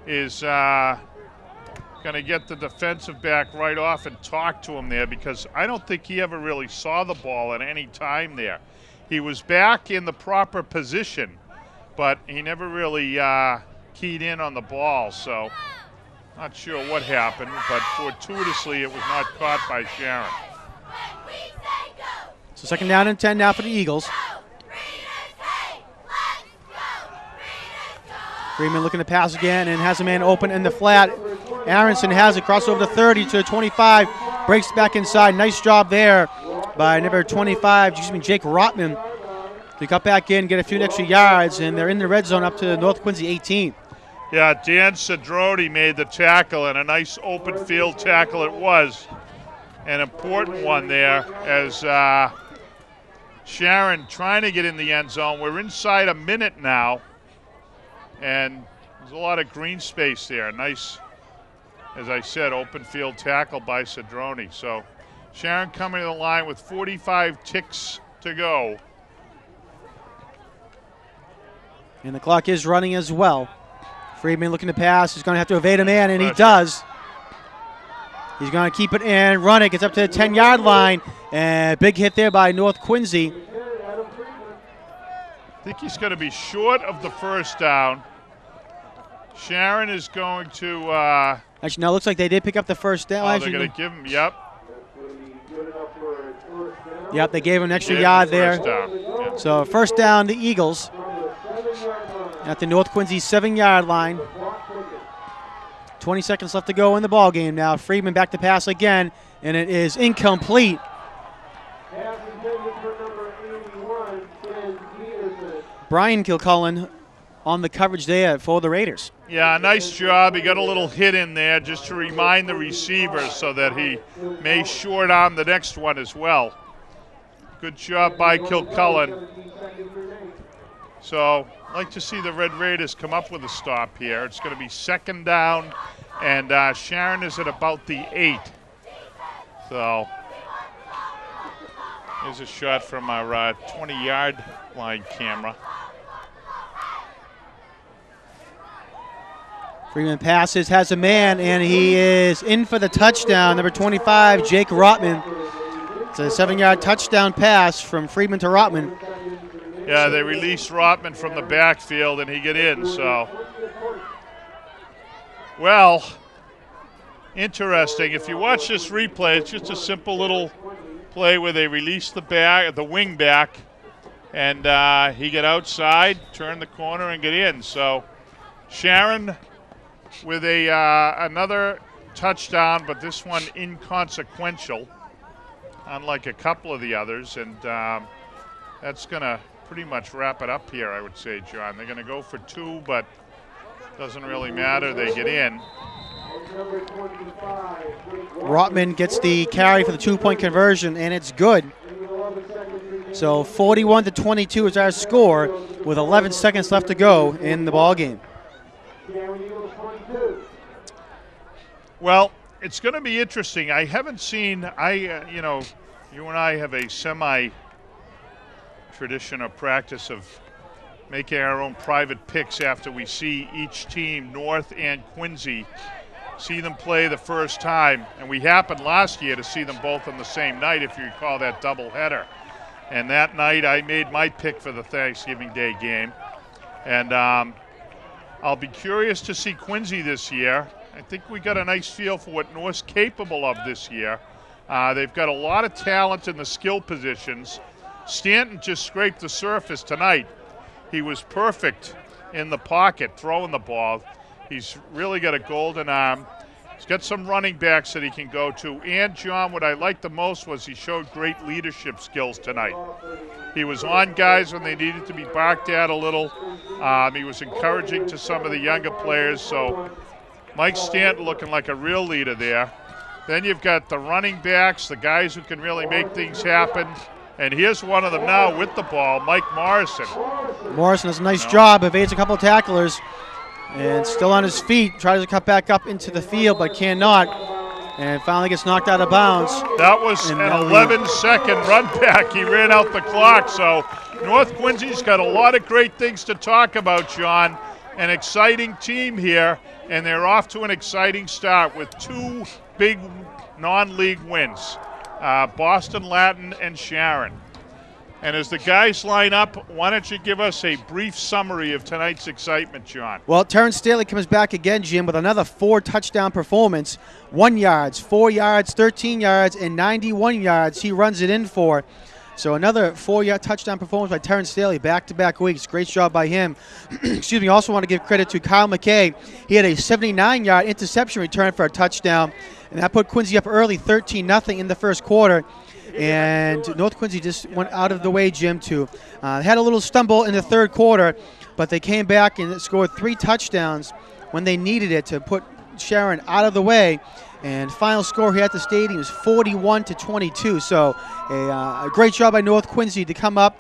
is going to get the defensive back right off and talk to him there, because I don't think he ever really saw the ball at any time there. He was back in the proper position, but he never really keyed in on the ball, so not sure what happened, but fortuitously it was not caught by Sharon. So 2nd down and 10 now for the Eagles. Freeman looking to pass again and has a man open in the flat. Aronson has it, cross over to 30 to 25, breaks back inside. Nice job there by number 25, Jake Rotman. They cut back in, get a few extra yards, and they're in the red zone up to North Quincy 18. Yeah, Dan Cedrone made the tackle, and a nice open field tackle it was. An important one there as Sharon trying to get in the end zone. We're inside a minute now, and there's a lot of green space there. Nice, as I said, open field tackle by Cedrone. So Sharon coming to the line with 45 ticks to go. And the clock is running as well. Freeman looking to pass. He's going to have to evade a man, and he does. He's going to keep it and run it. Gets up to the 10-yard line. And big hit there by North Quincy. I think he's going to be short of the first down. Sharon is going to... Actually, no, it looks like they did pick up the first down. Oh, they're going to give him, yep. Yep, they gave him an extra yard there. Yep. So 1st down, the Eagles. At the North Quincy 7-yard line. 20 seconds left to go in the ball game now. Freeman back to pass again, and it is incomplete. Brian Kilcullen on the coverage there for the Raiders. Yeah, nice job. He got a little hit in there just to remind the receiver so that he may short arm the next one as well. Good job by Kilcullen. So I'd like to see the Red Raiders come up with a stop here. It's going to be 2nd down, and Sharon is at about the 8. So here's a shot from our 20-yard line camera. Freeman passes, has a man, and he is in for the touchdown. Number 25, Jake Rotman. It's a 7-yard touchdown pass from Freeman to Rotman. Yeah, they released Rotman from the backfield, and he get in, so. Well, interesting. If you watch this replay, it's just a simple little play where they release the wing back, and he get outside, turn the corner, and get in. So Sharon with another touchdown, but this one inconsequential, unlike a couple of the others, and that's going to pretty much wrap it up here, I would say, John. They're going to go for 2, but doesn't really matter. They get in. Rotman gets the carry for the 2-point conversion, and it's good. So 41-22 is our score with 11 seconds left to go in the ball game. Well, it's going to be interesting. I haven't seen, you and I have a tradition or practice of making our own private picks after we see each team, North and Quincy, see them play the first time. And we happened last year to see them both on the same night, if you recall that doubleheader. And that night I made my pick for the Thanksgiving Day game. And I'll be curious to see Quincy this year. I think we got a nice feel for what North's capable of this year. They've got a lot of talent in the skill positions. Stanton just scraped the surface tonight. He was perfect in the pocket throwing the ball. He's really got a golden arm. He's got some running backs that he can go to. And, John, what I liked the most was he showed great leadership skills tonight. He was on guys when they needed to be barked at a little. He was encouraging to some of the younger players. So Mike Stanton looking like a real leader there. Then you've got the running backs, the guys who can really make things happen. And here's one of them now with the ball, Mike Morrison. Morrison does a nice job, evades a couple of tacklers, and still on his feet, tries to cut back up into the field, but cannot, and finally gets knocked out of bounds. That was an 11-second run back. He ran out the clock, so North Quincy's got a lot of great things to talk about, John. An exciting team here, and they're off to an exciting start with two big non-league wins. Boston Latin and Sharon. And as the guys line up, why don't you give us a brief summary of tonight's excitement, John? Well, Terrence Staley comes back again, Jim, with another 4-touchdown performance. 1 yards, 4 yards, 13 yards, and 91 yards he runs it in for. So another 4-yard touchdown performance by Terrence Staley, back-to-back weeks. Great job by him. Excuse me, also want to give credit to Kyle McKay. He had a 79-yard interception return for a touchdown, and that put Quincy up early, 13-0 in the first quarter. And North Quincy just went out of the way, Jim, too. Had a little stumble in the third quarter, but they came back and scored 3 touchdowns when they needed it to put Sharon out of the way. And final score here at the stadium is 41-22. So a great job by North Quincy to come up.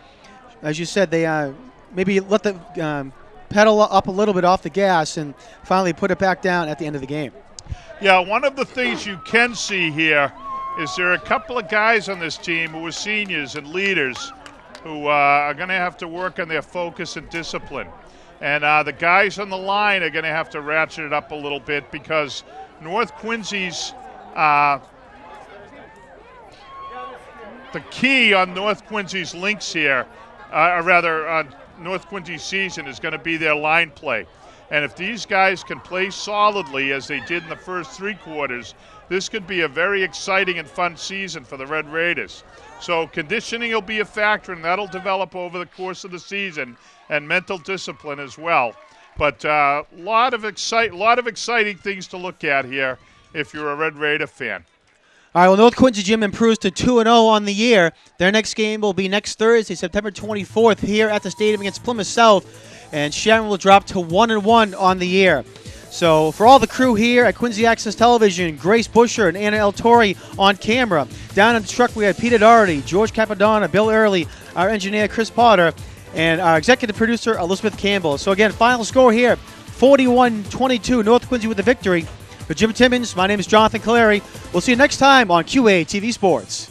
As you said, they maybe let the pedal up a little bit off the gas and finally put it back down at the end of the game. Yeah, one of the things you can see here is there are a couple of guys on this team who are seniors and leaders who are going to have to work on their focus and discipline. And the guys on the line are going to have to ratchet it up a little bit because North Quincy's the key on North Quincy's links here, North Quincy's season is going to be their line play. And if these guys can play solidly as they did in the first 3 quarters, this could be a very exciting and fun season for the Red Raiders. So conditioning will be a factor, and that'll develop over the course of the season, and mental discipline as well. But a lot of exciting things to look at here if you're a Red Raider fan. All right, well, North Quincy, Jim, improves to 2-0 on the year. Their next game will be next Thursday, September 24th, here at the stadium against Plymouth South, and Sharon will drop to 1-1 on the year. So for all the crew here at Quincy Access Television, Grace Busher and Anna El Torre on camera. Down in the truck we had Peter Doherty, George Capadonna, Bill Early, our engineer Chris Potter, and our executive producer Elizabeth Campbell. So again, final score here, 41-22, North Quincy with the victory. For Jim Timmons, my name is Jonathan Caleri. We'll see you next time on QA TV Sports.